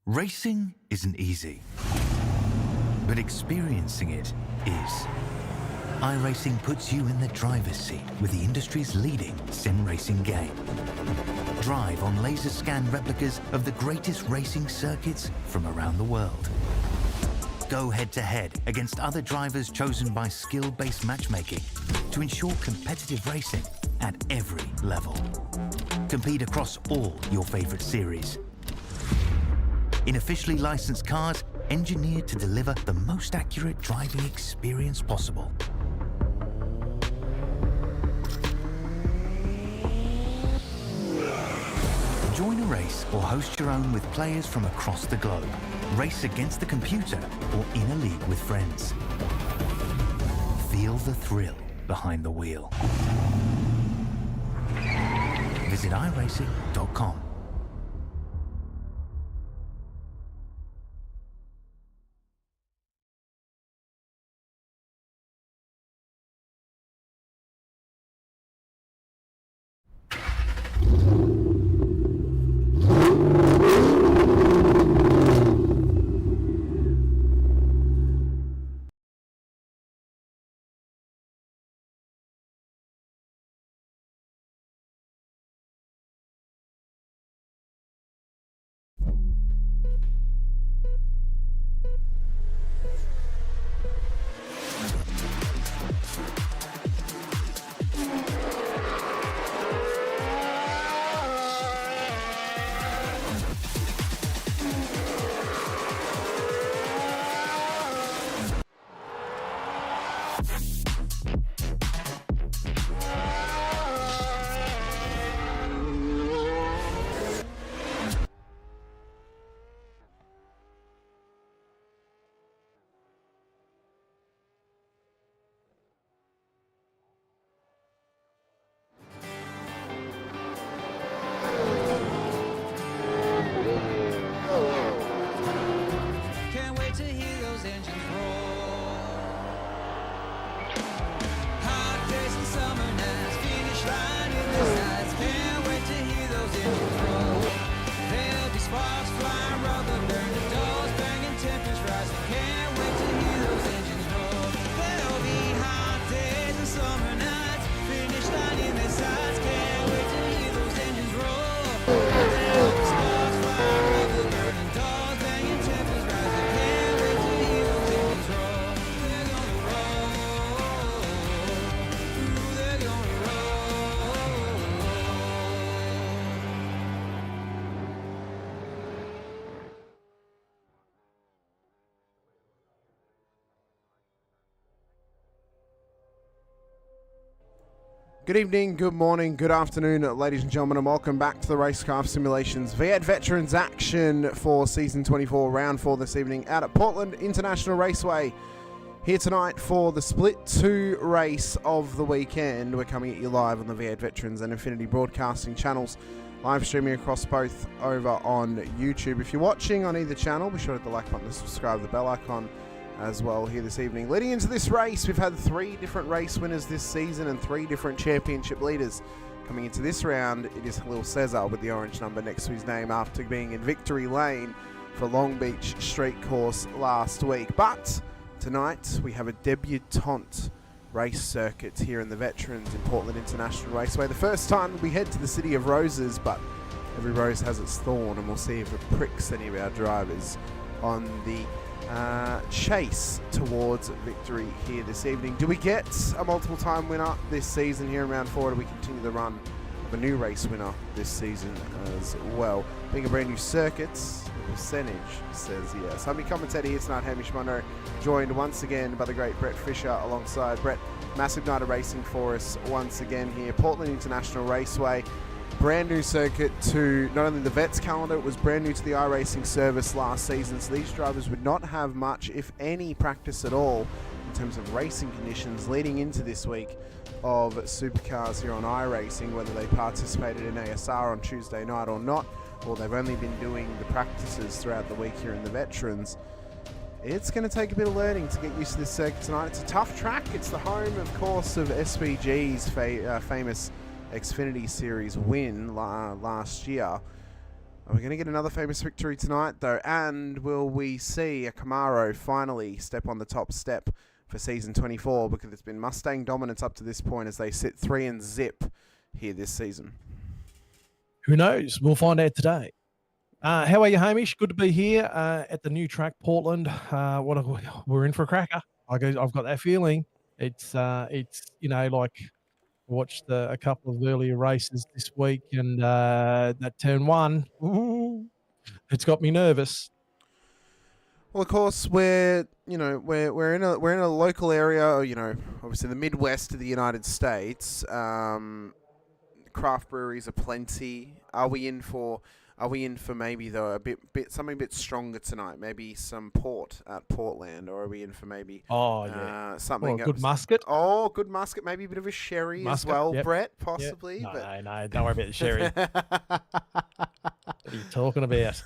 Racing isn't easy, but experiencing it is. iRacing puts you in the driver's seat with the industry's leading sim racing game. Drive on laser scan replicas of the greatest racing circuits from around the world. Go head-to-head against other drivers chosen by skill-based matchmaking to ensure competitive racing at every level. Compete across all your favorite series. In officially licensed cars, engineered to deliver the most accurate driving experience possible. Join a race or host your own with players from across the globe. Race against the computer or in a league with friends. Feel the thrill behind the wheel. Visit iRacing.com. Good evening, good morning, good afternoon, ladies and gentlemen, and welcome back to the Racecraft Simulations V8 Veterans action for Season 24, Round 4 this evening out at Portland International Raceway. Here tonight for the Split 2 race of the weekend. We're coming at you live on the V8 Veterans and Infinity Broadcasting channels, live streaming across both over on YouTube. If you're watching on either channel, be sure to hit the like button and subscribe to the bell icon as well here this evening. Leading into this race, we've had 3 different race winners this season and 3 different championship leaders. Coming into this round, it is Halil Cesar with the orange number next to his name after being in victory lane for Long Beach Street Course last week. But tonight, we have a debutante race circuit here in the Veterans in Portland International Raceway. The first time we head to the City of Roses, but every rose has its thorn, and we'll see if it pricks any of our drivers on the chase towards victory here this evening. Do we get a multiple time winner this season here in round 4? Do we continue the run of a new race winner this season as well? Being a brand new circuit, the percentage says yes. I'm your commentator here tonight, Hamish Munro, joined once again by the great Brett Fisher alongside Brett. Massive night of racing for us once again here. Portland International Raceway. Brand new circuit to not only the Vets calendar, it was brand new to the iRacing service last season, so these drivers would not have much, if any, practice at all in terms of racing conditions leading into this week of supercars here on iRacing, whether they participated in ASR on Tuesday night or not, or they've only been doing the practices throughout the week here in the Veterans. It's going to take a bit of learning to get used to this circuit tonight. It's a tough track. It's the home, of course, of SVG's famous Xfinity Series win last year. Are we going to get another famous victory tonight, though? And will we see a Camaro finally step on the top step for season 24? Because it's been Mustang dominance up to this point as they sit 3-0 here this season. Who knows? We'll find out today. How are you, Hamish? Good to be here at the new track, Portland. We're in for a cracker. I've got that feeling. It's like watched a couple of earlier races this week, and that turn one, it's got me nervous. Well, of course, we're in a local area, obviously the Midwest of the United States. Craft breweries are plenty. Are we in for maybe though something a bit stronger tonight? Maybe some port at Portland, or are we in for maybe something good musket? Oh, good musket. Maybe a bit of a sherry musket, as well, yep. Brett, possibly. Yep. No, no, don't worry about the sherry. What are you talking about?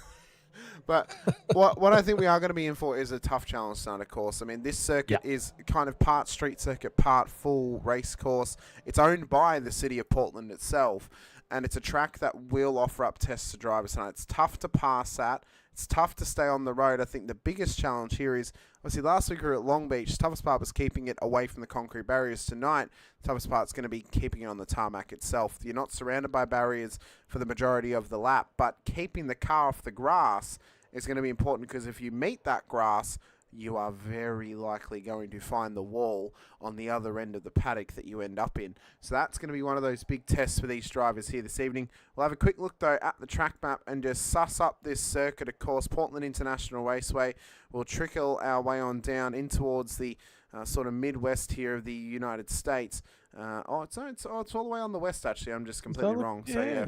But what I think we are going to be in for is a tough challenge tonight, of course. I mean, this circuit is kind of part street circuit, part full race course. It's owned by the city of Portland itself, and it's a track that will offer up tests to drivers tonight. It's tough to pass that. It's tough to stay on the road. I think the biggest challenge here is, obviously, last week we were at Long Beach. The toughest part was keeping it away from the concrete barriers. Tonight, the toughest part is going to be keeping it on the tarmac itself. You're not surrounded by barriers for the majority of the lap, but keeping the car off the grass is going to be important, because if you meet that grass, you are very likely going to find the wall on the other end of the paddock that you end up in. So that's going to be one of those big tests for these drivers here this evening. We'll have a quick look, though, at the track map and just suss up this circuit, of course. Portland International Raceway. We'll trickle our way on down in towards the sort of Midwest here of the United States. It's all the way on the west, actually. I'm just completely wrong. Yeah. So, yeah.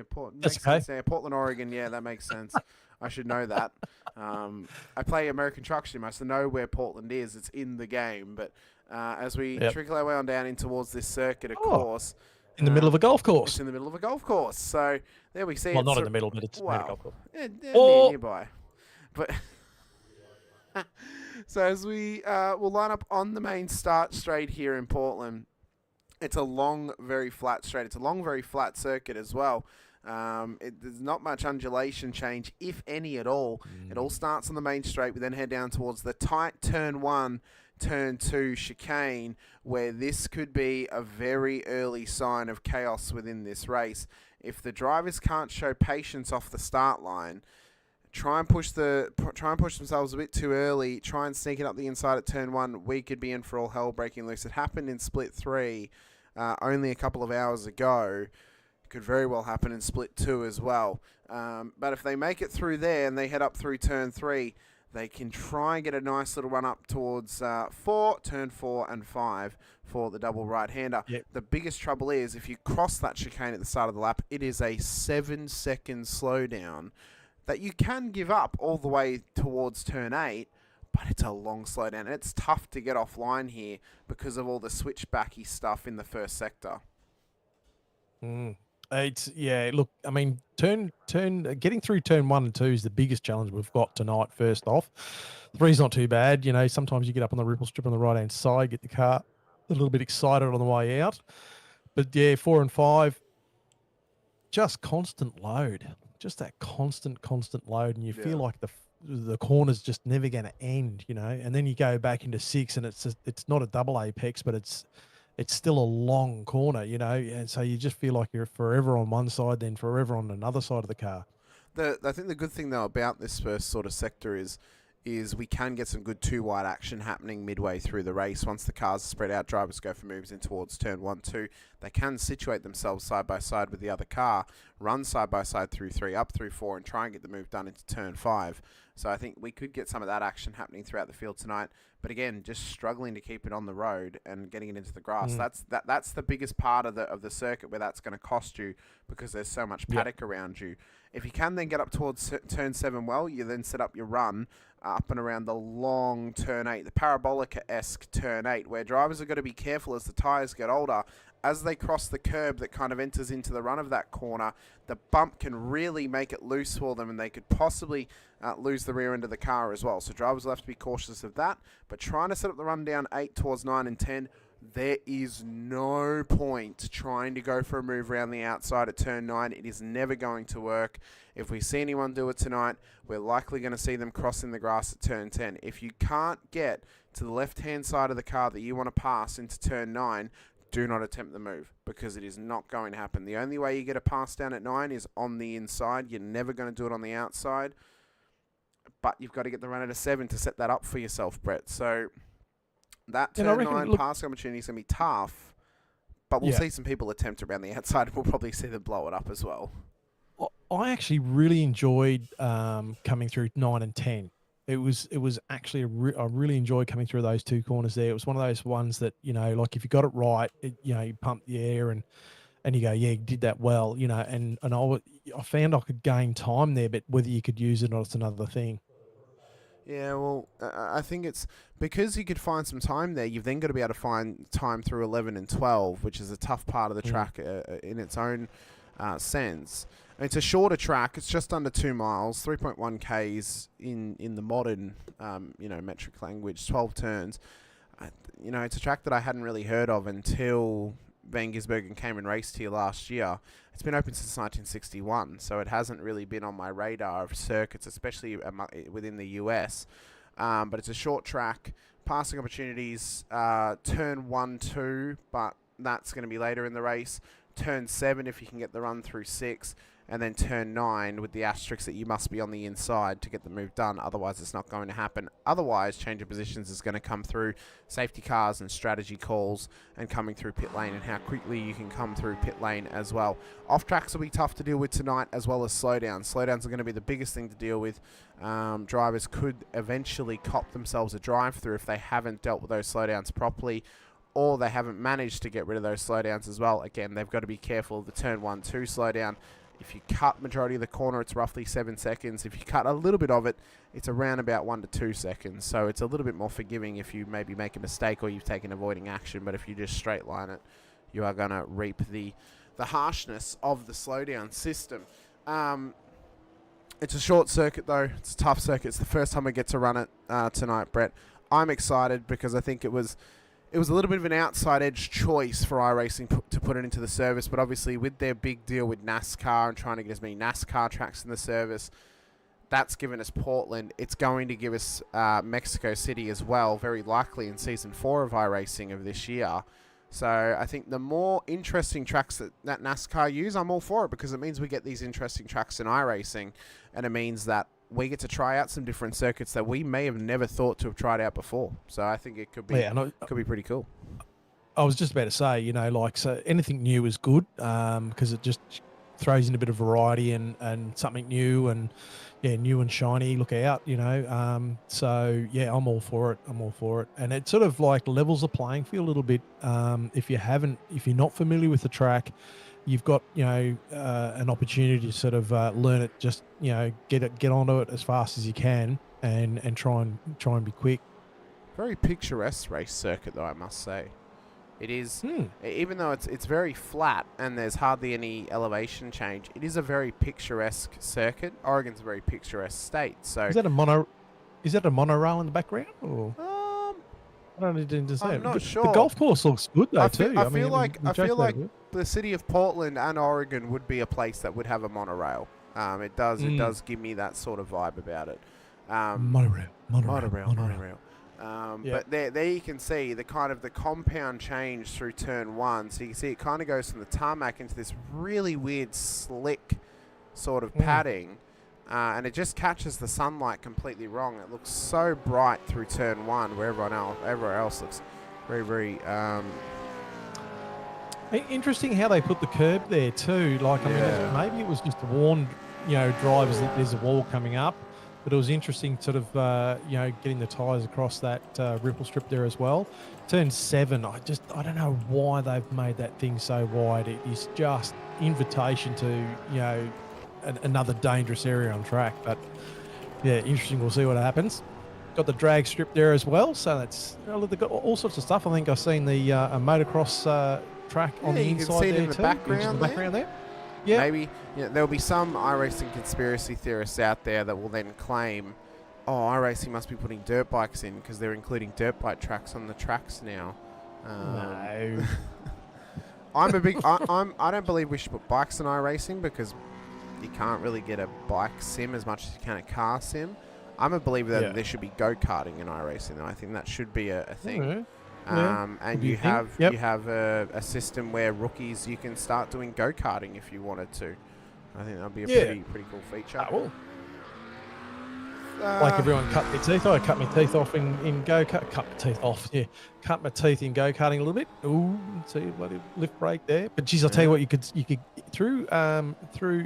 Portland. That's okay. Sense. Yeah, Portland, Oregon. Yeah, that makes sense. I should know that. I play American Truck Sim. I should know where Portland is. It's in the game. But as we trickle our way on down in towards this circuit, of course. In the middle of a golf course. It's in the middle of a golf course. So there we see it. Well, not in the middle, but it's near a golf course. Yeah, nearby. But so as we will line up on the main start straight here in Portland, it's a long, very flat straight. It's a long, very flat circuit as well. There's not much undulation change, if any at all. It all starts on the main straight. We then head down towards the tight turn 1, turn 2 chicane, where this could be a very early sign of chaos within this race. If the drivers can't show patience off the start line, try and push themselves a bit too early, try and sneak it up the inside at turn 1, we could be in for all hell breaking loose. It happened in split 3 only a couple of hours ago. Could very well happen in split 2 as well. But if they make it through there and they head up through turn 3, they can try and get a nice little run up towards turn 4 and 5 for the double right-hander. Yep. The biggest trouble is, if you cross that chicane at the start of the lap, it is a 7-second slowdown that you can give up all the way towards turn 8, but it's a long slowdown. And it's tough to get offline here because of all the switchbacky stuff in the first sector. Look, I mean, getting through turn 1 and 2 is the biggest challenge we've got tonight. First off, 3's not too bad. Sometimes you get up on the ripple strip on the right hand side, get the car a little bit excited on the way out. But 4 and 5, just constant load, just that constant load, and you feel like the corner's just never going to end, And then you go back into 6, and it's not a double apex, but it's still a long corner, and so you just feel like you're forever on one side, then forever on another side of the car. I think the good thing, though, about this first sort of sector is we can get some good 2-wide action happening midway through the race. Once the cars are spread out, drivers go for moves in towards turn 1, 2. They can situate themselves side by side with the other car, run side by side through 3, up through 4, and try and get the move done into turn 5. So I think we could get some of that action happening throughout the field tonight. But again, just struggling to keep it on the road and getting it into the grass. That's the biggest part of the circuit where that's going to cost you, because there's so much paddock around you. If you can then get up towards turn 7 well, you then set up your run up and around the long turn 8, the Parabolica-esque turn 8, where drivers are going to be careful as the tyres get older. As they cross the curb that kind of enters into the run of that corner, the bump can really make it loose for them, and they could possibly lose the rear end of the car as well. So drivers will have to be cautious of that. But trying to set up the run down 8 towards 9 and 10, There is no point trying to go for a move around the outside at turn 9. It is never going to work. If we see anyone do it tonight, we're likely going to see them crossing the grass at turn 10. If you can't get to the left-hand side of the car that you want to pass into turn 9, do not attempt the move, because it is not going to happen. The only way you get a pass down at 9 is on the inside. You're never going to do it on the outside. But you've got to get the run at a 7 to set that up for yourself, Brett. So that turn 9 passing opportunity is going to be tough, but we'll see some people attempt around the outside. We'll probably see them blow it up as well. I actually really enjoyed coming through 9 and 10. It was actually I really enjoyed coming through those two corners there. It was one of those ones that, you know, like if you got it right, you pump the air and you go, yeah, you did that well, you know, and I found I could gain time there, but whether you could use it or it's another thing. Yeah, well, I think it's because you could find some time there, you've then got to be able to find time through 11 and 12, which is a tough part of the track in its own sense. It's a shorter track. It's just under 2 miles, 3.1 Ks in the modern, metric language, 12 turns. It's a track that I hadn't really heard of until Van Gisbergen came and raced here last year. It's been open since 1961, so it hasn't really been on my radar of circuits, especially within the US. But it's a short track. Passing opportunities, turn 1, 2, but that's going to be later in the race. Turn 7 if you can get the run through 6. And then turn 9 with the asterisk that you must be on the inside to get the move done. Otherwise, it's not going to happen. Otherwise, change of positions is going to come through safety cars and strategy calls and coming through pit lane and how quickly you can come through pit lane as well. Off tracks will be tough to deal with tonight, as well as slowdowns. Slowdowns are going to be the biggest thing to deal with. Drivers could eventually cop themselves a drive through if they haven't dealt with those slowdowns properly, or they haven't managed to get rid of those slowdowns as well. Again, they've got to be careful of the turn 1, 2 slowdown. If you cut majority of the corner, it's roughly 7 seconds. If you cut a little bit of it, it's around about 1 to 2 seconds. So it's a little bit more forgiving if you maybe make a mistake or you've taken avoiding action. But if you just straight line it, you are going to reap the harshness of the slowdown system. It's a short circuit, though. It's a tough circuit. It's the first time I get to run it tonight, Brett. I'm excited because I think it was a little bit of an outside edge choice for iRacing to put it into the service, but obviously with their big deal with NASCAR and trying to get as many NASCAR tracks in the service, that's given us Portland. It's going to give us Mexico City as well, very likely in Season 4 of iRacing of this year. So I think the more interesting tracks that NASCAR use, I'm all for it, because it means we get these interesting tracks in iRacing, and it means that we get to try out some different circuits that we may have never thought to have tried out before. So I think it could be could be pretty cool. I was just about to say, so anything new is good because it just throws in a bit of variety and something new and new and shiny. Look out, So yeah, I'm all for it. And it sort of like levels the playing field a little bit. If you're not familiar with the track, you've got an opportunity to sort of learn it. Just get onto it as fast as you can and try and be quick. Very picturesque race circuit, though, I must say. It is, even though it's very flat and there's hardly any elevation change, it is a very picturesque circuit. Oregon's a very picturesque state. So is that a monorail in the background? Or? I don't need to say. I'm not sure. The golf course looks good though too. I feel like the city of Portland and Oregon would be a place that would have a monorail. It does give me that sort of vibe about it. Monorail. But there you can see the kind of the compound change through turn 1. So you can see it kind of goes from the tarmac into this really weird slick sort of padding. And it just catches the sunlight completely wrong. It looks so bright through turn 1 where everywhere else looks very, very... Interesting how they put the curb there too. Like, I mean, maybe it was just to warn, drivers that there's a wall coming up. But it was interesting sort of, getting the tyres across that ripple strip there as well. Turn 7, I don't know why they've made that thing so wide. It is just invitation to, another dangerous area on track. But, yeah, interesting. We'll see what happens. Got the drag strip there as well. So that's, they've got all sorts of stuff. I think I've seen the a motocross track on the inside there too. The background there. Yeah. Maybe there'll be some iRacing conspiracy theorists out there that will then claim, iRacing must be putting dirt bikes in because they're including dirt bike tracks on the tracks now. No. I'm a big. I don't believe we should put bikes in iRacing because you can't really get a bike sim as much as you can a car sim. I'm a believer that there should be go-karting in iRacing, though. I think that should be a thing. And you have a system where rookies, you can start doing go-karting if you wanted to. I think that would be a pretty cool feature. Like everyone cut their teeth. I cut my teeth off in go-kart. Cut my teeth off, yeah. Cut my teeth in go-karting a little bit. Ooh, see, bloody lift brake there. But geez, I'll tell you what, you could through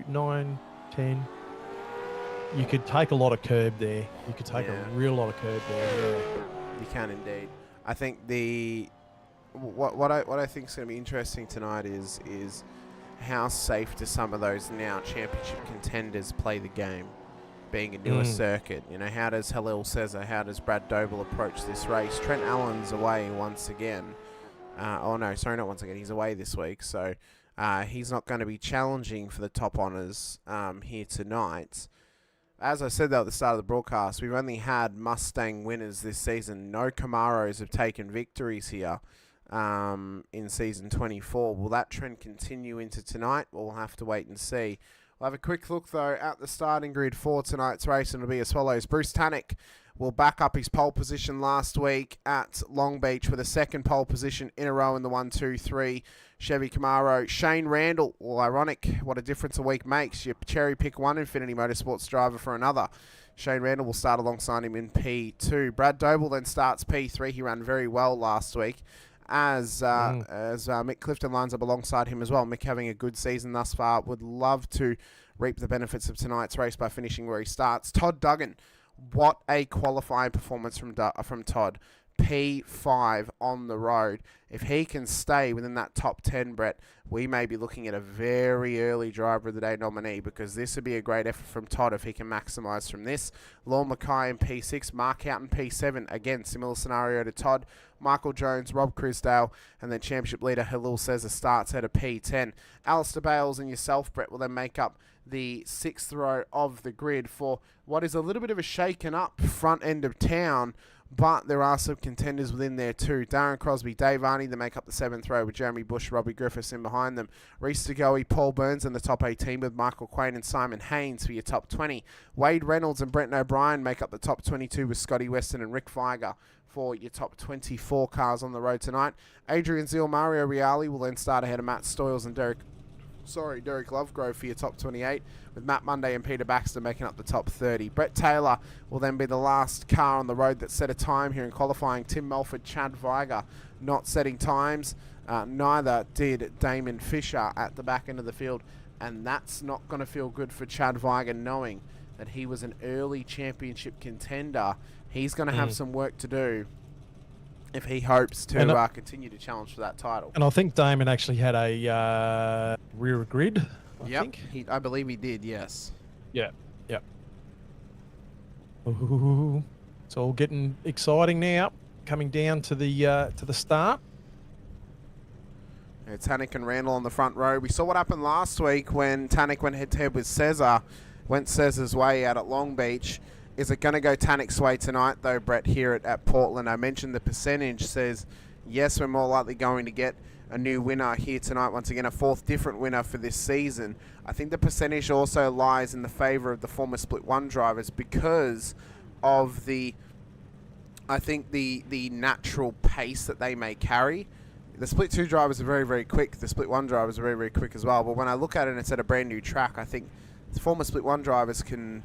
9, 10, you could take a lot of curb there. You could take a real lot of curb there. Yeah. You can indeed. I think what I think is going to be interesting tonight is how safe do some of those now championship contenders play the game, being a newer circuit. You know, how does Halil Cesar, how does Brad Doble approach this race? Trent Allen's away once again. Oh no, sorry, not once again. He's away this week, so he's not going to be challenging for the top honours here tonight. As I said though at the start of the broadcast, we've only had Mustang winners this season. No Camaros have taken victories here in season 24. Will that trend continue into tonight? We'll have to wait and see. We'll have a quick look though at the starting grid for tonight's race, and it'll be as follows. Bruce Tannock will back up his pole position last week at Long Beach with a second pole position in a row in the 1-2-3 Chevy Camaro. Shane Randall, well, ironic, what a difference a week makes. You cherry pick one Infinity Motorsports driver for another. Shane Randall will start alongside him in P2. Brad Doble then starts P3. He ran very well last week as Mick Clifton lines up alongside him as well. Mick having a good season thus far. Would love to reap the benefits of tonight's race by finishing where he starts. Todd Duggan, what a qualifying performance from Todd. P5 on the road. If he can stay within that top 10, Brett, we may be looking at a very early Driver of the Day nominee, because this would be a great effort from Todd if he can maximise from this. Lorne Mackay in P6, Mark Houghton P7. Again, similar scenario to Todd. Michael Jones, Rob Crisdale, and then championship leader Halil Cesar starts at a P10. Alistair Bales and yourself, Brett, will then make up the 6th row of the grid for what is a little bit of a shaken up front end of town, but there are some contenders within there too. Darren Crosby, Dave Arney, they make up the 7th row with Jeremy Bush, Robbie Griffiths in behind them. Reece Degoe, Paul Burns in the top 18 with Michael Quain and Simon Haynes for your top 20. Wade Reynolds and Brent O'Brien make up the top 22 with Scotty Weston and Rick Feiger for your top 24 cars on the road tonight. Adrian Zeal, Mario Reali will then start ahead of Matt Stoyles and Derek Lovegrove for your top 28, with Matt Munday and Peter Baxter making up the top 30. Brett Taylor will then be the last car on the road that set a time here in qualifying. Tim Melford, Chad Viger not setting times. Neither did Damon Fisher at the back end of the field, and that's not going to feel good for Chad Viger, knowing that he was an early championship contender. He's going to have some work to do if he hopes to continue to challenge for that title. And I think Damon actually had a rear grid. I believe he did, yes. Yeah. Ooh, it's all getting exciting now. Coming down to the start. It's Tannock and Randall on the front row. We saw what happened last week when Tannock went head-to-head with Cesar. Went Cesar's way out at Long Beach. Is it going to go Tannock's way tonight, though, Brett, here at Portland? I mentioned the percentage says, yes, we're more likely going to get a new winner here tonight. Once again, a 4th different winner for this season. I think the percentage also lies in the favour of the former Split 1 drivers because of the natural pace that they may carry. The Split 2 drivers are very, very quick. The Split 1 drivers are very, very quick as well. But when I look at it and it's at a brand new track, I think the former Split 1 drivers can...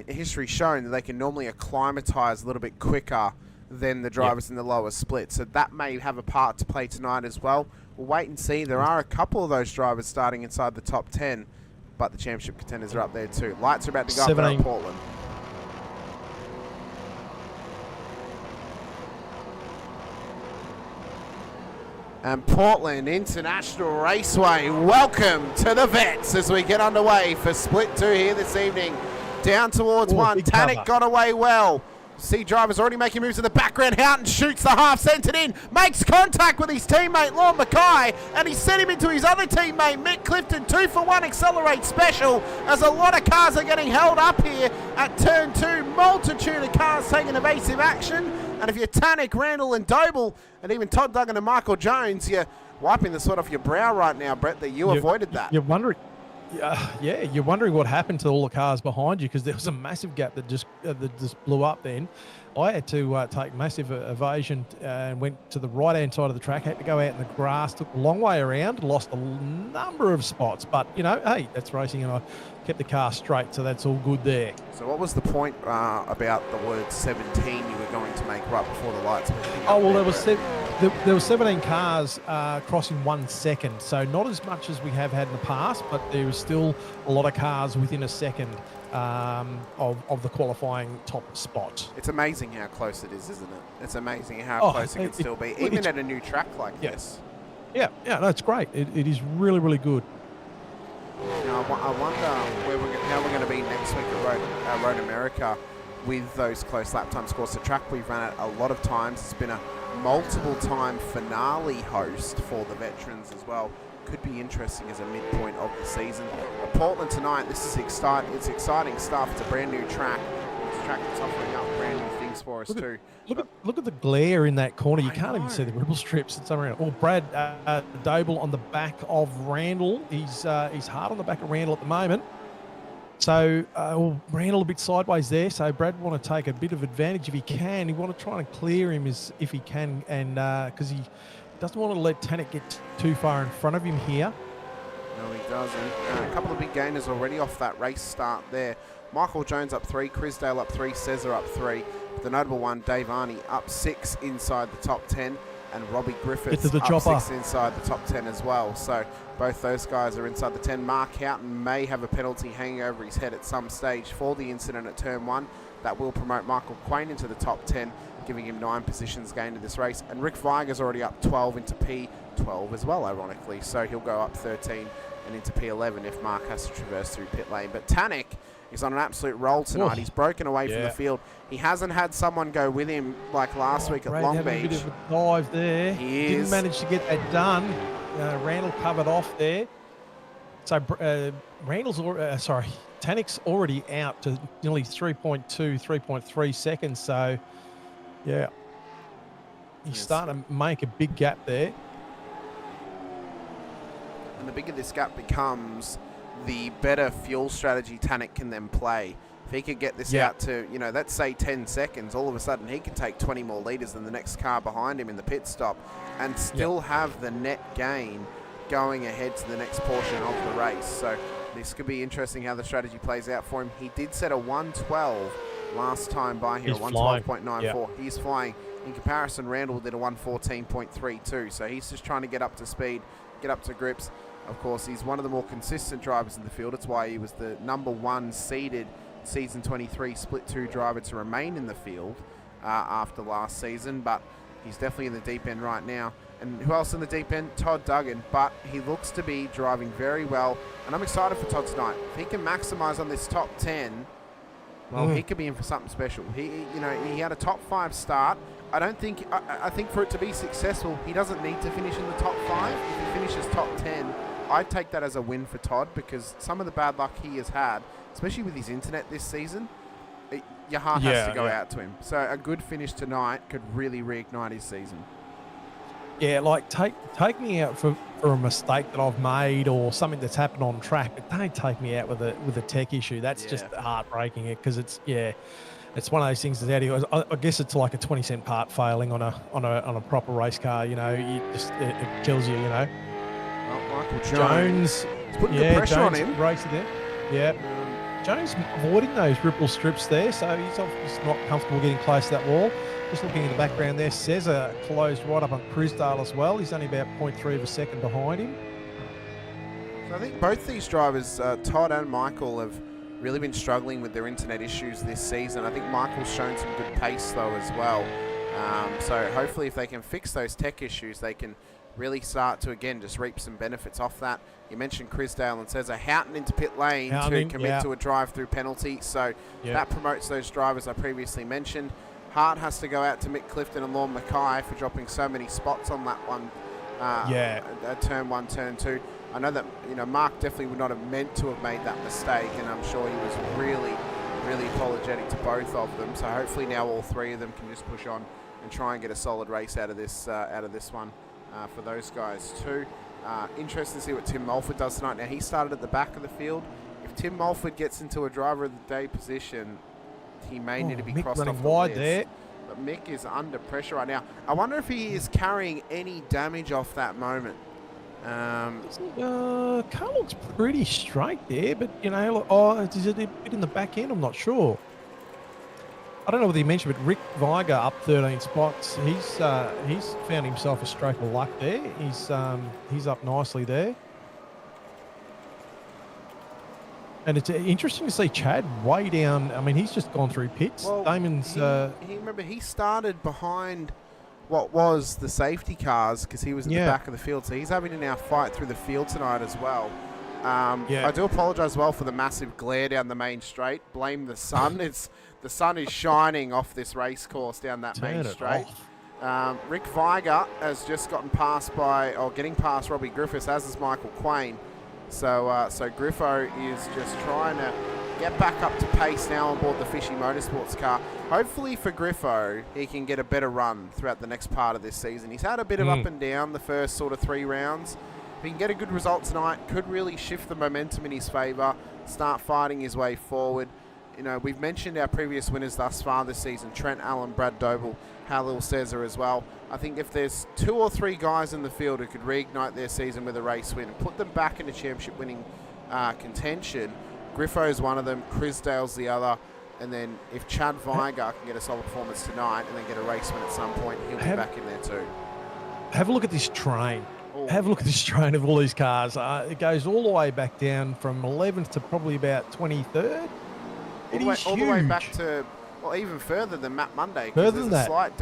History's shown that they can normally acclimatise a little bit quicker than the drivers in the lower split. So that may have a part to play tonight as well. We'll wait and see. There are a couple of those drivers starting inside the top 10, but the championship contenders are up there too. Lights are about to go up there at Portland. And Portland International Raceway, welcome to the Vets as we get underway for Split 2 here this evening. Down towards one. Tannock got away well. See drivers already making moves in the back background. Houghton shoots the half-centered in, makes contact with his teammate Lord Mackay, and he sent him into his other teammate Mick Clifton. 2 for 1 accelerate special, as a lot of cars are getting held up here at turn 2. Multitude of cars taking evasive action, and if you're Tannick, Randall and Doble, and even Todd Duggan and Michael Jones, you're wiping the sweat off your brow right now, Brett, that you avoided that. You're wondering... you're wondering what happened to all the cars behind you, because there was a massive gap that just blew up then. I had to take massive evasion and went to the right-hand side of the track, had to go out in the grass, took a long way around, lost a number of spots. But, you know, hey, that's racing, and I kept the car straight, so that's all good there. So what was the point about the word 17 you were going to make right before the lights? Oh, well, there were 17 cars crossing 1 second, so not as much as we have had in the past, but there was still a lot of cars within a second of the qualifying top spot. It's amazing how close it is, isn't it? It's amazing how close it can still be, even at a new track like this. Yeah, no, it's great. It is really, really good. Now, I wonder how we're going to be next week at Road America with those close lap time scores. The track we've run it a lot of times. It's been a multiple-time finale host for the veterans as well. Could be interesting as a midpoint of the season. But Portland tonight, this is exciting. It's exciting stuff. It's a brand new track. It's a track that's offering up brand new things for us too. Look at the glare in that corner. You can't even see the ripple strips that's around. Oh, Brad Doble on the back of Randall. He's hard on the back of Randall at the moment. So Randall a bit sideways there. So Brad want to take a bit of advantage if he can. He want to try and clear him if he can, and because he doesn't want to let Tannick get too far in front of him here. No, he doesn't. A couple of big gainers already off that race start there. Michael Jones up 3, Crisdale up 3, Cesar up 3. The notable one, Dave Arney up 6 inside the top 10, and Robbie Griffiths up 6 inside the top 10 as well. So both those guys are inside the 10. Mark Houghton may have a penalty hanging over his head at some stage for the incident at turn 1. That will promote Michael Quain into the top 10, giving him 9 positions gained in this race. And Rick Viger's already up 12 into P12 as well, ironically. So he'll go up 13 and into P11 if Mark has to traverse through pit lane. But Tannick is on an absolute roll tonight. He's broken away from the field. He hasn't had someone go with him like last week at Long Beach. A bit of a dive there. He didn't manage to get that done. Randall covered off there. So Tannick's already out to nearly 3.2, 3.3 seconds. So, yeah, he's starting to make a big gap there. And the bigger this gap becomes, the better fuel strategy Tannick can then play. If he could get this out to, let's say 10 seconds, all of a sudden he can take 20 more litres than the next car behind him in the pit stop and still have the net gain going ahead to the next portion of the race. So this could be interesting how the strategy plays out for him. He did set a 112 last time by here, 112.94. He's flying. In comparison, Randall did a 114.32. So he's just trying to get up to speed, get up to grips. Of course, he's one of the more consistent drivers in the field. It's why he was the #1 seeded season 23 split 2 driver to remain in the field after last season. But he's definitely in the deep end right now. And who else in the deep end? Todd Duggan. But he looks to be driving very well. And I'm excited for Todd tonight. If he can maximise on this top 10, well, he could be in for something special. He had a top 5 start. I think for it to be successful, he doesn't need to finish in the top 5. If he finishes top 10, I'd take that as a win for Todd, because some of the bad luck he has had, especially with his internet this season, your heart has to go out to him. So a good finish tonight could really reignite his season. Yeah, like take me out for a mistake that I've made or something that's happened on track, but don't take me out with a tech issue. That's just heartbreaking, because it's one of those things that's out of, I guess it's like a 20-cent part failing on a proper race car. It kills you. Well, Michael Jones is putting the pressure on him. Racing there. Yeah. Jones avoiding those ripple strips there, so he's obviously not comfortable getting close to that wall. Just looking in the background there, Cesar closed right up on Crisdale as well. He's only about 0.3 of a second behind him. So I think both these drivers, Todd and Michael, have really been struggling with their internet issues this season. I think Michael's shown some good pace though as well. So hopefully if they can fix those tech issues, they can really start to, again, just reap some benefits off that. You mentioned Crisdale and Cesar. Houghton into pit lane to commit to a drive-through penalty. So that promotes those drivers I previously mentioned. Heart has to go out to Mick Clifton and Lorne Mackay for dropping so many spots on that one. Turn 1, turn 2. I know that, you know, Mark definitely would not have meant to have made that mistake, and I'm sure he was really, really apologetic to both of them. So hopefully now all three of them can just push on and try and get a solid race out of this one for those guys too. Interesting to see what Tim Mulford does tonight. Now, he started at the back of the field. If Tim Mulford gets into a driver of the day position, he may need to be Mick crossed running off the wide list. there. But Mick is under pressure right now. I wonder if he is carrying any damage off that moment. Car looks pretty straight there, but you know, is it a bit in the back end? I'm not sure. I don't know whether you mentioned, but Rick Viger up 13 spots. He's found himself a stroke of luck there. He's up nicely there. And it's interesting to see Chad way down. I mean, he's just gone through pits. Well, Damon's. Remember, he started behind what was the safety cars because he was at the back of the field. So he's having to now fight through the field tonight as well. I do apologise as well for the massive glare down the main straight. Blame the sun. The sun is shining off this race course down that main straight. Rick Viger has just gotten past getting past Robbie Griffiths, as is Michael Quain. So Griffo is just trying to get back up to pace now on board the Fishy Motorsports car. Hopefully for Griffo, he can get a better run throughout the next part of this season. He's had a bit of up and down the first sort of 3 rounds. If he can get a good result tonight, could really shift the momentum in his favour, start fighting his way forward. You know, we've mentioned our previous winners thus far this season, Trent Allen, Brad Doble, Halil Cesar as well. I think if there's 2 or 3 guys in the field who could reignite their season with a race win and put them back into championship winning contention, Griffo's one of them, Crisdale's the other, and then if Chad Viger can get a solid performance tonight and then get a race win at some point, he'll be back in there too. Have a look at this train. Oh, Have a look at this train of all these cars. It goes all the way back down from 11th to probably about 23rd. All the way back to, well, even further than Matt Monday. Further than that. Slight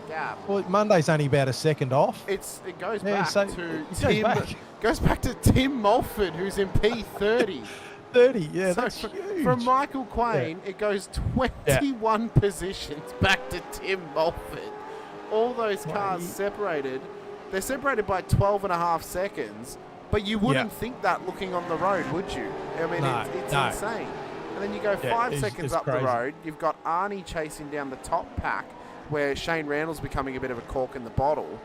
gap. Well, Monday's only about a second off. It goes back to goes back to Tim Mulford, who's in P30. 30, yeah, so that's huge. From Michael Quain, it goes 21 positions back to Tim Mulford. All those cars separated. They're separated by 12.5 seconds, but you wouldn't think that looking on the road, would you? I mean, it's insane. And then you go 5 seconds up the road. You've got Arnie chasing down the top pack, where Shane Randall's becoming a bit of a cork in the bottle.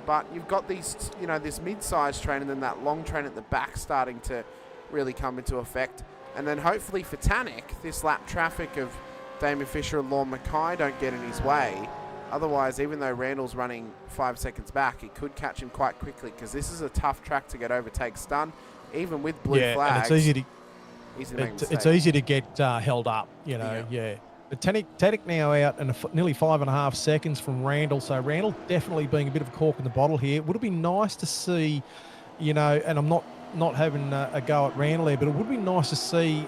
But you've got these, you know, this mid-sized train and then that long train at the back starting to really come into effect. And then hopefully for Tannick, this lap traffic of Damon Fisher and Lorne Mackay don't get in his way. Otherwise, even though Randall's running 5 seconds back, it could catch him quite quickly because this is a tough track to get overtakes done, even with blue flags. And it's easy to get held up, you know. But Tannick now out and nearly 5.5 seconds from Randall. So Randall definitely being a bit of a cork in the bottle here. Would have been nice to see, you know, and I'm not having a go at Randall there, but it would be nice to see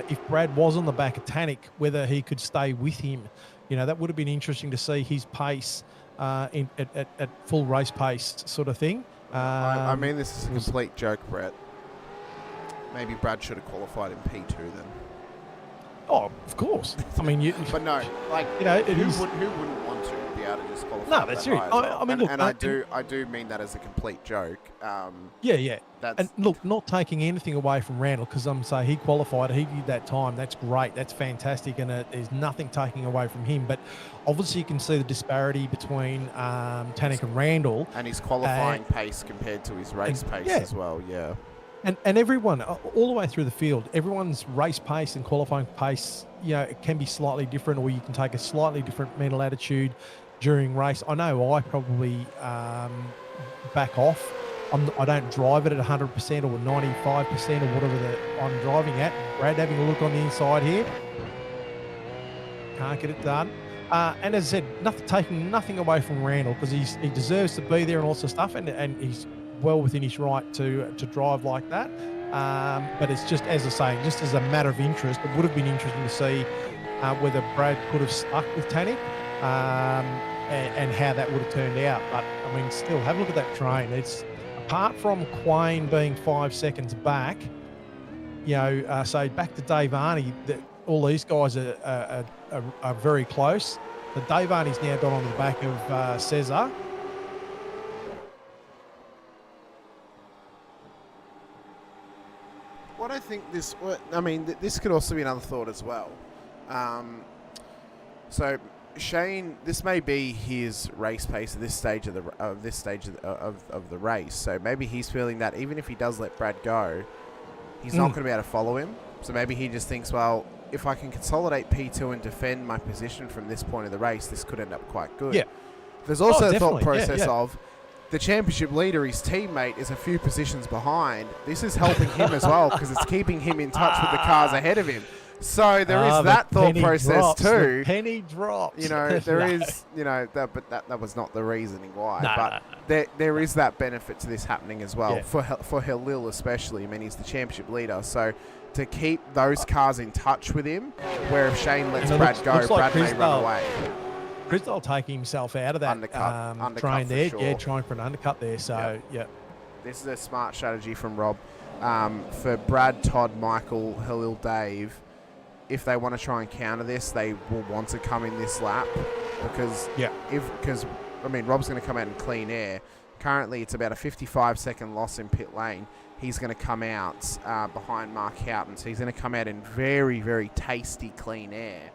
if Brad was on the back of Tannick, whether he could stay with him. You know, that would have been interesting to see his pace at full race pace sort of thing. I mean, this is a complete joke, Brett. Maybe Brad should have qualified in P2 then. Oh, of course. I mean, but no, like, you know, who wouldn't want to be able to just qualify? No, that's true. I mean, look, I do mean that as a complete joke. And look, not taking anything away from Randall, because I'm saying he qualified, he did that time. That's great. That's fantastic, and there's nothing taking away from him. But obviously, you can see the disparity between Tannick and Randall, and his qualifying pace compared to his race pace as well. Yeah. And everyone, all the way through the field, everyone's race pace and qualifying pace, you know, it can be slightly different, or you can take a slightly different mental attitude during race. I know I probably back off. I don't drive it at 100% or 95% or whatever I'm driving at. Brad having a look on the inside here. Can't get it done. And as I said, taking nothing away from Randall, because he deserves to be there and all sorts of stuff, and he's well within his right to drive like that. But it's just, as I say, just as a matter of interest, it would have been interesting to see whether Brad could have stuck with Tannick and how that would have turned out. But, I mean, still, have a look at that train. It's, apart from Quain being 5 seconds back, you know, so back to Dave Arney, all these guys are very close. The Dave Arnie's now got on the back of Cesar. What I think this could also be another thought as well. So Shane, this may be his race pace at this stage of the race. So maybe he's feeling that even if he does let Brad go, he's not going to be able to follow him. So maybe he just thinks, well, if I can consolidate P2 and defend my position from this point of the race, this could end up quite good. Yeah. There's also the thought definitely. process of the championship leader, his teammate, is a few positions behind. This is helping him as well because it's keeping him in touch with the cars ahead of him. So there is that thought process too. The penny drops. You know, there is, you know, but that was not the reasoning why. There is that benefit to this happening as well for Halil especially. I mean, he's the championship leader, so to keep those cars in touch with him, where if Shane lets Brad go, Brad may run away. Crystal taking himself out of that undercut train there. sure. Yeah, trying for an undercut there. So, This is a smart strategy from Rob. For Brad, Todd, Michael, Halil, Dave, if they want to try and counter this, they will want to come in this lap because Rob's going to come out in clean air. Currently, it's about a 55-second loss in pit lane. He's going to come out behind Mark Houghton, so he's going to come out in very, very tasty clean air.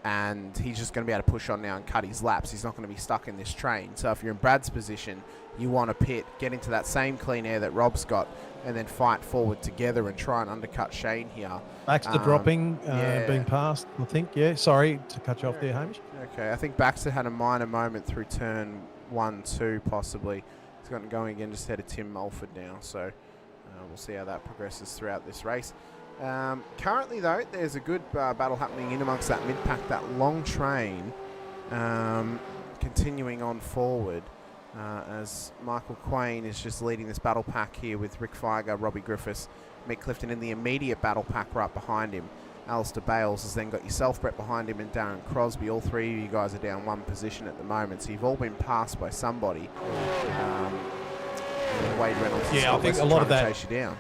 And he's just going to be able to push on now and cut his laps. He's not going to be stuck in this train. So if you're in Brad's position, you want to pit, get into that same clean air that Rob's got, and then fight forward together and try and undercut Shane here. Baxter dropping, being passed, I think. Yeah, sorry to cut you off there, Hamish. Okay, I think Baxter had a minor moment through turn 1, 2, possibly. He's got going again just ahead of Tim Mulford now. So we'll see how that progresses throughout this race. Currently, though, there's a good battle happening in amongst that mid-pack, that long train, continuing on forward as Michael Quain is just leading this battle pack here with Rick Feiger, Robbie Griffiths, Mick Clifton in the immediate battle pack right behind him. Alistair Bales has then got yourself, Brett, behind him, and Darren Crosby. All three of you guys are down one position at the moment, so you've all been passed by somebody. Wade Reynolds I think a lot of that chase you down.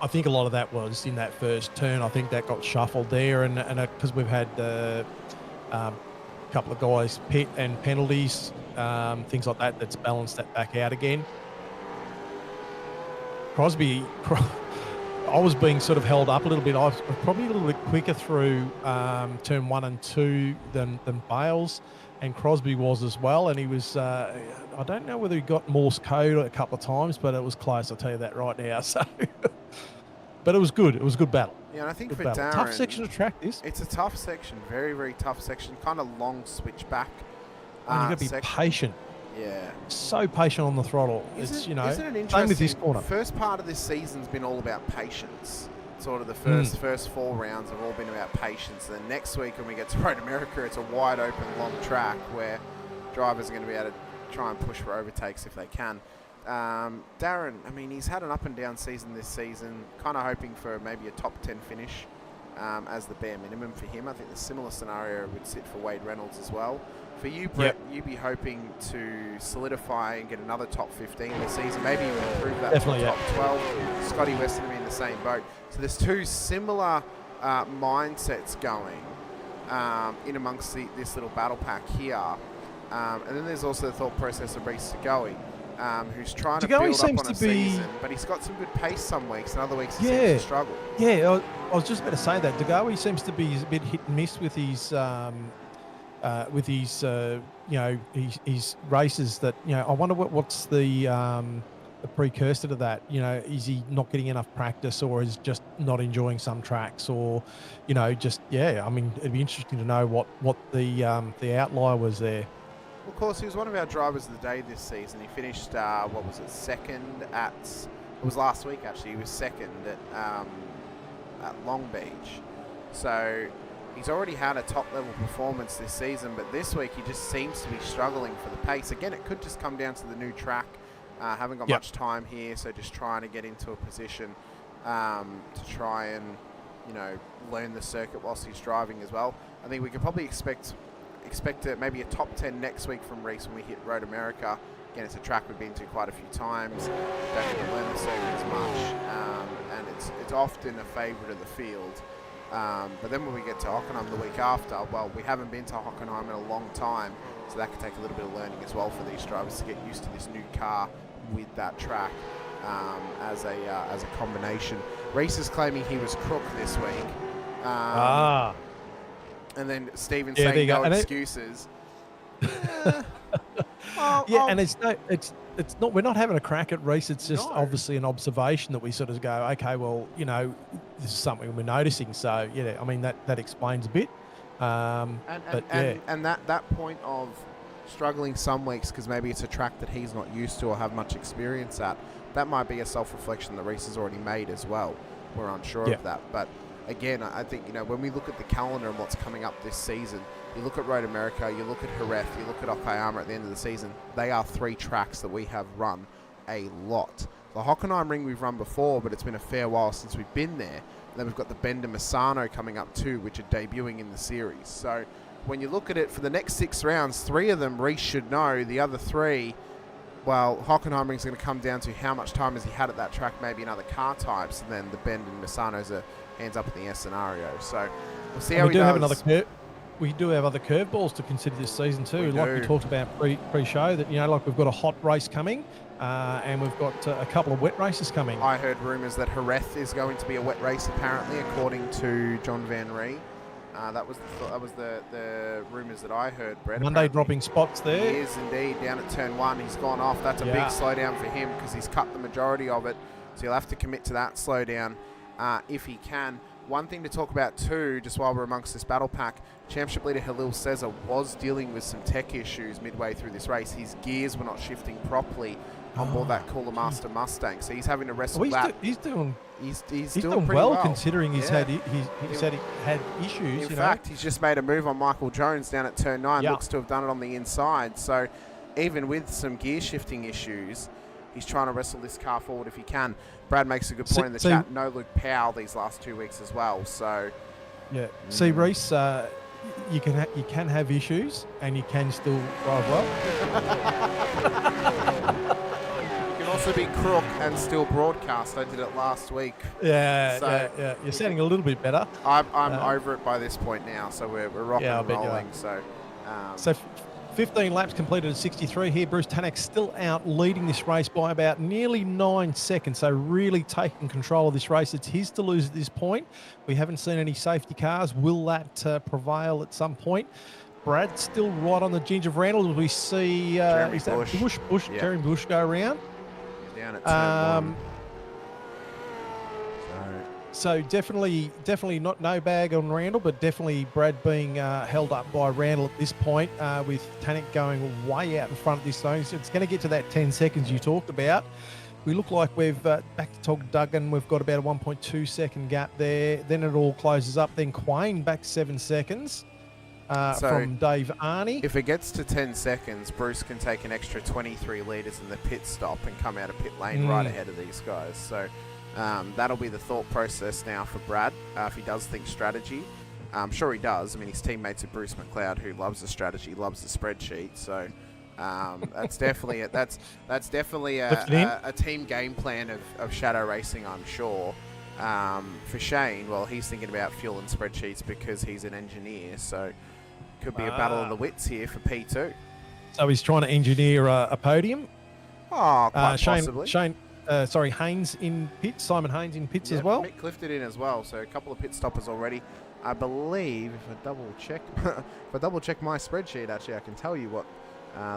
I think a lot of that was in that first turn. I think that got shuffled there, and because we've had a couple of guys pit and penalties, things like that, that's balanced that back out again. Crosby, I was being sort of held up a little bit. I was probably a little bit quicker through turn 1 and 2 than Bales, and Crosby was as well. And he was, I don't know whether he got Morse code a couple of times, but it was close, I'll tell you that right now. So, but it was good. It was a good battle. Yeah, and I think good for battle. Darren, Tough section to track this. It's a tough section, very, very tough section. Kind of long switchback. And you've got to be patient. Yeah. So patient on the throttle. Isn't it an same with this corner. First part of this season's been all about patience. Sort of the first 4 rounds have all been about patience. And then next week when we get to Road America, it's a wide open long track where drivers are going to be able to try and push for overtakes if they can. Darren, I mean, he's had an up and down season this season, kind of hoping for maybe a top 10 finish as the bare minimum for him. I think the similar scenario would sit for Wade Reynolds as well. For you, Brett, you'd be hoping to solidify and get another top 15 this season, maybe even improve that to top 12. Scotty Weston to be in the same boat. So there's two similar mindsets going in amongst this little battle pack here. And then there's also the thought process of Reece Tagoe, who's trying to build up on a season, but he's got some good pace some weeks, and other weeks he seems to struggle. Yeah, I was just about to say that. Tagoe seems to be a bit hit and miss with his his races. That I wonder what's the precursor to that. Is he not getting enough practice, or is just not enjoying some tracks, or I mean, it'd be interesting to know what the outlier was there. Well, of course, he was one of our drivers of the day this season. He finished second at, it was last week actually. He was second at Long Beach, so he's already had a top-level performance this season, but this week he just seems to be struggling for the pace. Again, it could just come down to the new track. Haven't got much time here, so just trying to get into a position to try and, learn the circuit whilst he's driving as well. I think we could probably expect maybe a top 10 next week from Reece when we hit Road America. Again, it's a track we've been to quite a few times. Don't get to learn the circuit as much, and it's often a favourite of the field. But then when we get to Hockenheim the week after, well, we haven't been to Hockenheim in a long time, so that could take a little bit of learning as well for these drivers to get used to this new car with that track as a combination. Reese is claiming he was Crook this week. And then Stephen saying no excuses. And it's not. We're not having a crack at Reese. It's just obviously an observation that we sort of go, okay, well, you know, this is something we're noticing. So yeah, I mean that explains a bit. And that point of struggling some weeks because maybe it's a track that he's not used to or have much experience at. That might be a self-reflection that Reese has already made as well. We're unsure of that, but again, I think, you know, when we look at the calendar and what's coming up this season, you look at Road America, you look at Jerez, you look at Okayama at the end of the season, they are 3 tracks that we have run a lot. The Hockenheim Ring we've run before, but it's been a fair while since we've been there. And then we've got the Bender Misano coming up too, which are debuting in the series. So when you look at it for the next 6 rounds, 3 of them Reese should know. The other 3, well, Hockenheim Ring's going to come down to how much time has he had at that track, maybe in other car types, and then the Bend and Misano's a hands up in the S scenario. So we'll see how he does. We do have other curveballs to consider this season too. We talked about pre-show that, you know, like we've got a hot race coming, and we've got a couple of wet races coming. I heard rumours that Jerez is going to be a wet race, apparently, according to John Van Ree. That was the rumours that I heard, Brett. Monday apparently dropping spots there. He is indeed down at turn 1. He's gone off. That's a big slowdown for him because he's cut the majority of it. So he'll have to commit to that slowdown if he can. One thing to talk about too, just while we're amongst this battle pack, Championship leader Halil Cesar was dealing with some tech issues midway through this race. His gears were not shifting properly on board that Cooler Master Mustang, so he's having to wrestle that. He's doing doing well considering he said he had issues. In fact, he's just made a move on Michael Jones down at turn 9. Looks to have done it on the inside. So even with some gear shifting issues, he's trying to wrestle this car forward if he can. Brad makes a good point in the chat. No Luke Powell these last 2 weeks as well. So see, Reese, you can have issues and you can still drive well. You can also be crook and still broadcast. I did it last week. Yeah. You're sounding a little bit better. I'm over it by this point now, so we're rocking and rolling. So 15 laps completed at 63 here. Bruce Tanak still out leading this race by about nearly 9 seconds. So really taking control of this race. It's his to lose at this point. We haven't seen any safety cars. Will that prevail at some point? Brad still right on the ginge of Randall as we see Jeremy Bush, Jeremy Bush go around. Down at turn 1. So definitely not no bag on Randall, but definitely Brad being held up by Randall at this point, with Tanak going way out in front of this zone. So it's going to get to that 10 seconds you talked about. We look like we've back to Tog Duggan. We've got about a 1.2 second gap there. Then it all closes up. Then Quain back 7 seconds from Dave Arney. If it gets to 10 seconds, Bruce can take an extra 23 litres in the pit stop and come out of pit lane right ahead of these guys. So that'll be the thought process now for Brad, if he does think strategy. I'm sure he does. I mean, his teammates are Bruce McLeod, who loves the strategy, loves the spreadsheet. So that's definitely a team game plan of shadow racing, I'm sure. For Shane, well, he's thinking about fuel and spreadsheets because he's an engineer. So could be a battle of the wits here for P2. So he's trying to engineer a podium. Oh, quite possibly. Haynes in pits. Simon Haynes in pits as well. Mick Clifton in as well. So a couple of pit stoppers already. I believe if I double check my spreadsheet, actually, I can tell you what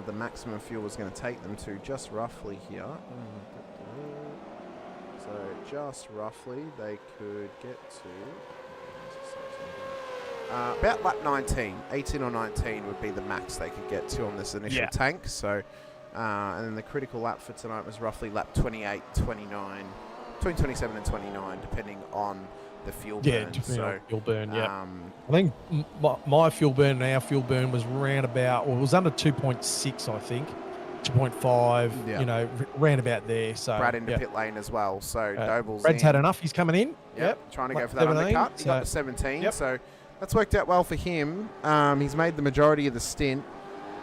the maximum fuel is going to take them to just roughly here. So just roughly, they could get to about lap 19. 18 or 19 would be the max they could get to on this initial tank. So. And then the critical lap for tonight was roughly lap 28, 29, between 27 and 29, depending on the fuel burn. On fuel burn, I think my fuel burn and our fuel burn was round about, or it was under 2.6, I think. 2.5, round about there. So Brad into pit lane as well. So Doble's Brad's had enough. He's coming in. Trying to go for that undercut. He got to 17. So that's worked out well for him. He's made the majority of the stint,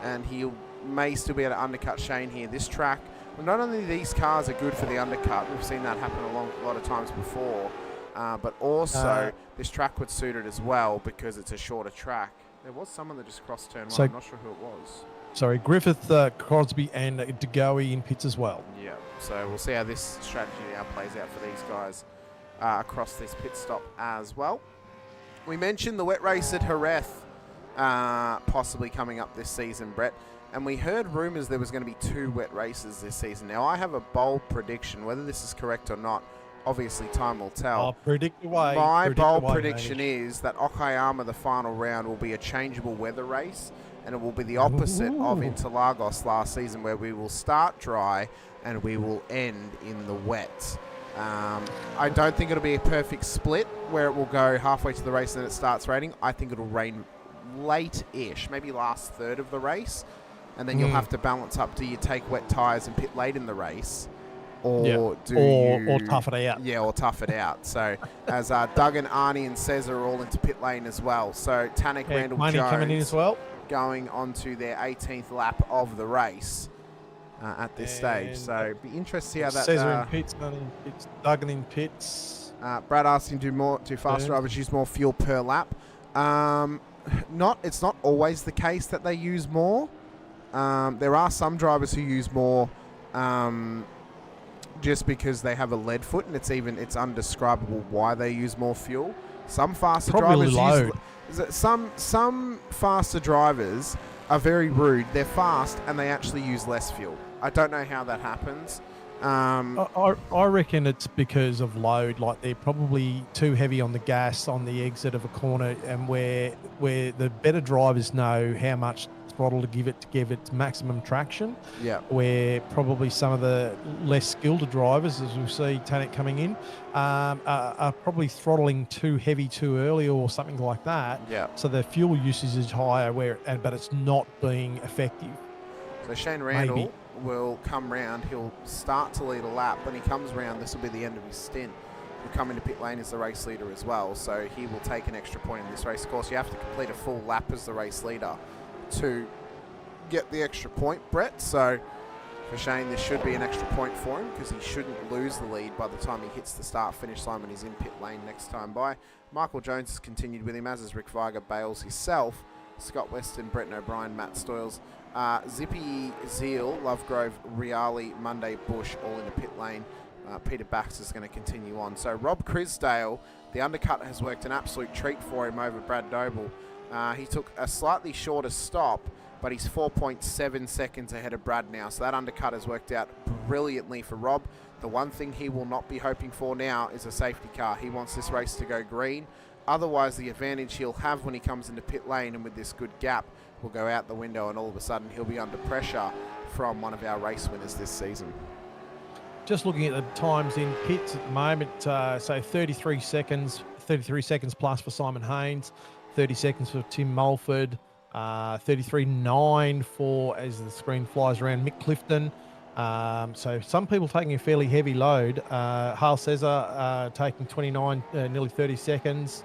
and he'll may still be able to undercut Shane here. This track, well, not only these cars are good for the undercut, we've seen that happen a lot of times before, but also this track would suit it as well because it's a shorter track. There was someone that just crossed turn one. I'm not sure who it was. Sorry, Griffith, Crosby, and DeGoey in pits as well. Yeah, so we'll see how this strategy now plays out for these guys across this pit stop as well. We mentioned the wet race at Jerez possibly coming up this season, Brett, and we heard rumours there was going to be 2 wet races this season. Now, I have a bold prediction. Whether this is correct or not, obviously time will tell. I'll predict away. My bold prediction is that Okayama, the final round, will be a changeable weather race, and it will be the opposite of Interlagos last season, where we will start dry and we will end in the wet. I don't think it'll be a perfect split where it will go halfway to the race and then it starts raining. I think it'll rain late-ish, maybe last third of the race, and then you'll have to balance up. Do you take wet tyres and pit late in the race, or or tough it out? Yeah, or tough it out. So as Duggan, Arnie, and Cesar are all into pit lane as well. So Tanik, Randall, Jones coming in as well, going on to their 18th lap of the race at this stage. So it'd be interesting to see how that... Cesar in pits, Duggan in pits. Brad asking, do fast drivers use more fuel per lap? It's not always the case that they use more. There are some drivers who use more just because they have a lead foot, and it's undescribable why they use more fuel. Some faster drivers some faster drivers are very rude. They're fast and they actually use less fuel. I don't know how that happens. I reckon it's because of load. Like, they're probably too heavy on the gas on the exit of a corner, and where the better drivers know how much throttle to give its maximum traction. Yeah. Where probably some of the less skilled drivers, as we'll see Tanik coming in, are probably throttling too heavy too early or something like that. Yeah. So the fuel usage is higher, but it's not being effective. So Shane Randall will come round. He'll start to lead a lap. When he comes round, this will be the end of his stint. He'll come into pit lane as the race leader as well. So he will take an extra point in this race. Of course, you have to complete a full lap as the race leader to get the extra point, Brett. So for Shane, this should be an extra point for him because he shouldn't lose the lead by the time he hits the start-finish line when he's in pit lane next time by. Michael Jones has continued with him, as is Rick Viger, Bales himself, Scott Weston, Brett O'Brien, Matt Stoyles, Zippy, Zeal, Lovegrove, Riali, Monday, Bush, all in the pit lane. Peter Baxter's going to continue on. So Rob Crisdale, the undercut has worked an absolute treat for him over Brad Doble. He took a slightly shorter stop, but he's 4.7 seconds ahead of Brad now. So that undercut has worked out brilliantly for Rob. The one thing he will not be hoping for now is a safety car. He wants this race to go green. Otherwise, the advantage he'll have when he comes into pit lane and with this good gap will go out the window, and all of a sudden he'll be under pressure from one of our race winners this season. Just looking at the times in pits at the moment, so 33 seconds plus for Simon Haynes, 30 seconds for Tim Mulford, 33.9 for, as the screen flies around, Mick Clifton. So some people taking a fairly heavy load. Hal Cesar taking 29, nearly 30 seconds.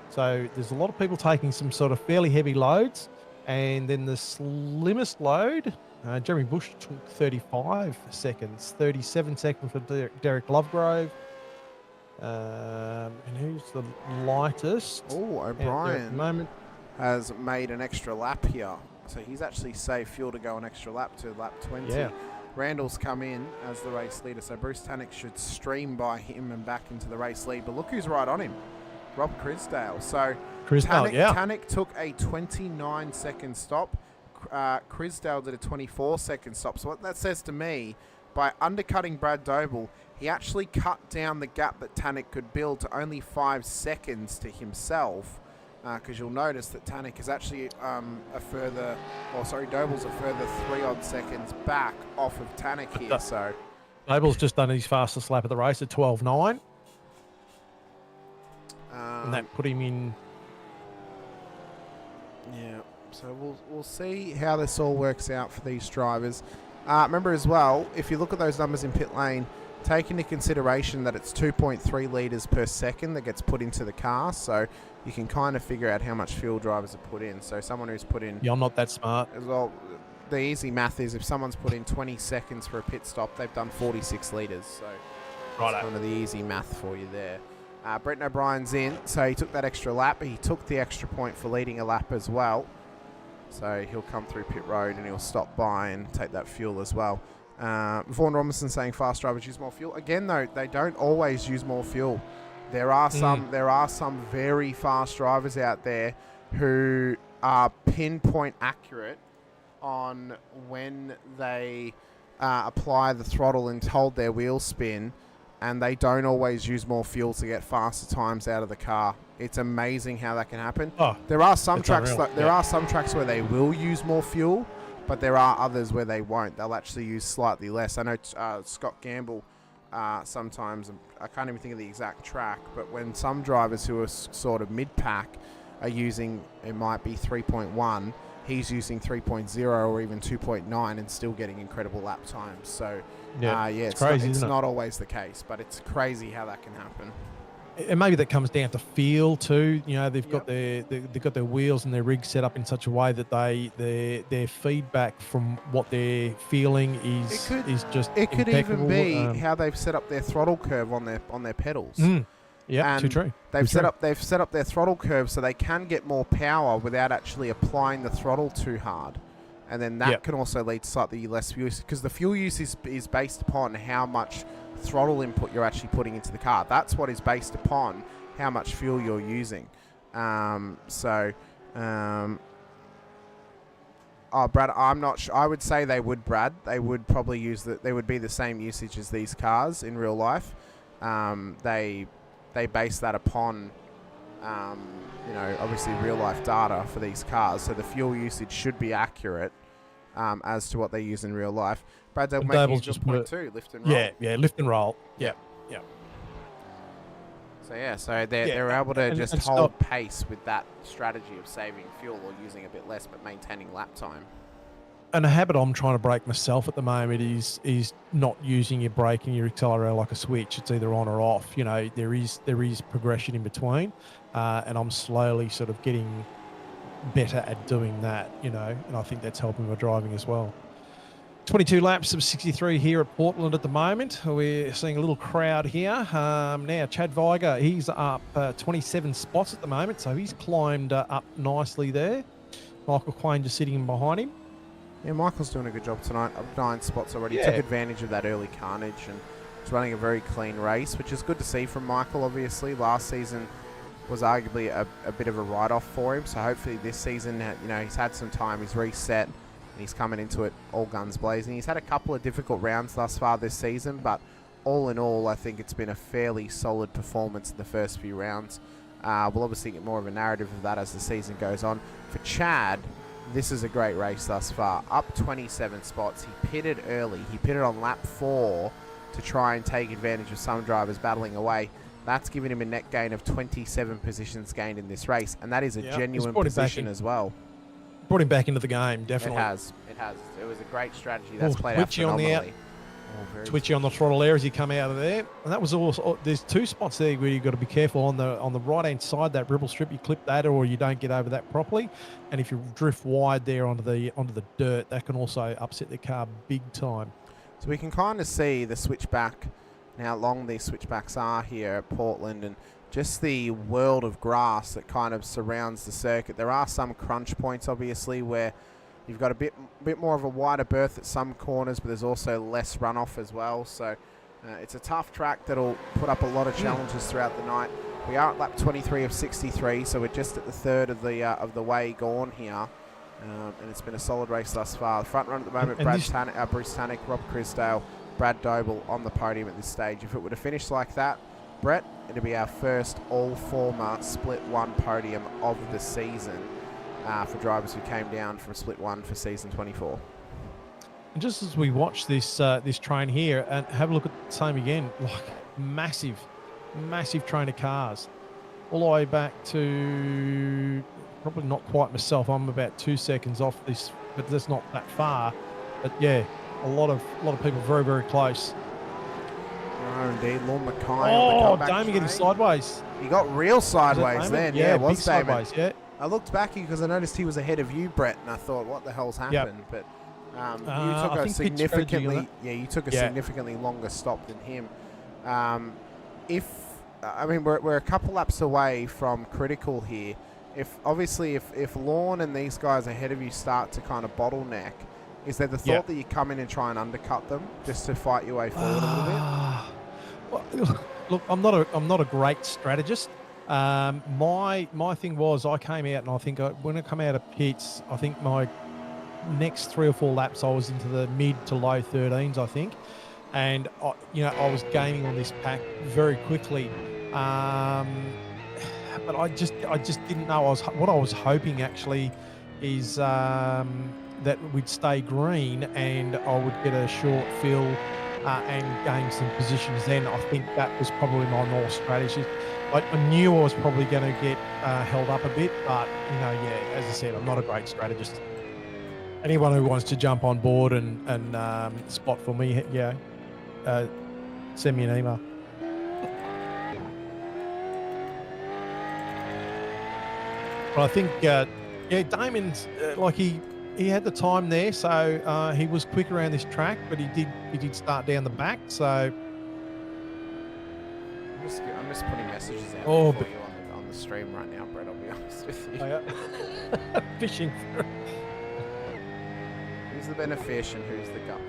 So there's a lot of people taking some sort of fairly heavy loads. And then the slimmest load, Jeremy Bush took 35 seconds, 37 seconds for Derek Lovegrove. And who's the lightest? Oh, O'Brien at the moment has made an extra lap here. So he's actually saved fuel to go an extra lap to lap 20. Yeah. Randall's come in as the race leader, so Bruce Tanik should stream by him and back into the race lead. But look who's right on him, Rob Crisdale. So Tanik took a 29-second stop. Crisdale did a 24-second stop. So what that says to me, by undercutting Brad Doble, he actually cut down the gap that Tanik could build to only 5 seconds to himself. Because you'll notice that Tanik is actually Doble's a further 3-odd seconds back off of Tanik here. So Doble's just done his fastest lap of the race at 12.9. And that put him in. Yeah, so we'll see how this all works out for these drivers. Remember as well, if you look at those numbers in pit lane, take into consideration that it's 2.3 litres per second that gets put into the car, so you can kind of figure out how much fuel drivers have put in. So someone who's put in... Yeah, I'm not that smart. As well, the easy math is if someone's put in 20 seconds for a pit stop, they've done 46 litres. So that's kind of the easy math for you there. Brett O'Brien's in, so he took that extra lap. He took the extra point for leading a lap as well. So he'll come through pit road and he'll stop by and take that fuel as well. Vaughan Robinson saying fast drivers use more fuel. Again, though, they don't always use more fuel. There are some very fast drivers out there who are pinpoint accurate on when they apply the throttle and hold their wheels spin, and they don't always use more fuel to get faster times out of the car. It's amazing how that can happen. There are some tracks are some tracks where they will use more fuel, but there are others where they won't. They'll actually use slightly less. I know Scott Gamble sometimes, I can't even think of the exact track, but when some drivers who are sort of mid-pack are using, it might be 3.1, he's using 3.0 or even 2.9 and still getting incredible lap times. So, it's crazy, it's not always the case, but it's crazy how that can happen. And maybe that comes down to feel too. You know, they've got their wheels and their rig set up in such a way that their feedback from what they're feeling is just it could impeccable. Even be how they've set up their throttle curve on their pedals. Yeah, too true. They've set up their throttle curve so they can get more power without actually applying the throttle too hard. And then that can also lead to slightly less fuel use, because the fuel use is based upon how much throttle input you're actually putting into the car. That's what is based upon how much fuel you're using. Brad, I'm not sure. I would say they would, Brad. They would probably use they would be the same usage as these cars in real life. They base that upon, obviously real life data for these cars. So the fuel usage should be accurate as to what they use in real life. Brad, they'll make a good point too, lift and roll. Yeah, lift and roll. Yeah. So they're able to just hold pace with that strategy of saving fuel or using a bit less but maintaining lap time. And a habit I'm trying to break myself at the moment is not using your brake and your accelerator like a switch. It's either on or off. You know, there is progression in between, and I'm slowly sort of getting better at doing that. You know, and I think that's helping my driving as well. 22 laps of 63 here at Portland at the moment. We're seeing a little crowd here. Now, Chad Viger, he's up 27 spots at the moment, so he's climbed up nicely there. Michael Quain just sitting in behind him. Yeah, Michael's doing a good job tonight. Up 9 spots already. Took advantage of that early carnage and is running a very clean race, which is good to see from Michael, obviously. Last season was arguably a bit of a write-off for him, so hopefully this season, he's had some time, he's reset, and he's coming into it all guns blazing. He's had a couple of difficult rounds thus far this season, but all in all, I think it's been a fairly solid performance in the first few rounds. We'll obviously get more of a narrative of that as the season goes on. For Chad, this is a great race thus far. Up 27 spots. He pitted early. He pitted on lap 4 to try and take advantage of some drivers battling away. That's given him a net gain of 27 positions gained in this race, and that is a genuine position as well. Brought him back into the game, definitely. It has. It was a great strategy. That's played out phenomenally. Twitchy on the throttle there as you come out of there, and that was also. There's 2 spots there where you've got to be careful on the right hand side, that ripple strip. You clip that, or you don't get over that properly. And if you drift wide there onto the dirt, that can also upset the car big time. So we can kind of see the switchback and how long these switchbacks are here at Portland, and just the world of grass that kind of surrounds the circuit. There are some crunch points, obviously, where you've got a bit more of a wider berth at some corners, but there's also less runoff as well. So it's a tough track that'll put up a lot of challenges throughout the night. We are at lap 23 of 63, so we're just at the third of the way gone here. And it's been a solid race thus far. The front run at the moment, Bruce Tannick, Rob Crisdale, Brad Doble on the podium at this stage. If it were to finish like that, Brett, it'll be our first all-former Split 1 podium of the season for drivers who came down from Split 1 for season 24. And just as we watch this train here, and have a look at the same again, like massive train of cars, all the way back to probably not quite myself. I'm about 2 seconds off this, but that's not that far. But yeah, a lot of people very, very close. Oh, indeed, Lorne Mackay. Oh, Damon getting sideways. He got real sideways then. Yeah, it was sideways. Yeah. I looked back because I noticed he was ahead of you, Brett, and I thought, what the hell's happened? But You took I a think pit strategy on you took a Yeah. significantly longer stop than him. We're a couple laps away from critical here. If Lorne and these guys ahead of you start to kind of bottleneck, is there the thought that you come in and try and undercut them just to fight your way forward a little bit? Well, look, I'm not a great strategist. My thing was I came out and I think when I come out of pits, I think my next 3 or 4 laps I was into the mid to low 13s, I think, and I was gaining on this pack very quickly. But I just didn't know. What I was hoping actually is that we'd stay green and I would get a short fill and gain some positions. Then I think that was probably my North strategy. I knew I was probably going to get held up a bit, but as I said, I'm not a great strategist. Anyone who wants to jump on board and spot for me, send me an email. But I think, Damon's he had the time there, so he was quick around this track, but he did start down the back. So I'm just putting messages out for you on the stream right now, Brett. I'll be honest with you. Fishing. Who's the benefish and who's the guppy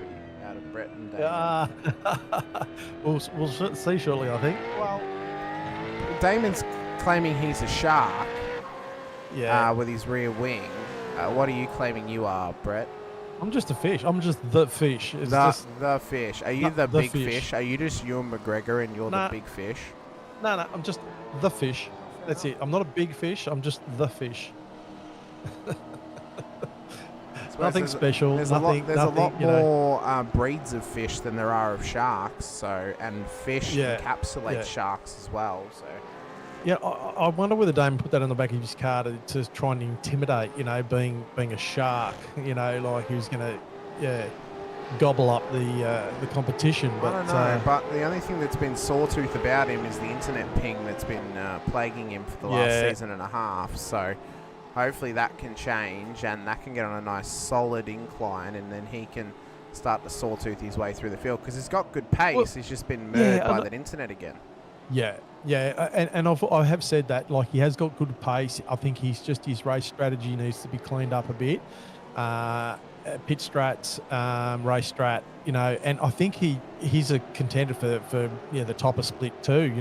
out of Brett and Damon? We'll see shortly, I think. Well, Damon's claiming he's a shark. With his rear wing. What are you claiming you are, Brett? I'm just a fish. I'm just the fish. It's the fish. Are you the big fish? Are you just Ewan McGregor and you're the big fish? No, I'm just the fish. That's it. I'm not a big fish. I'm just the fish. Nothing special. There's a lot more breeds of fish than there are of sharks. And fish encapsulate sharks as well. So. Yeah, I wonder whether Damon put that on the back of his car to try and intimidate, being a shark, like he was going to, gobble up the competition. But, I don't know, but the only thing that's been sawtooth about him is the internet ping that's been plaguing him for the last season and a half. So hopefully that can change and that can get on a nice solid incline and then he can start to sawtooth his way through the field because he's got good pace. Well, he's just been murdered by that internet again. And I have said that, like, he has got good pace. I think his race strategy needs to be cleaned up a bit. Pit strats, race strat, and I think he's a contender for the top of split too,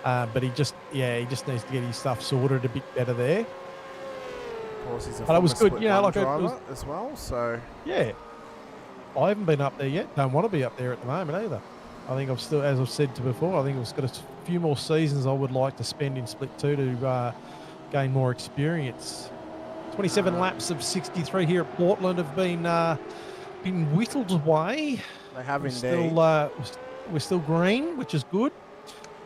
but he just needs to get his stuff sorted a bit better there. Of course, he's a but it was good, driver as well. So yeah, I haven't been up there yet. Don't want to be up there at the moment either. I think I'm still, as I've said before, I think I've got a few more seasons I would like to spend in Split 2 to gain more experience. 27 laps of 63 here at Portland have been whittled away. They have indeed. We're still green, which is good.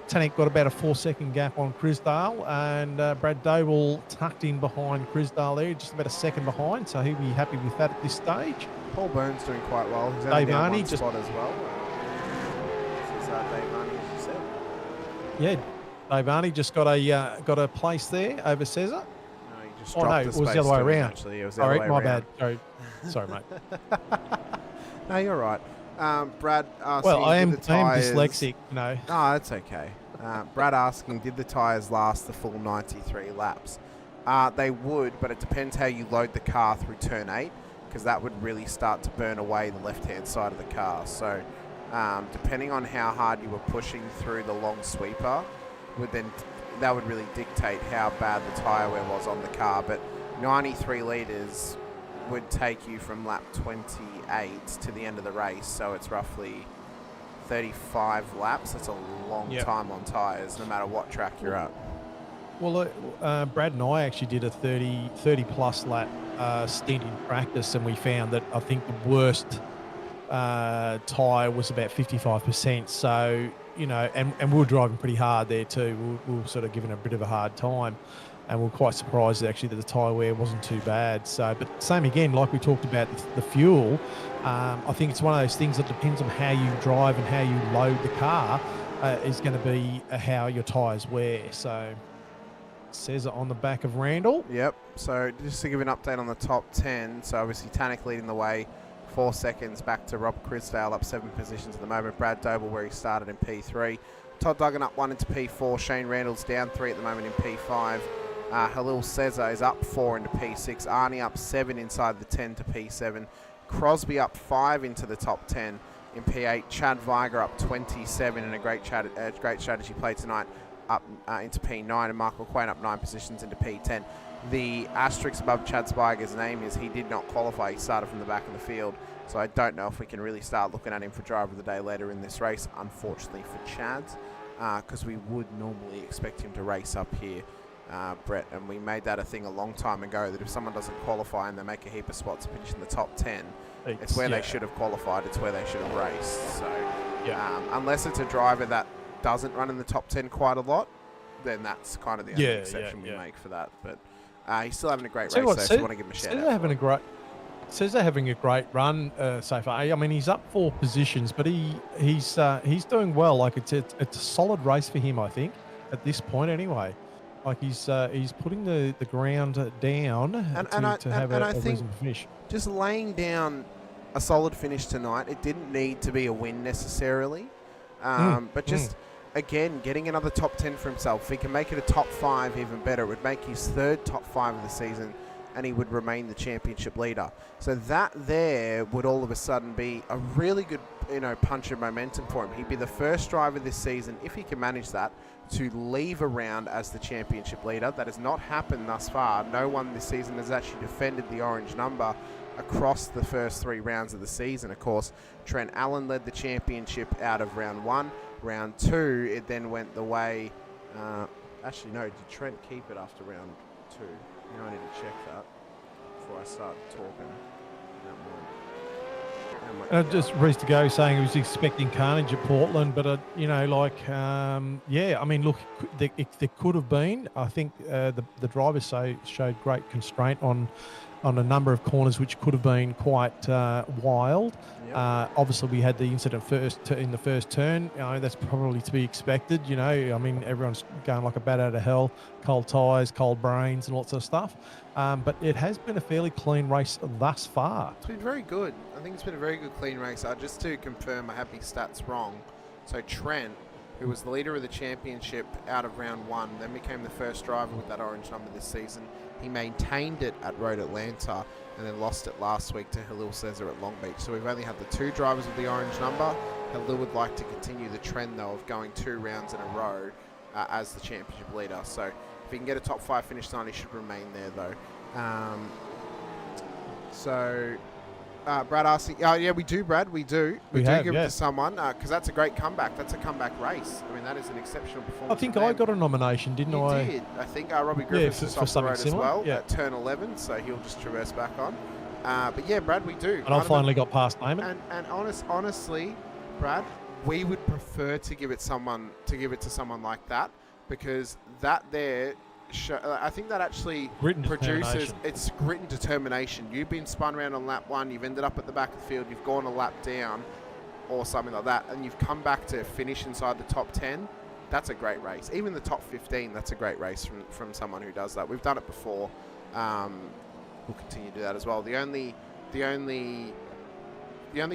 Tanek got about a 4-second gap on Crisdale, and Brad Doble tucked in behind Crisdale there, just about a second behind, so he'll be happy with that at this stage. Paul Burns doing quite well. He's only down one spot as well. Dave Arney, as you said. Yeah, Dave Arney just got a place there over Cesar. No, he just dropped it was the other way around. Actually. It was the other way around. Bad. Sorry, mate. No, you're right. Brad asking, well, I am dyslexic, No, that's okay. Brad asking, did the tyres last the full 93 laps? They would, but it depends how you load the car through turn 8, because that would really start to burn away the left-hand side of the car. So depending on how hard you were pushing through the long sweeper, that would really dictate how bad the tyre wear was on the car. But 93 litres would take you from lap 28 to the end of the race, so it's roughly 35 laps. That's a long time on tyres, no matter what track you're at. Well, Brad and I actually did a 30 plus lap stint in practice, and we found that I think the worst tyre was about 55%. So, and we were driving pretty hard there too. We were sort of giving a bit of a hard time, and we were quite surprised actually that the tyre wear wasn't too bad. So, but same again, like we talked about the fuel, I think it's one of those things that depends on how you drive and how you load the car is going to be how your tyres wear. So, Cesar on the back of Randall. Yep. So just to give an update on the top 10. So obviously Tanek leading the way, 4 seconds back to Rob Crisdale, up 7 positions at the moment. Brad Doble where he started in P3. Todd Duggan up 1 into P4. Shane Randall's down 3 at the moment in P5. Halil Cesar is up 4 into P6. Arnie up 7 inside the 10 to P7. Crosby up 5 into the top 10 in P8. Chad Viger up 27 in a great strategy play tonight, up into P9. And Michael Quain up 9 positions into P10. The asterisk above Chad Viger's name is he did not qualify. He started from the back of the field. So I don't know if we can really start looking at him for driver of the day later in this race, unfortunately for Chad's, because we would normally expect him to race up here, Brett, and we made that a thing a long time ago, that if someone doesn't qualify and they make a heap of spots to finish in the top 10, it's where they should have qualified, it's where they should have raced. So unless it's a driver that doesn't run in the top 10 quite a lot, then that's kind of the only exception we make for that. But he's still having a great race, so if you want to give him a shout out. Says they're having a great run so far. I mean, he's up 4 positions, but he's doing well. Like it's a solid race for him, I think, at this point anyway. Like he's putting the ground down to have a reasonable finish. Just laying down a solid finish tonight. It didn't need to be a win necessarily, but just again getting another top 10 for himself. If he can make it a top 5, even better. It would make his 3rd top 5 of the season, and he would remain the championship leader. So that there would all of a sudden be a really good, punch of momentum for him. He'd be the first driver this season, if he can manage that, to leave a round as the championship leader. That has not happened thus far. No one this season has actually defended the orange number across the first 3 rounds of the season. Of course, Trent Allen led the championship out of round 1. Round 2, it then went the way... actually, no, did Trent keep it after round 2? Now I need to check that before I start talking. Just Reese to go saying he was expecting carnage at Portland, but I mean, look, there could have been. I think the drivers showed great constraint on a number of corners, which could have been quite wild. Yep. Obviously, we had the incident in the first turn. That's probably to be expected. I mean, everyone's going like a bat out of hell, cold tyres, cold brains, and lots of stuff. But it has been a fairly clean race thus far. It's been very good. I think it's been a very good, clean race. Just to confirm, I have these stats wrong. So Trent, who was the leader of the championship out of round 1, then became the first driver with that orange number this season. He maintained it at Road Atlanta and then lost it last week to Halil Cesar at Long Beach. So we've only had the 2 drivers with the orange number. Halil would like to continue the trend, though, of going 2 rounds in a row as the championship leader. So if he can get a top 5 finish tonight, he should remain there, though. Brad asking, we do, Brad, we do. We do give it to someone, because that's a great comeback. That's a comeback race. I mean, that is an exceptional performance. I think I got a nomination, didn't I? You did. I think Robbie Griffiths is off the road as well at turn 11, so he'll just traverse back on. But yeah, Brad, we do. And I finally got past Eamon. And honestly, Brad, we would prefer to give it to someone like that, because that there... I think that actually produces it's grit and determination. You've been spun around on lap 1, you've ended up at the back of the field, you've gone a lap down or something like that, and you've come back to finish inside the top 10. That's a great race. Even the top 15, that's a great race from someone who does that. We've done it before. We'll continue to do that as well. The only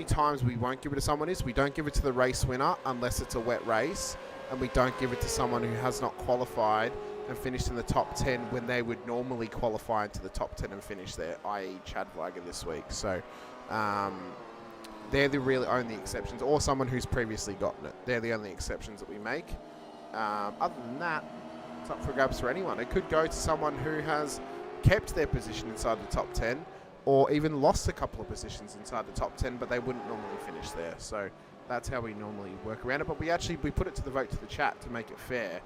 times we won't give it to someone is we don't give it to the race winner unless it's a wet race, and we don't give it to someone who has not qualified and finished in the top 10 when they would normally qualify into the top 10 and finish there, i.e. Chad Viger this week. So they're the really only exceptions, or someone who's previously gotten it. They're the only exceptions that we make. Other than that, it's up for grabs for anyone. It could go to someone who has kept their position inside the top 10, or even lost a couple of positions inside the top 10, but they wouldn't normally finish there. So that's how we normally work around it. But we put it to the vote to the chat to make it fair.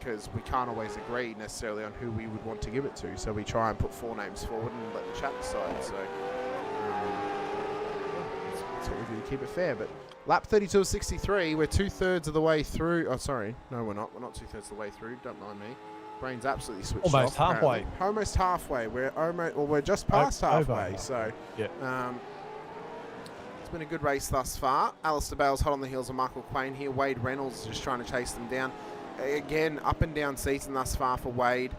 Because we can't always agree necessarily on who we would want to give it to. So we try and put 4 names forward and let the chat decide. So that's what we do to keep it fair. But lap 32 of 63, we're 2/3 of the way through. Oh, sorry. No, we're not. We're not 2/3 of the way through. Don't mind me. Brain's absolutely switched off. Almost halfway. Apparently. Almost halfway. We're just past halfway. Over. So yeah. It's been a good race thus far. Alistair Bale's hot on the heels of Michael Quain here. Wade Reynolds is just trying to chase them down. Again, up and down season thus far for Wade.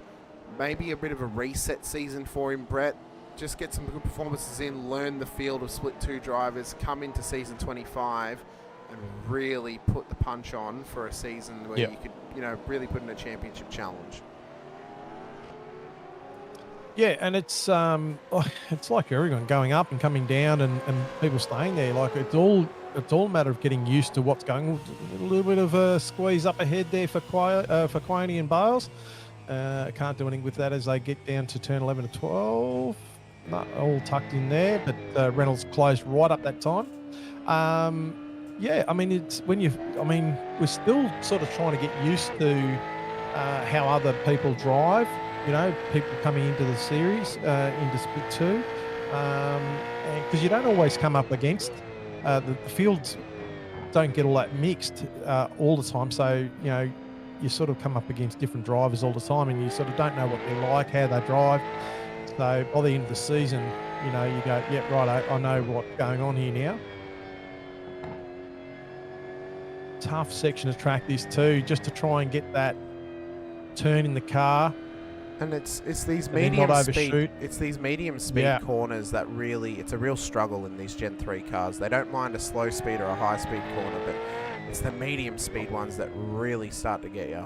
Maybe a bit of a reset season for him, Brett. just get some good performances in, learn the field of split 2 drivers, come into season 25 and really put the punch on for a season where you could, really put in a championship challenge. Yeah, and it's like everyone going up and coming down and people staying there. Like it's all a matter of getting used to what's going on. A little bit of a squeeze up ahead there for Quaney and Bales. Can't do anything with that as they get down to turn 11 to 12. No, all tucked in there, but Reynolds closed right up that time. Yeah, I mean, we're still sort of trying to get used to how other people drive. People coming into the series, into Split 2, because you don't always come up against the fields. Don't get all that mixed all the time. So you sort of come up against different drivers all the time, and you sort of don't know what they're like, how they drive. So by the end of the season, you go, yeah, right, I know what's going on here now. Tough section of track this too, just to try and get that turn in the car. And it's these medium speed. It's these medium speed corners that it's a real struggle in these Gen 3 cars. They don't mind a slow speed or a high speed corner, but it's the medium speed ones that really start to get you.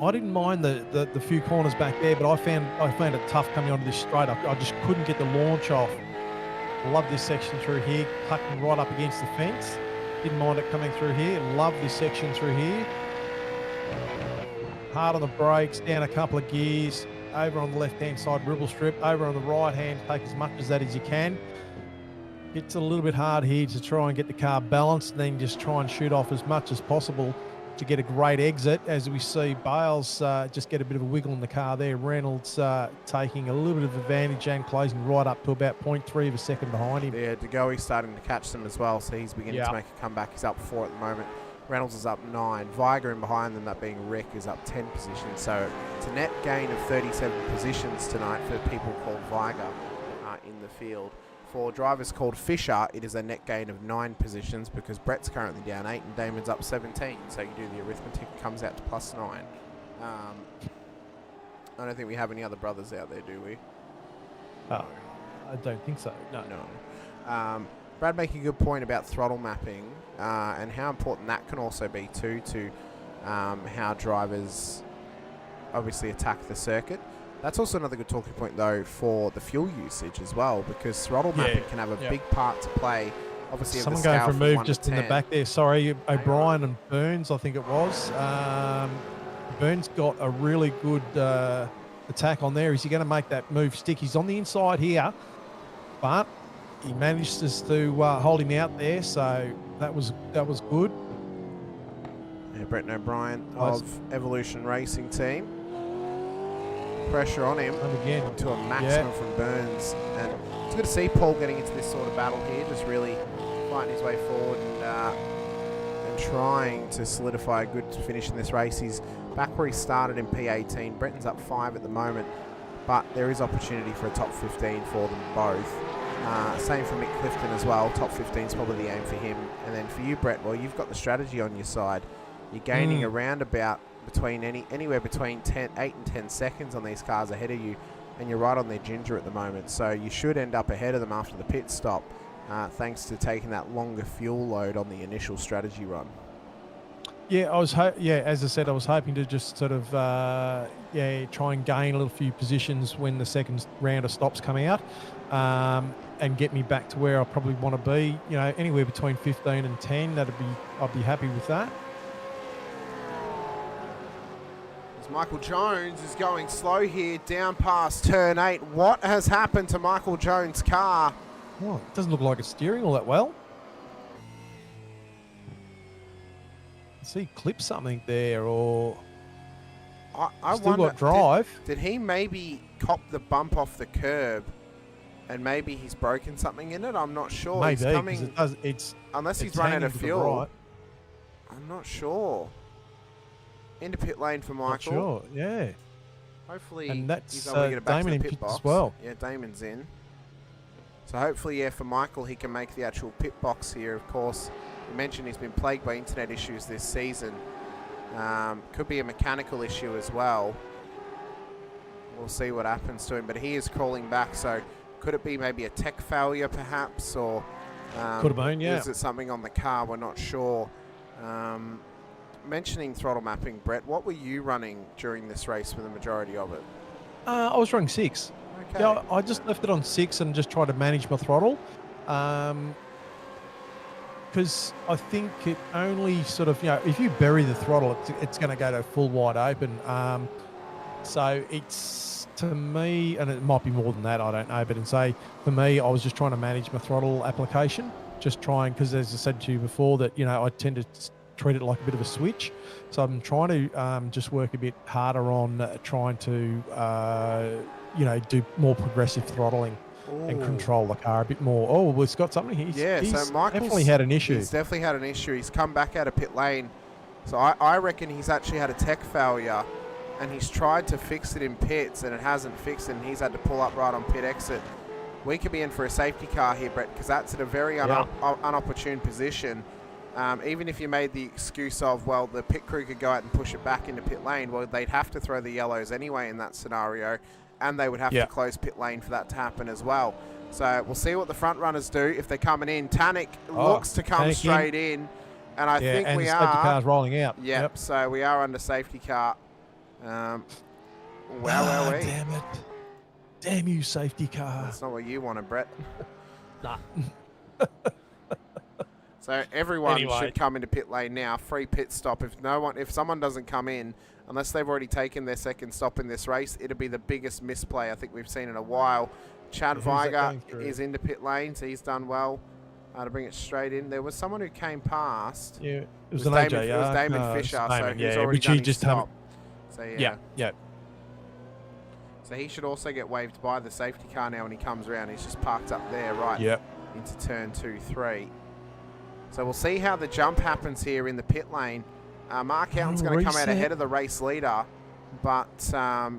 I didn't mind the few corners back there, but I found it tough coming onto this straight up. I just couldn't get the launch off. Love this section through here, tucking right up against the fence. Didn't mind it coming through here. Love this section through here. Hard on the brakes, down a couple of gears, over on the left-hand side, ribble strip, over on the right-hand, take as much as that as you can. It's a little bit hard here to try and get the car balanced, and then just try and shoot off as much as possible to get a great exit. As we see Bales just get a bit of a wiggle in the car there. Reynolds taking a little bit of advantage and closing right up to about 0.3 of a second behind him. Yeah, DeGoey's starting to catch them as well, so he's beginning to make a comeback. He's up 4 at the moment. Reynolds is up 9. Viger in behind them, that being Rick, is up 10 positions. So it's a net gain of 37 positions tonight for people called Viger in the field. For drivers called Fisher, it is a net gain of 9 positions because Brett's currently down 8 and Damon's up 17. So you do the arithmetic, it comes out to +9. I don't think we have any other brothers out there, do we? I don't think so. No. Brad making a good point about throttle mapping and how important that can also be too to how drivers obviously attack the circuit. That's also another good talking point though for the fuel usage as well, because throttle mapping can have a big part to play. Obviously, someone going for a move just in the back there. Sorry, O'Brien and Burns, I think it was. Burns got a really good attack on there. Is he going to make that move stick? He's on the inside here, but he manages to hold him out there, so that was good. Yeah, Brett O'Brien of Evolution Racing Team. Pressure on him to a maximum from Burns, and it's good to see Paul getting into this sort of battle here, just really fighting his way forward and trying to solidify a good finish in this race. He's back where he started in P18. Bretton's up 5 at the moment, but there is opportunity for a top 15 for them both. Same for Mick Clifton as well. Top 15 is probably the aim for him. And then for you, Brett, well, you've got the strategy on your side. You're gaining around about anywhere between 8 and 10 seconds on these cars ahead of you, and you're right on their ginger at the moment. So you should end up ahead of them after the pit stop, thanks to taking that longer fuel load on the initial strategy run. Yeah, as I said, I was hoping to just sort of try and gain a little few positions when the second round of stops come out, and get me back to where I probably want to be. Anywhere between 15 and 10. I'd be happy with that. As Michael Jones is going slow here down past turn 8. What has happened to Michael Jones' car? Well, it doesn't look like it's steering all that well. See, clip something there, or I still wonder, got drive. Did he maybe cop the bump off the curb, and maybe he's broken something in it? I'm not sure. Maybe, he's coming, unless he's run out of fuel. Right. I'm not sure. Into pit lane for Michael. Not sure, yeah. Hopefully, and that's he's able to get it back Damon to the in pit pits box as well. Yeah, Damon's in. So hopefully, for Michael, he can make the actual pit box here. Of course, you mentioned he's been plagued by internet issues this season. Could be a mechanical issue as well. We'll see what happens to him, but he is crawling back. So Could it be maybe a tech failure perhaps, or Could have been, yeah. is it something on the car? We're not sure. Mentioning throttle mapping, Brett, what were you running during this race for the majority of it? I was running 6. Okay. Yeah, I just left it on 6 and just tried to manage my throttle. Because I think it only sort of, if you bury the throttle, it's going to go to full wide open. So it's, to me, and it might be more than that, I don't know, but for me, I was just trying to manage my throttle application, just trying, because as I said to you before, that, I tend to treat it like a bit of a switch. So I'm trying to just work a bit harder on trying to, do more progressive throttling. Ooh. And control the car a bit more. Oh, well, it's got something. He's so Michael's definitely had an issue. He's definitely had an issue. He's come back out of pit lane. So I reckon he's actually had a tech failure, and he's tried to fix it in pits, and it hasn't fixed it, and he's had to pull up right on pit exit. We could be in for a safety car here, Brett, because that's at a very unopportune position. Even if you made the excuse of, well, the pit crew could go out and push it back into pit lane, well, they'd have to throw the yellows anyway in that scenario, and they would have to close pit lane for that to happen as well. So we'll see what the front runners do if they're coming in. Tannic looks to come straight in, and I think we are. Safety car's rolling out. Yep, so we are under safety car. Damn it. Damn you, safety car. That's not what you wanted, Brett. Nah. So everyone should come into pit lane now. Free pit stop. If someone doesn't come in, unless they've already taken their second stop in this race, it'll be the biggest misplay I think we've seen in a while. Chad Viger is into pit lane, so he's done well to bring it straight in. There was someone who came past. Yeah, it was Damon Fisher, so he's already done his stop. So yeah. So he should also get waved by the safety car now when he comes around. He's just parked up there, into turn 2, 3. So we'll see how the jump happens here in the pit lane. Mark Houghton's going to come out ahead of the race leader, but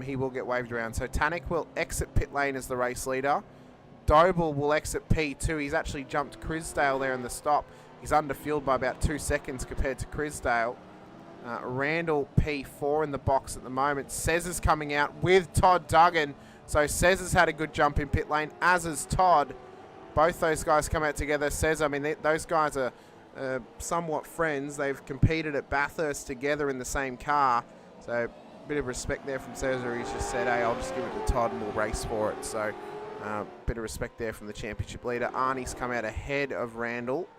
he will get waved around. So Tannic will exit pit lane as the race leader. Doble will exit P2. He's actually jumped Crisdale there in the stop. He's under field by about 2 seconds compared to Crisdale. Randall P4 in the box at the moment. Cesar's coming out with Todd Duggan. So Cesar's had a good jump in pit lane, as has Todd. Both those guys come out together. Cesar, I mean, those guys are somewhat friends. They've competed at Bathurst together in the same car. So a bit of respect there from Cesar. He's just said, hey, I'll just give it to Todd and we'll race for it. So bit of respect there from the championship leader. Arnie's come out ahead of Randall.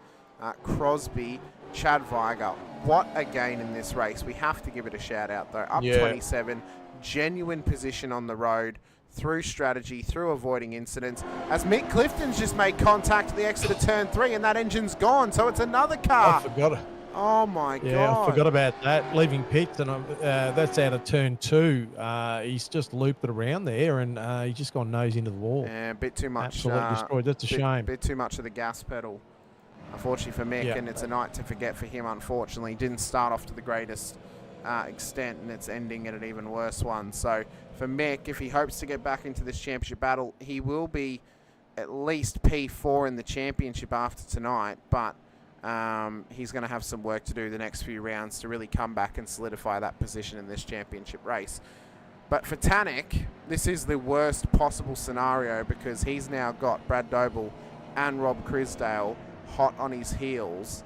Crosby, Chad Viger. What a gain in this race. We have to give it a shout out though. Up 27, genuine position on the road, through strategy, through avoiding incidents. As Mick Clifton's just made contact at the exit of turn 3 and that engine's gone, so it's another car. I forgot it. Oh my God. Yeah, I forgot about that. Leaving pits, and that's out of turn 2. He's just looped it around there, and he's just gone nose into the wall. Yeah, a bit too much. Absolutely destroyed. That's a shame. Bit too much of the gas pedal, unfortunately for Mick, and it's a night to forget for him, unfortunately. Didn't start off to the greatest extent, and it's ending at an even worse one. So for Mick, if he hopes to get back into this championship battle, he will be at least P4 in the championship after tonight, but he's going to have some work to do the next few rounds to really come back and solidify that position in this championship race. But for Tannic, this is the worst possible scenario because he's now got Brad Doble and Rob Crisdale hot on his heels,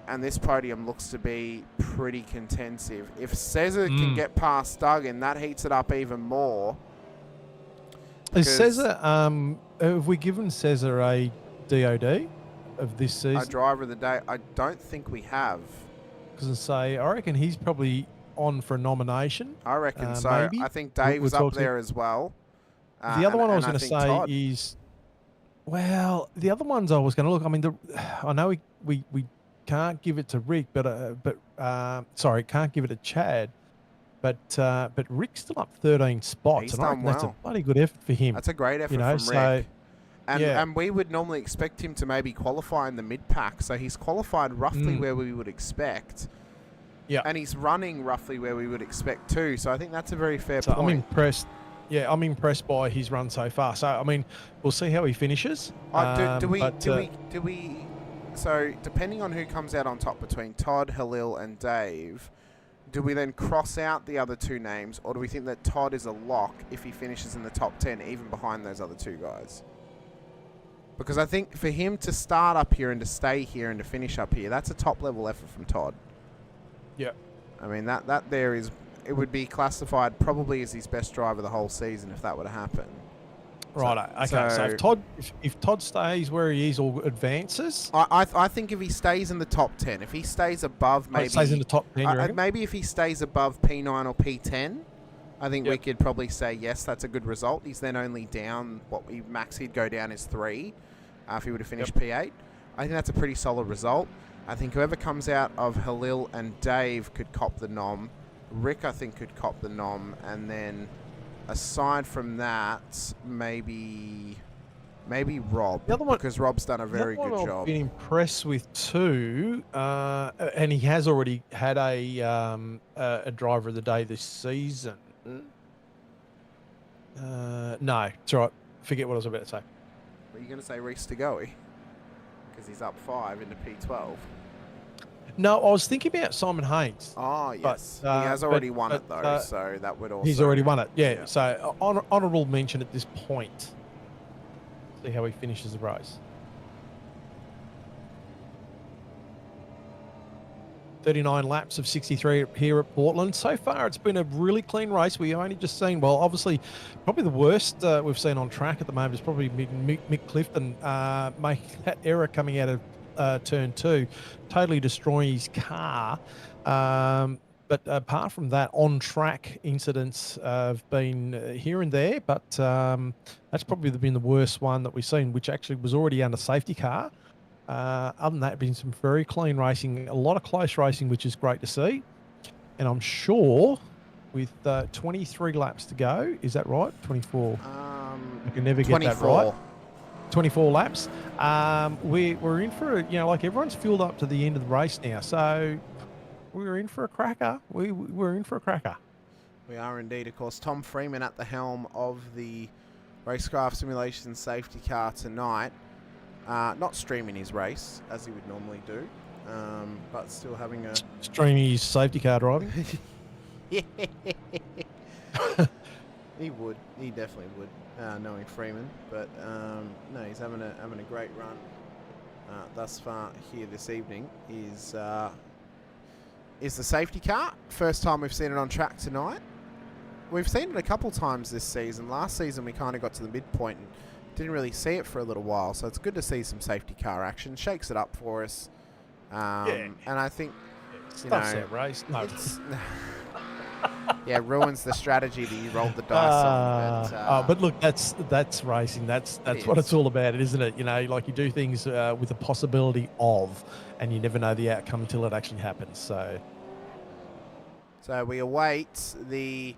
and this podium looks to be pretty contensive. If Cesar can get past Duggan, that heats it up even more. Is Cesar, have we given Cesar a DOD of this season? A driver of the day? I don't think we have. Because I reckon he's probably on for a nomination. I reckon so. Maybe. I think Dave was up there as well. The other one I was going to say Todd. is, well, the other ones I was going to look. I mean, I know we can't give it to Rick, sorry, can't give it to Chad, but Rick's still up 13 spots. He's and I done reckon that's a well. bloody good effort for him. That's a great effort from Rick. And we would normally expect him to maybe qualify in the mid-pack, so he's qualified roughly where we would expect. Yeah. And he's running roughly where we would expect too, so I think that's a very fair point. I'm impressed. Yeah, I'm impressed by his run so far. So, I mean, we'll see how he finishes. So, depending on who comes out on top between Todd, Halil, and Dave, do we then cross out the other two names, or do we think that Todd is a lock if he finishes in the top 10, even behind those other two guys? Because I think for him to start up here and to stay here and to finish up here, that's a top-level effort from Todd. Yeah. I mean, that there is... It would be classified probably as his best driver the whole season if that were to happen. Right. Okay. So if Todd stays where he is or advances, I think if he stays in the top 10, if he stays above maybe... stays in the top 10, you reckon? maybe if he stays above P9 or P10, I think we could probably say, yes, that's a good result. He's then only down, max he'd go down is 3 if he were to finish P8. I think that's a pretty solid result. I think whoever comes out of Halil and Dave could cop the nom. Rick, I think, could cop the nom. And then... aside from that, maybe Rob, the other one, because Rob's done a very good job. I've been impressed with too, and he has already had a driver of the day this season. No, it's all right. Forget what I was about to say. Were you going to say Reese Degoe? Because he's up 5 into P12. No, I was thinking about Simon Haynes. Oh, yes. He has already won it, though, so that would also... He's already won it, yeah. So, honourable mention at this point. See how he finishes the race. 39 laps of 63 here at Portland. So far, it's been a really clean race. We've only just seen, well, obviously, probably the worst we've seen on track at the moment is probably Mick Clifton making that error coming out of turn 2, totally destroying his car. But apart from that, on-track incidents have been here and there, but that's probably been the worst one that we've seen, which actually was already under safety car. Other than that, been some very clean racing, a lot of close racing, which is great to see. And I'm sure with 23 laps to go, is that right? 24? I can never get that right. 24 laps. We're in for like everyone's filled up to the end of the race now, so we're in for a cracker. We're in for a cracker. We are indeed. Of course, Tom Freeman at the helm of the Racecraft Simulations safety car tonight. Not streaming his race as he would normally do, but still having a streaming his safety car driving. Yeah. He would. He definitely would. Knowing Freeman, but no, he's having a great run thus far here this evening. Is the safety car. First time we've seen it on track tonight. We've seen it a couple times this season. Last season we kind of got to the midpoint and didn't really see it for a little while, so it's good to see some safety car action. Shakes it up for us, and I think that race. No. Yeah, ruins the strategy that you rolled the dice on. But look, that's racing. That's what it's all about, isn't it? Like you do things with the possibility of, and you never know the outcome until it actually happens. So we await the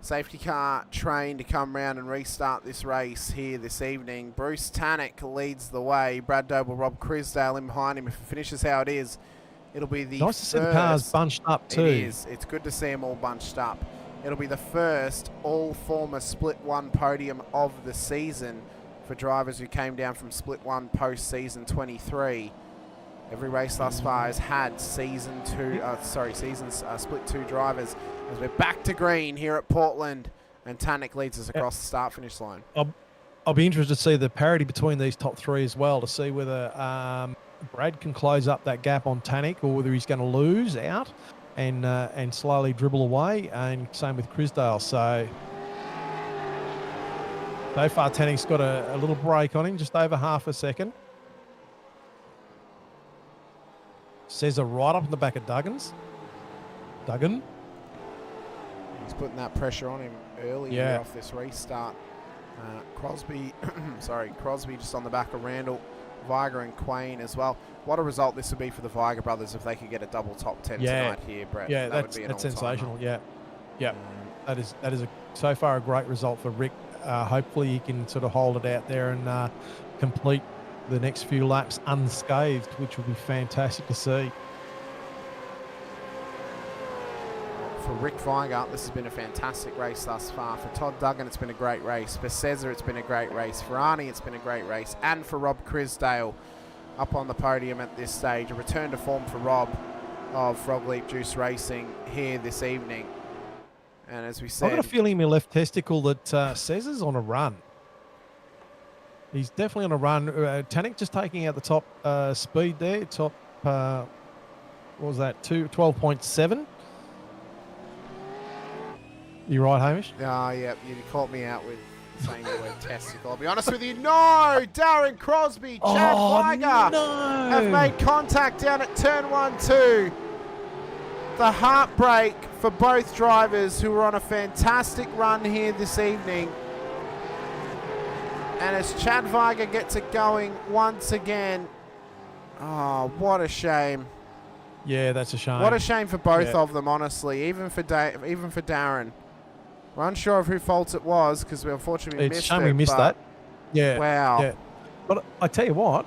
safety car train to come round and restart this race here this evening. Bruce Tannock leads the way. Brad Doble, Rob Crisdale in behind him. If it finishes how it is, it'll be the nice to see the cars bunched up too. It is. It's good to see them all bunched up. It'll be the first all-former Split 1 podium of the season for drivers who came down from Split 1 post-season 23. Every race thus far has had Split 2 drivers. As we're back to green here at Portland, and Tannock leads us across the start-finish line. I'll be interested to see the parity between these top 3 as well, to see whether Brad can close up that gap on Tannock or whether he's going to lose out and slowly dribble away, and same with Crisdale. So far Tannock's got a little break on him, just over half a second. Cesar right up in the back of Duggan. He's putting that pressure on him early off this restart. Crosby just on the back of Randall, Viger and Quain as well. What a result this would be for the Viger brothers if they could get a double top 10 tonight here, Brett. Yeah, that's sensational. Yeah. That is so far a great result for Rick. Hopefully he can sort of hold it out there and complete the next few laps unscathed, which would be fantastic to see. For Rick Viger, this has been a fantastic race thus far. For Todd Duggan, it's been a great race. For Cesar, it's been a great race. For Arnie, it's been a great race. And for Rob Crisdale up on the podium at this stage. A return to form for Rob. of Frog Leap Juice Racing here this evening. And as we I've said, got a feeling in my left testicle that Cesar's on a run. He's definitely on a run. Tannic just taking out the top speed there. Top, what was that, 12.7? You right, Hamish? yeah, you caught me out with saying the word testicle. I'll be honest with you. No! Darren Crosby, Chad Weiger have made contact down at turn 1-2. The heartbreak for both drivers who were on a fantastic run here this evening. And as Chad Weiger gets it going once again, oh, what a shame. Yeah, that's a shame. What a shame for both of them, honestly, even for Darren. We're unsure of who fault it was because we unfortunately missed it. It's a shame we missed that. Yeah. Wow. Yeah. But I tell you what,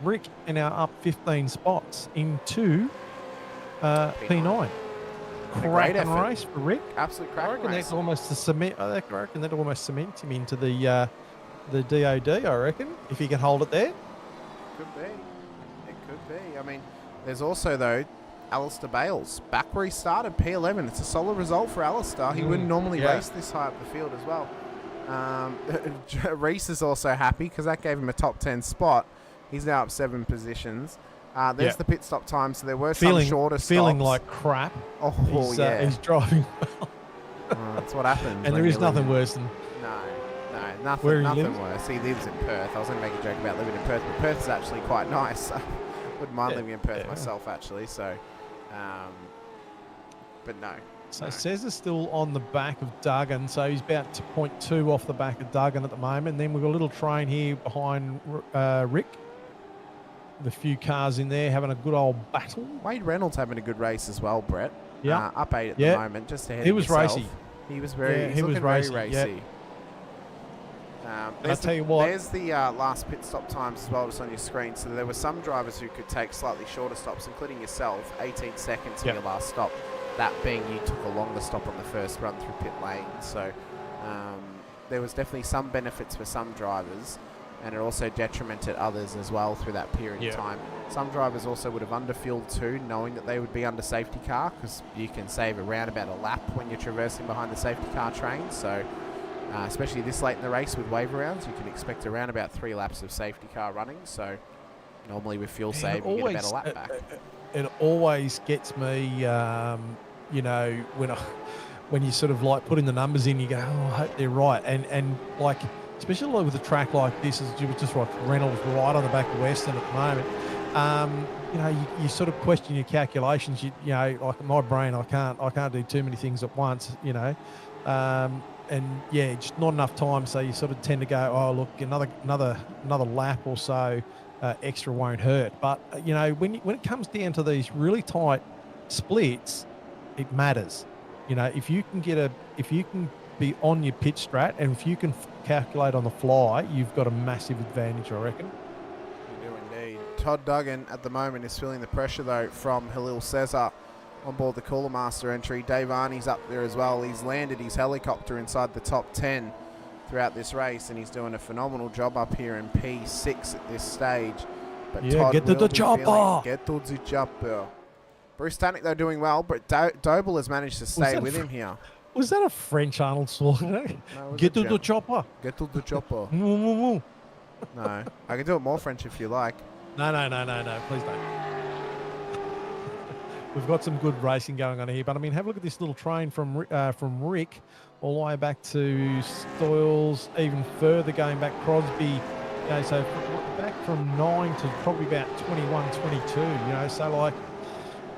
Rick are now up 15 spots into P9. Cracking race for Rick. Absolute cracking I reckon race. that's almost a cement. I reckon that almost cements him into the DOD. I reckon if he can hold it there. Could be. It could be. I mean, there's also though Alistair Bales back where he started, P11. It's a solid result for Alistair. He wouldn't normally race this high up the field as well. Reese is also happy because that gave him a top 10 spot. He's now up 7 positions. There's the pit stop time, so there were some shorter stops. Feeling like crap. Oh, He's driving well. That's what happens. And there is nothing worse than... Nothing worse. He lives in Perth. I was going to make a joke about living in Perth, but Perth is actually quite nice. I wouldn't mind living in Perth myself, actually. So, but no. So Cesar's still on the back of Duggan, so he's about 0.2 off the back of Duggan at the moment. And then we've got a little train here behind Rick. With a few cars in there having a good old battle. Wade Reynolds having a good race as well, Brett. Yeah. Up 8 at the moment, just ahead He of was himself. racy. He was very, he was very racy. racy. I'll tell you what. There's the last pit stop times as well, just on your screen. So there were some drivers who could take slightly shorter stops, including yourself, 18 seconds for your last stop. That being you took a longer stop on the first run through pit lane. So there was definitely some benefits for some drivers, and it also detrimented others as well through that period of time. Some drivers also would have underfueled too, knowing that they would be under safety car, because you can save around about a lap when you're traversing behind the safety car train. So especially this late in the race with wave rounds, you can expect around about 3 laps of safety car running. So normally with fuel save, you get about a lap back. It always gets me, you know, when you sort of like put in the numbers in, you go, oh, I hope they're right. And like, especially with a track like this, as you were just like Reynolds right on the back of Western at the moment, you know, you sort of question your calculations. You know, like my brain, I can't do too many things at once, you know. And yeah, just not enough time. So you sort of tend to go, oh, look, another lap or so extra won't hurt. But you know, when it comes down to these really tight splits, it matters. You know, if you can be on your pit strat, and if you can calculate on the fly, you've got a massive advantage, I reckon. You do indeed. Todd Duggan at the moment is feeling the pressure though from Halil Cesar on board the Cooler Master entry. Dave Arney's up there as well. He's landed his helicopter inside the top 10 throughout this race, and he's doing a phenomenal job up here in P6 at this stage. But Todd get to the chopper. Get to the chopper. Bruce Tannick though doing well, but Doble has managed to stay with him here. Was that a French Arnold Schwarzenegger? No, Get to the chopper. Get to the chopper. No, No, I can do it more French if you like. No, please don't. We've got some good racing going on here, but I mean, have a look at this little train from Rick all the way back to Stoyles, even further going back Crosby. Okay, so back from 9 to probably about 21, 22. You know, so like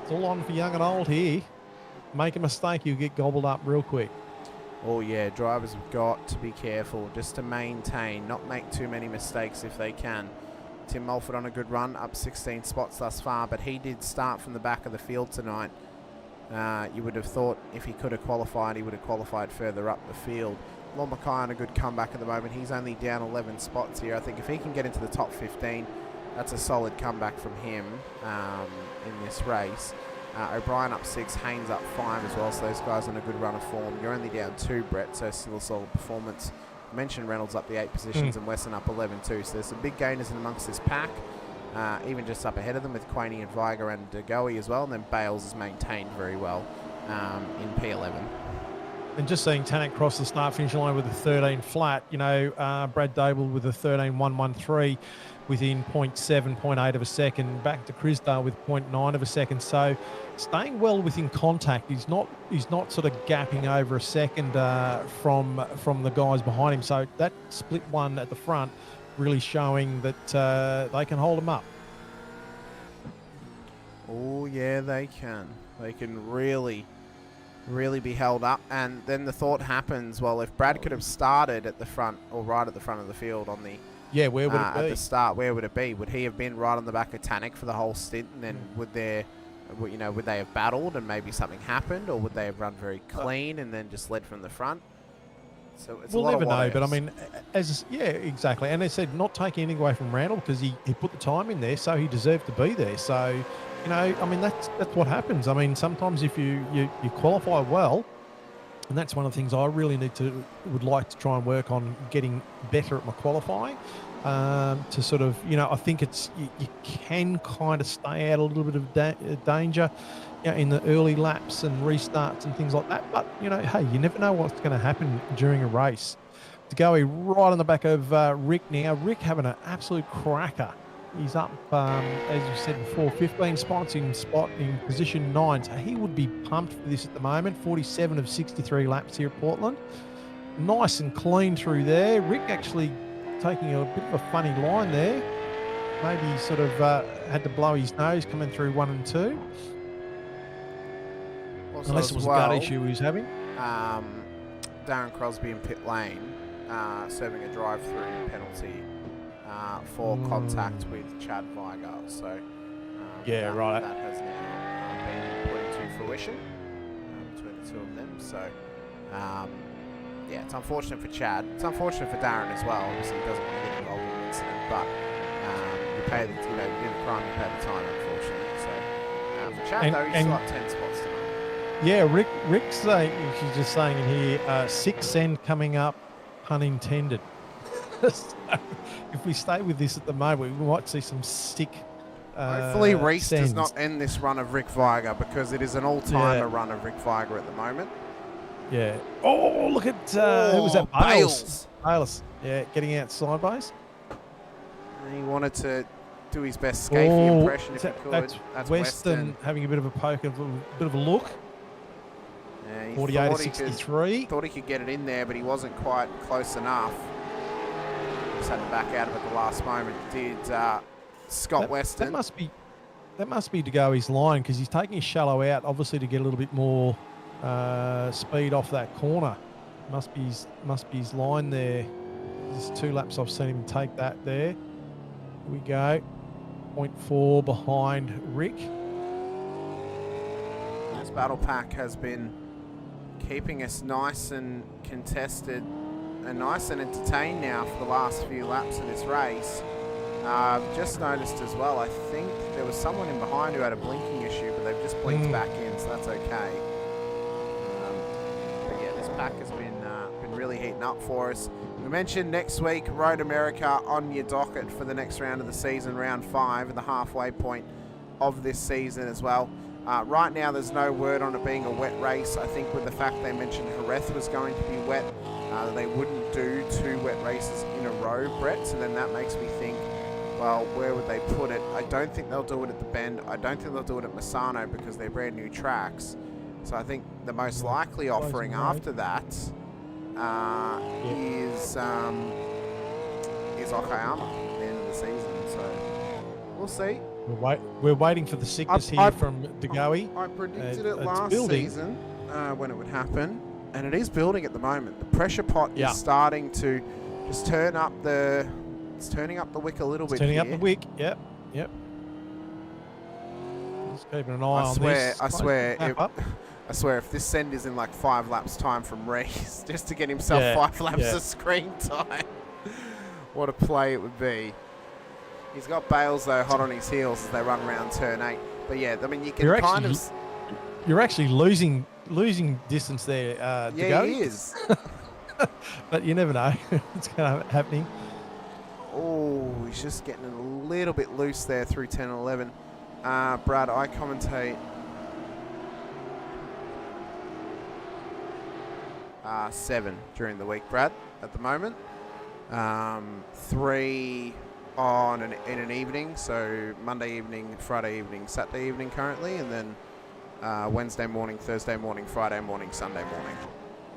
it's all on for young and old here. Make a mistake, you'll get gobbled up real quick. Oh yeah, drivers have got to be careful just to maintain, not make too many mistakes if they can. Tim Mulford on a good run, up 16 spots thus far, but he did start from the back of the field tonight. You would have thought if he could have qualified, he would have qualified further up the field. Lon Mackay on a good comeback at the moment. He's only down 11 spots here. I think if he can get into the top 15, that's a solid comeback from him in this race. O'Brien up 6, Haynes up 5 as well, so those guys on a good run of form. You're only down 2, Brett, so still a solid performance. I mentioned Reynolds up the 8 positions and Wesson up 11 too, so there's some big gainers in amongst this pack. even just up ahead of them with Quaney and Viger and Degoe as well. And then Bales is maintained very well in P11. And just seeing Tanak cross the start finish line with a 13 flat, you know, Brad Dable with a 13.113 within 0.7, 0.8 of a second, back to Crisdale with 0.9 of a second. So staying well within contact. He's not sort of gapping over a second from the guys behind him. So that split one at the front really showing that they can hold him up. Oh yeah, they can. They can really be held up. And then the thought happens, well, if Brad could have started at the front or right at the front of the field on the where would it be? At the start, where would it be? Would he have been right on the back of Tanak for the whole stint, and then would they have battled and maybe something happened, or would they have run very clean and then just led from the front? So it's we'll a lot never of know, but I what-ifs. mean, exactly. And they said not taking anything away from Randall because he put the time in there, so he deserved to be there. So, you know, I mean, that's what happens. I mean, sometimes if you qualify well, and that's one of the things I really would like to try and work on, getting better at my qualifying. To sort of, you know, I think it's you can kind of stay out a little bit of danger, you know, in the early laps and restarts and things like that. But, you know, hey, you never know what's going to happen during a race. Degoe right on the back of Rick now. Rick having an absolute cracker. He's up, as you said before, 15 spots in position 9. So he would be pumped for this at the moment. 47 of 63 laps here at Portland. Nice and clean through there. Rick actually taking a bit of a funny line there. Maybe he sort of had to blow his nose coming through 1 and 2. Also Unless it was a gut issue he was having. Darren Crosby in pit lane serving a drive-through penalty for contact with Chad Viger. So right. That has now been put into fruition between the two of them. So yeah, it's unfortunate for Chad. It's unfortunate for Darren as well. Obviously, he doesn't want to get involved in the incident, but you pay the, you do the crime, you pay the time, unfortunately. So for Chad, though, he's still up 10 spots tonight. Yeah, Rick's saying, she's just saying in here, 6 end coming up, pun intended. So if we stay with this at the moment, we might see some sick. Hopefully, Reese sends. does not end this run of Rick Viger, because it is an all-timer run of Rick Viger at the moment. Yeah. Oh, look at who was that? Bales. Yeah, getting out sideways. He wanted to do his best Scafey impression if he could. That's Weston having a bit of a poke, a bit of a look. Yeah, 48 to 63. Thought he could get it in there, but he wasn't quite close enough. Just had to back out of it at the last moment. Did Scott Weston? That must be Degoe's line, because he's taking his shallow out, obviously to get a little bit more speed off that corner. Must be his line there. There's 2 laps I've seen him take that there. Here we go. 0.4 behind Rick. This battle pack has been keeping us nice and contested and nice and entertained now for the last few laps of this race. I've just noticed as well, I think there was someone in behind who had a blinking issue, but they've just blinked back in, so that's okay. But yeah, this pack has been really heating up for us. We mentioned next week, Road America on your docket for the next round of the season, round 5, at the halfway point of this season as well. Right now, there's no word on it being a wet race. I think with the fact they mentioned Jerez was going to be wet, they wouldn't do 2 wet races in a row, Brett. So then that makes me think, well, where would they put it? I don't think they'll do it at the Bend. I don't think they'll do it at Misano because they're brand new tracks. So I think the most likely offering after that is Okayama at the end of the season. So we'll see. We're waiting for the sickness here from Degoe. I predicted it last season when it would happen, and it is building at the moment. The pressure pot is starting to just turn up the. It's turning up the wick a little bit. Turning up the wick. Yep. Just keeping an eye on this. I swear, if this send is in like 5 laps time from Reese, just to get himself 5 laps of screen time, what a play it would be. He's got Bales, though, hot on his heels as they run around turn 8. But yeah, I mean, you can You're actually losing distance there, yeah, he is. But you never know what's going to happening. Oh, he's just getting a little bit loose there through 10 and 11. Brad, I commentate 7 during the week, Brad, at the moment. 3 in an evening, so Monday evening, Friday evening, Saturday evening currently, and then Wednesday morning, Thursday morning, Friday morning, Sunday morning.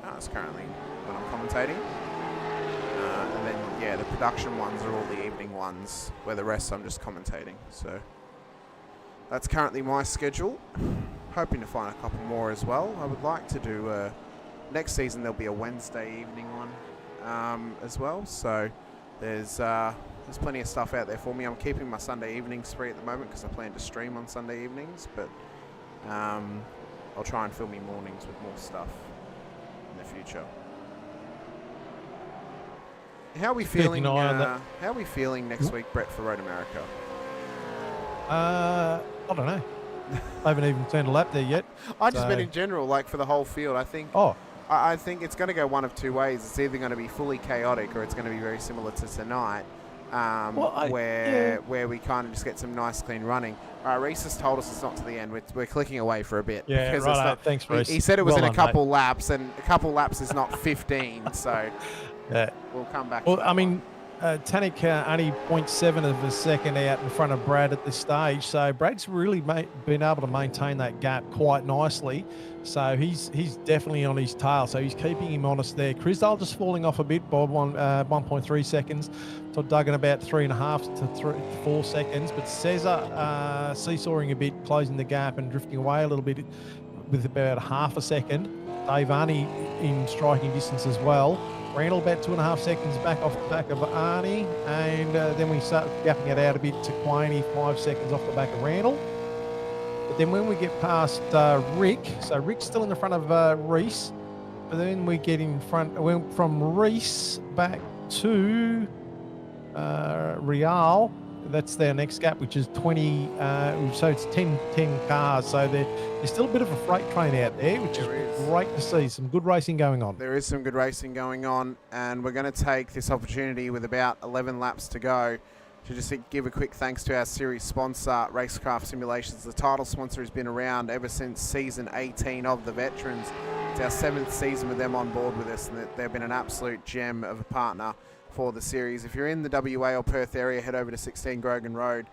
That's currently when I'm commentating. And then, yeah, the production ones are all the evening ones, where the rest I'm just commentating. So that's currently my schedule. Hoping to find a couple more as well. I would like to do next season. There'll be a Wednesday evening one as well. So there's plenty of stuff out there for me. I'm keeping my Sunday evenings free at the moment because I plan to stream on Sunday evenings, but I'll try and fill me mornings with more stuff in the future. How are we feeling? How are we feeling next week, Brett, for Road America? I don't know. I haven't even turned a lap there yet. I just meant in general, like for the whole field. I think. I think it's going to go one of two ways. It's either going to be fully chaotic, or it's going to be very similar to tonight, where we kind of just get some nice, clean running. Reese has told us it's not to the end. We're clicking away for a bit. Yeah, because right. Thanks, Reese. He said it was well in done, a couple mate. laps, and a couple laps is not 15. So yeah, we'll come back. Well, to that I mean. one. Tanik only 0.7 of a second out in front of Brad at this stage. So Brad's really been able to maintain that gap quite nicely. So he's definitely on his tail. So he's keeping him honest there. Crisdale just falling off a bit by 1.3 seconds. Todd Duggan about 3.5 to 4 seconds. But Cesar seesawing a bit, closing the gap and drifting away a little bit with about half a second. Dave Arnie in striking distance as well. Randall about 2.5 seconds back off the back of Arnie, and then we start gapping it out a bit to Quaney, 5 seconds off the back of Randall. But then when we get past Rick, so Rick's still in the front of Reese, but then we get in front, from Reese back to Real. That's their next gap, which is 20, so it's 10 cars. So there's still a bit of a freight train out there, which is great to see. Some good racing going on. There is some good racing going on, and we're going to take this opportunity with about 11 laps to go to just give a quick thanks to our series sponsor, Racecraft Simulations. The title sponsor has been around ever since season 18 of the Veterans. It's our 7th season with them on board with us, and they've been an absolute gem of a partner for the series. If you're in the WA or Perth area, head over to 16 Grogan Road,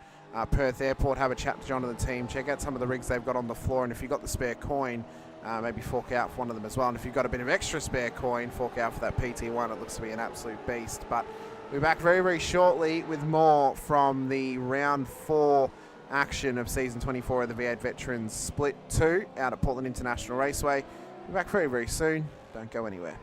Perth Airport, have a chat to John and the team, check out some of the rigs they've got on the floor, and if you've got the spare coin, maybe fork out for one of them as well. And if you've got a bit of extra spare coin, fork out for that PT1. It looks to be an absolute beast. But we're back very, very shortly with more from the round 4 action of season 24 of the V8 Veterans Split 2 out at Portland International Raceway. We're back very, very soon. Don't go anywhere.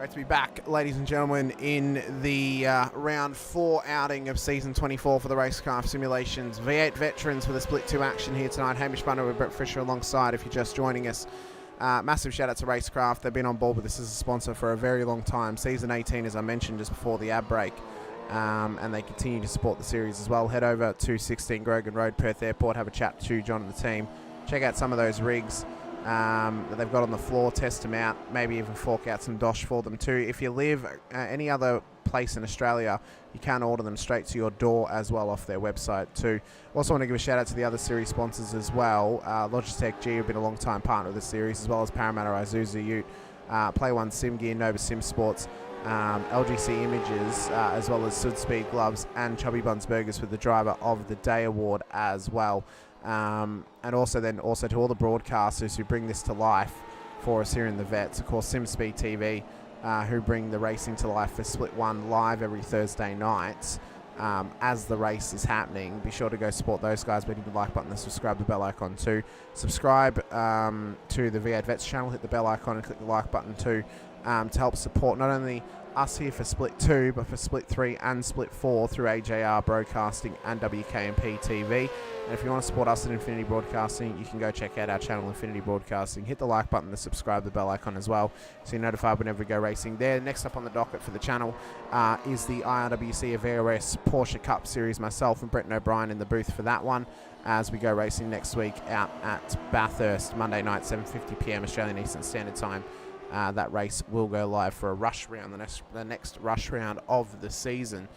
Great to be back, ladies and gentlemen, in the round 4 outing of season 24 for the Racecraft Simulations V8 Veterans with a split 2 action here tonight. Hamish Munro Brett Fisher alongside if you're just joining us. Massive shout out to Racecraft. They've been on board with us as a sponsor for a very long time. Season 18, as I mentioned just before the ad break. And they continue to support the series as well. Head over to 16 Grogan Road, Perth Airport. Have a chat to John and the team. Check out some of those rigs that they've got on the floor, test them out, maybe even fork out some dosh for them too. If you live any other place in Australia, you can order them straight to your door as well off their website too. Also want to give a shout out to the other series sponsors as well. Logitech G have been a long time partner of the series, as well as Parramatta Isuzu Ute, Play One Sim Gear, Nova Simsports, LGC Images, as well as Südspeed gloves and Chubby Buns burgers for the Driver of the Day award as well. And also to all the broadcasters who bring this to life for us here in the Vets. Of course, Simspeed TV, who bring the racing to life for Split 1 live every Thursday night as the race is happening. Be sure to go support those guys by hitting the like button and subscribe to the bell icon too. Subscribe to the V8 Vets channel, hit the bell icon and click the like button too to help support not only us here for Split 2, but for Split 3 and Split 4 through AJR Broadcasting and WKMP TV. And if you want to support us at Infinity Broadcasting, you can go check out our channel, Infinity Broadcasting. Hit the like button and subscribe to the bell icon as well, so you're notified whenever we go racing there. Next up on the docket for the channel is the IRWC VRS Porsche Cup Series. Myself and Brett O'Brien in the booth for that one, as we go racing next week out at Bathurst, Monday night, 7:50 p.m. Australian Eastern Standard Time. That race will go live for a rush round, the next rush round of the season.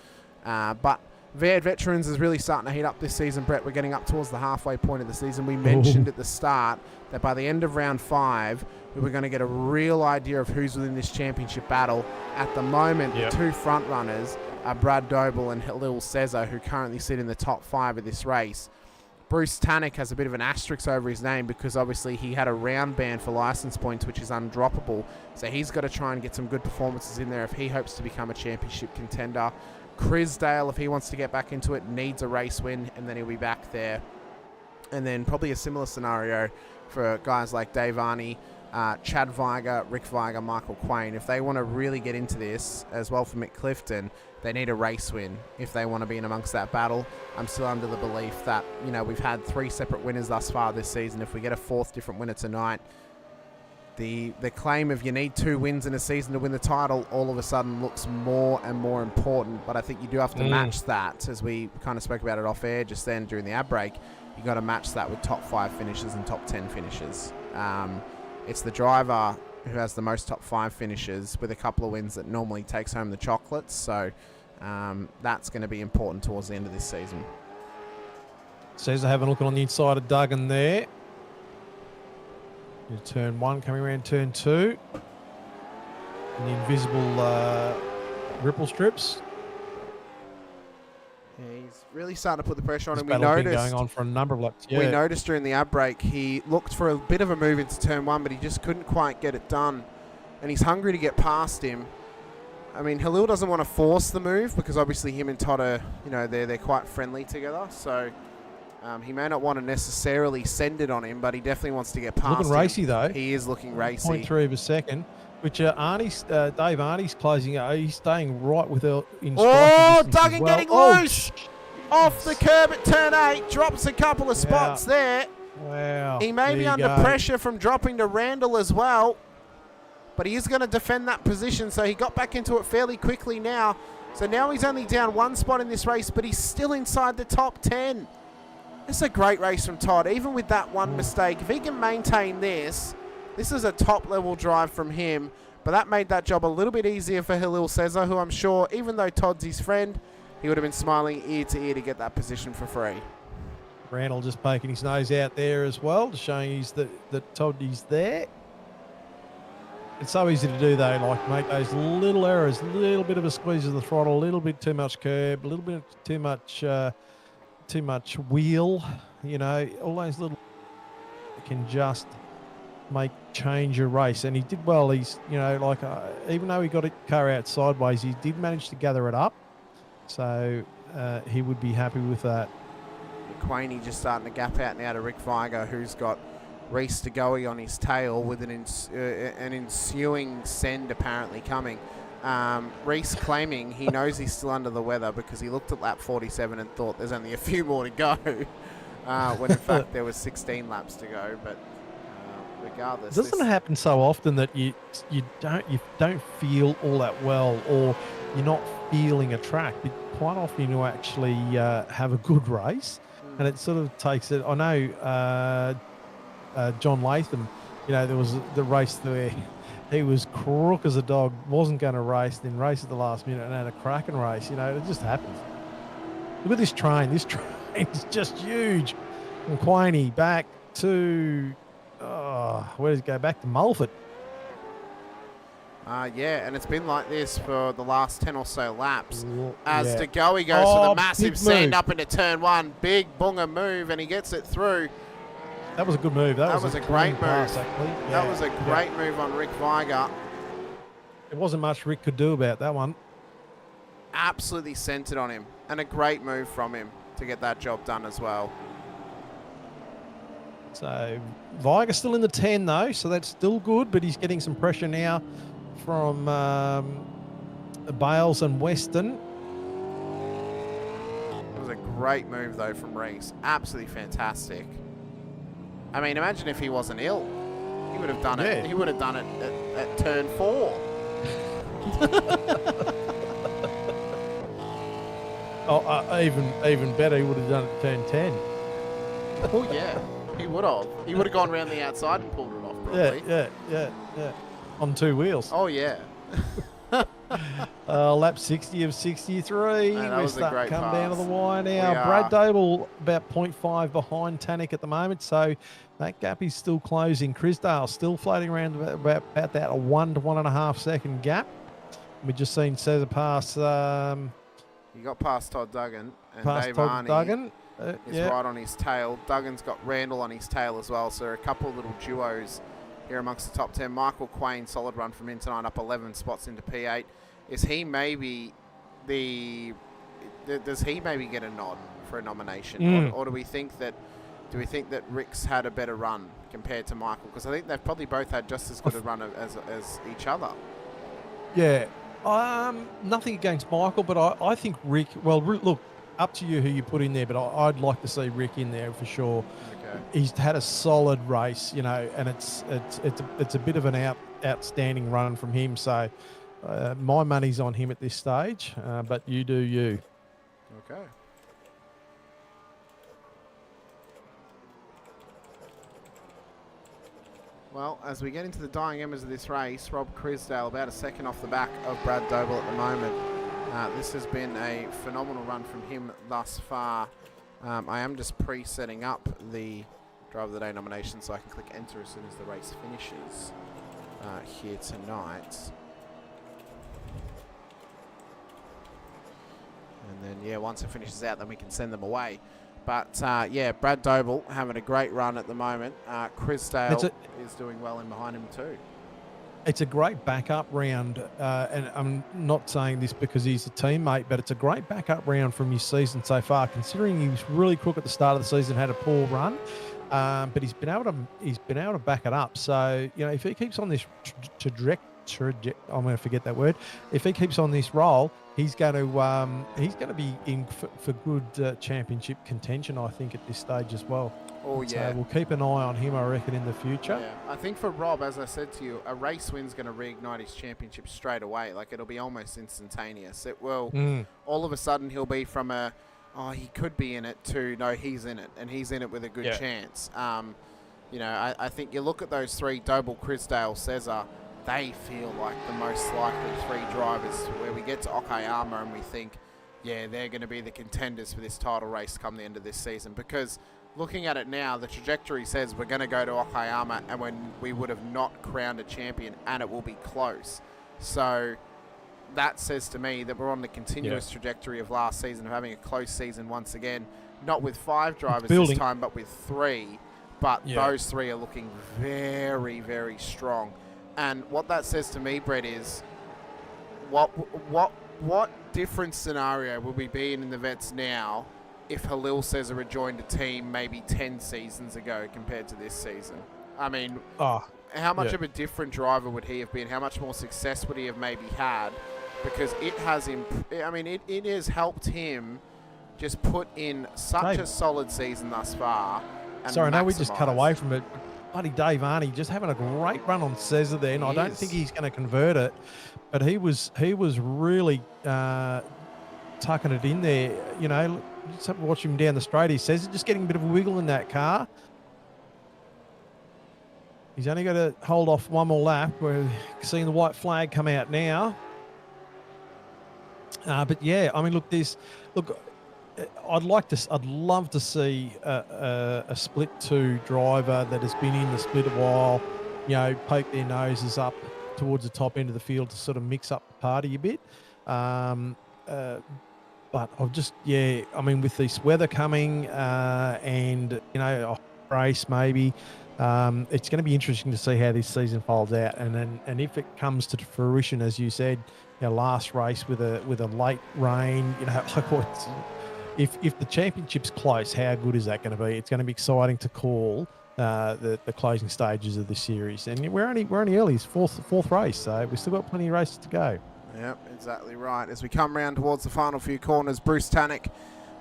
But V8 Veterans is really starting to heat up this season, Brett. We're getting up towards the halfway point of the season. We mentioned at the start that by the end of round 5, we were going to get a real idea of who's within this championship battle. At the moment, the two front runners are Brad Doble and Halil Cesar, who currently sit in the top 5 of this race. Bruce Tannick has a bit of an asterisk over his name because obviously he had a round ban for license points, which is undroppable. So he's got to try and get some good performances in there if he hopes to become a championship contender. Crisdale, if he wants to get back into it, needs a race win, and then he'll be back there. And then probably a similar scenario for guys like Dave Arney, Chad Viger, Rick Viger, Michael Quain. If they want to really get into this, as well for Mick Clifton, they need a race win if they want to be in amongst that battle. I'm still under the belief that, you know, we've had 3 separate winners thus far this season. If we get a 4th different winner tonight, the claim of you need 2 wins in a season to win the title all of a sudden looks more and more important. But I think you do have to match that, as we kind of spoke about it off air just then during the ad break. You got to match that with top 5 finishes and top 10 finishes. It's the driver who has the most top 5 finishes with a couple of wins that normally takes home the chocolates. So that's going to be important towards the end of this season. Cesar having a look on the inside of Duggan there. Turn 1 coming around turn 2. And the invisible ripple strips. Yeah, he's really starting to put the pressure on This him. battle's been going on for a number of laps. We noticed during the ad break he looked for a bit of a move into turn 1, but he just couldn't quite get it done. And he's hungry to get past him. I mean, Halil doesn't want to force the move because obviously him and Todd are, you know, they're quite friendly together. So he may not want to necessarily send it on him, but he definitely wants to get past him. Looking racy though. He is looking racy. 0.3 of a second. Which Dave Arney's closing. He's staying right with her in striking distance Duggan as well. getting loose off the curb at turn 8. Drops a couple of spots there. Wow. He may be under pressure from dropping to Randall as well, but he is going to defend that position. So he got back into it fairly quickly now. So now he's only down 1 spot in this race, but he's still inside the top 10. It's a great race from Todd, even with that one mistake. If he can maintain this, this is a top-level drive from him, but that made that job a little bit easier for Halil Cesar, who I'm sure, even though Todd's his friend, he would have been smiling ear to ear to get that position for free. Randall just poking his nose out there as well, showing that Todd is there. It's so easy to do though, like make those little errors, a little bit of a squeeze of the throttle, a little bit too much curb, a little bit too much wheel, you know, all those little can just change your race. And he did well. He's, you know, like even though he got a car out sideways, he did manage to gather it up. So he would be happy with that. Quaney just starting to gap out now to Rick Viger, who's got Reece De Goey on his tail with an ensuing send apparently coming. Reece claiming he knows he's still under the weather because he looked at lap 47 and thought there's only a few more to go, when in fact there was 16 laps to go. But regardless, Doesn't it happen so often that you don't feel all that well, or you're not feeling a track? But quite often you actually have a good race, and it sort of takes it. I know John Latham, there was the race there. He was crook as a dog, wasn't going to race, then raced at the last minute and had a cracking race. It just happens. Look at this train. This train is just huge. From Quaney back to, where does it go? Back to Mulford. Yeah, and it's been like this for the last 10 or so laps. As Yeah. De Goey goes for the big massive send move. up into turn 1. Big bunga move, and he gets it through. That was a good move. That was a great clean move. pass, actually. That Yeah, was a great move on Rick Weiger. There wasn't much Rick could do about that one. Absolutely centered on him, and a great move from him to get that job done as well. So Weiger's still in the 10 though, so that's still good, but he's getting some pressure now from Bales and Weston. It was a great move though from Reece. Absolutely fantastic. I mean, imagine if he wasn't ill. He would have done it. He would have done it at turn 4. Even better, he would have done it at turn 10. Oh yeah, he would have. He would have gone around the outside and pulled it off probably. Yeah. On 2 wheels. Oh yeah. Lap 60 of 63. Man, that We're was a starting great to come down to the pass. wire We now. are. Brad Doble about 0.5 behind Tannick at the moment, so that gap is still closing. Crisdale still floating around about that 1 to 1.5 second gap. We've just seen Cesar pass. He got past Todd Duggan, and Past Dave Todd Arney Duggan. is right on his tail. Duggan's got Randall on his tail as well, so there are a couple of little duos here amongst the top 10. Michael Quain, solid run from in tonight, up 11 spots into P8. Is he maybe does he maybe get a nod for a nomination, or do we think that Rick's had a better run compared to Michael? Because I think they've probably both had just as good a run as each other. Yeah. Nothing against Michael, but I think Rick. Well, look, up to you who you put in there, but I'd like to see Rick in there for sure. Okay. He's had a solid race, and it's a bit of an outstanding run from him. So my money's on him at this stage, but you do you. Okay. Well, as we get into the dying embers of this race, Rob Crisdale about a second off the back of Brad Doble at the moment. This has been a phenomenal run from him thus far. I am just pre-setting up the Driver of the Day nomination so I can click enter as soon as the race finishes here tonight. And then, yeah, once it finishes out, then we can send them away. But, yeah, Brad Doble having a great run at the moment. Crisdale is doing well in behind him too. It's a great backup round, and I'm not saying this because he's a teammate, but it's a great backup round from his season so far, considering he was really crook at the start of the season, had a poor run, but he's been able to back it up. So, if he keeps on this I'm going to forget that word. If he keeps on this roll, he's going to be in for good championship contention, I think, at this stage as well. Oh, yeah. So we'll keep an eye on him, I reckon, in the future. Yeah. I think for Rob, as I said to you, a race win's going to reignite his championship straight away. Like, it'll be almost instantaneous. It will. All of a sudden, he'll be from he could be in it, to, no, he's in it, and he's in it with a good chance. I think you look at those three, Doble, Crisdale, Cesar, they feel like the most likely 3 drivers where we get to Okayama and we think, yeah, they're going to be the contenders for this title race come the end of this season. Because looking at it now, the trajectory says we're going to go to Okayama and when we would have not crowned a champion, and it will be close. So that says to me that we're on the continuous trajectory of last season of having a close season once again, not with 5 drivers this time, but with 3. But those 3 are looking very, very strong. And what that says to me, Brett, is what different scenario would we be in the Vets now if Halil Cesar had joined a team maybe 10 seasons ago compared to this season? I mean, Oh, how much yeah. of a different driver would he have been? How much more success would he have maybe had? Because it has, it has helped him just put in such Dave. a solid season thus far. And Sorry, I know we just cut maximised. away from it. Bloody Dave Arney just having a great run on Cesar there, and I don't think he's going to convert it, but he was really tucking it in there. You know, just have to watch him down the straight. He says just getting a bit of a wiggle in that car. He's only got to hold off one more lap. We're seeing the white flag come out now. But yeah, I mean, look, I'd love to see a split 2 driver that has been in the split a while, you know, poke their noses up towards the top end of the field to sort of mix up the party a bit. But I've just, I mean, with this weather coming and, you know, a race maybe, it's going to be interesting to see how this season folds out. And if it comes to fruition, as you said, you know, last race with a late rain, you know, if the championship's close, how good is that going to be? It's going to be exciting to call the closing stages of the series. And we're only early. It's fourth race, so we've still got plenty of races to go. Yep, exactly right. As we come round towards the final few corners, Bruce Tannick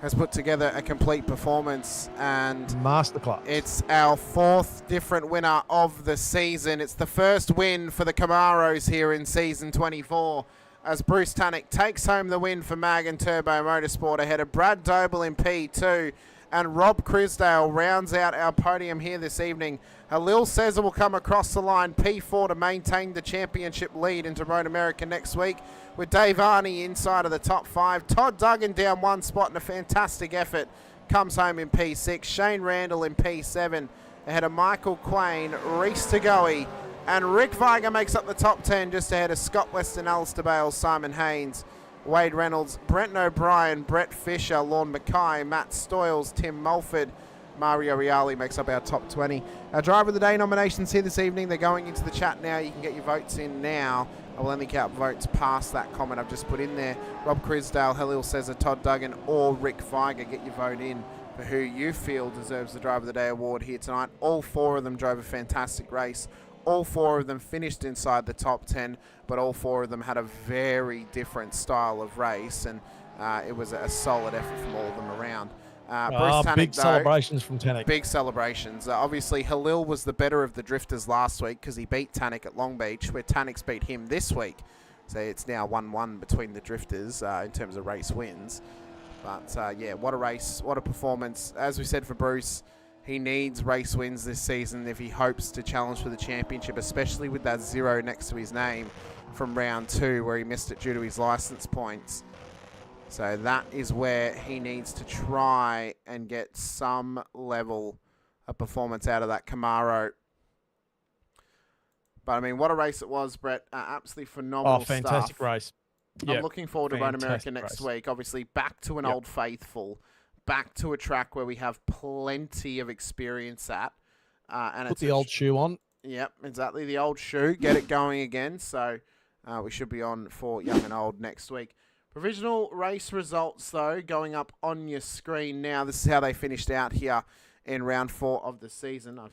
has put together a complete performance, and masterclass. It's our 4th different winner of the season. It's the first win for the Camaros here in season 24, as Bruce Tannick takes home the win for Mag and Turbo Motorsport ahead of Brad Doble in P2, and Rob Crisdale rounds out our podium here this evening. Halil Cesar will come across the line, P4, to maintain the championship lead into Road America next week, with Dave Arney inside of the top 5. Todd Duggan down 1 spot in a fantastic effort, comes home in P6. Shane Randall in P7 ahead of Michael Quain, Reese Tagoe, and Rick Viger makes up the top 10 just ahead of Scott Weston, Alistair Bales, Simon Haynes, Wade Reynolds, Brent O'Brien, Brett Fisher, Lorne Mackay, Matt Stoyles, Tim Mulford. Mario Reale makes up our top 20. Our Driver of the Day nominations here this evening. They're going into the chat now. You can get your votes in now. I will only count votes past that comment I've just put in there. Rob Crisdale, Halil Cesar, Todd Duggan, or Rick Viger. Get your vote in for who you feel deserves the Driver of the Day award here tonight. All 4 of them drove a fantastic race. All 4 of them finished inside the top 10, but all 4 of them had a very different style of race, and it was a solid effort from all of them around. Bruce Tannick, big celebrations from Tannick. Big celebrations. Obviously, Halil was the better of the drifters last week because he beat Tannick at Long Beach, where Tannick's beat him this week. So it's now 1-1 between the drifters in terms of race wins. But, yeah, what a race, what a performance. As we said for Bruce, he needs race wins this season if he hopes to challenge for the championship, especially with that 0 next to his name from round 2 where he missed it due to his license points. So that is where he needs to try and get some level of performance out of that Camaro. But, I mean, what a race it was, Brett. Absolutely phenomenal stuff. Fantastic race. I'm looking forward to Road America next week. Obviously, back to an Old Faithful, back to a track where we have plenty of experience at. And Put the old shoe on. Yep, exactly. The old shoe. Get it going again. So we should be on for young and old next week. Provisional race results, though, going up on your screen now. This is how they finished out here in round 4 of the season. I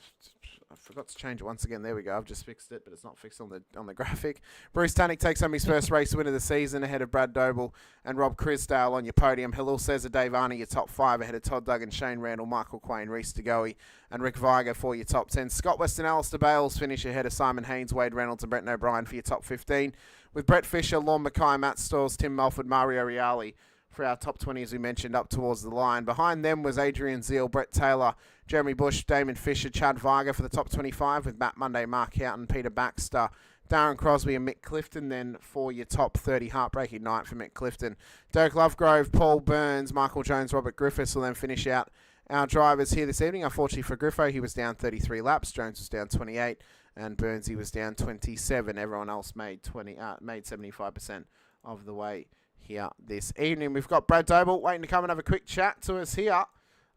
forgot to change it once again. There we go. I've just fixed it, but it's not fixed on the graphic. Bruce Tannick takes home his first race win of the season ahead of Brad Doble and Rob Crisdale on your podium. Halil Cesar, Dave Arney, your top 5 ahead of Todd Duggan, Shane Randall, Michael Quain, Reese Tagoe, and Rick Viger for your top 10. Scott Weston, Alistair Bales finish ahead of Simon Haynes, Wade Reynolds, and Brent O'Brien for your top 15. With Brett Fisher, Lorne Mackay, Matt Stalls, Tim Mulford, Mario Reale for our top 20, as we mentioned, up towards the line. Behind them was Adrian Zeal, Brett Taylor, Jeremy Bush, Damon Fisher, Chad Viger for the top 25, with Matt Monday, Mark Houghton, Peter Baxter, Darren Crosby, and Mick Clifton. Then for your top 30, heartbreaking night for Mick Clifton. Dirk Lovegrove, Paul Burns, Michael Jones, Robert Griffiths will then finish out our drivers here this evening. Unfortunately for Griffo, he was down 33 laps. Jones was down 28. And Burns, he was down 27. Everyone else made 75% of the way here this evening. We've got Brad Doble waiting to come and have a quick chat to us here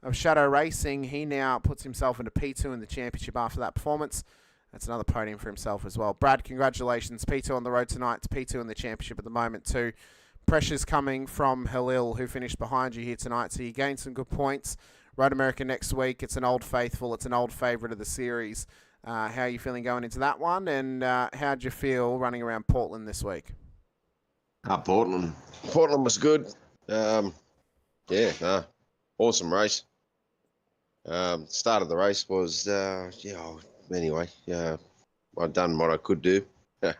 of Shadow Racing. He now puts himself into P2 in the championship after that performance. That's another podium for himself as well. Brad, congratulations. P2 on the road tonight. It's P2 in the championship at the moment too. Pressure's coming from Halil, who finished behind you here tonight. So you gained some good points. Road America next week. It's an old faithful. It's an old favourite of the series. How are you feeling going into that one, and how'd you feel running around Portland this week? Portland. Portland was good. Awesome race. Start of the race was, anyway, I'd done what I could do. It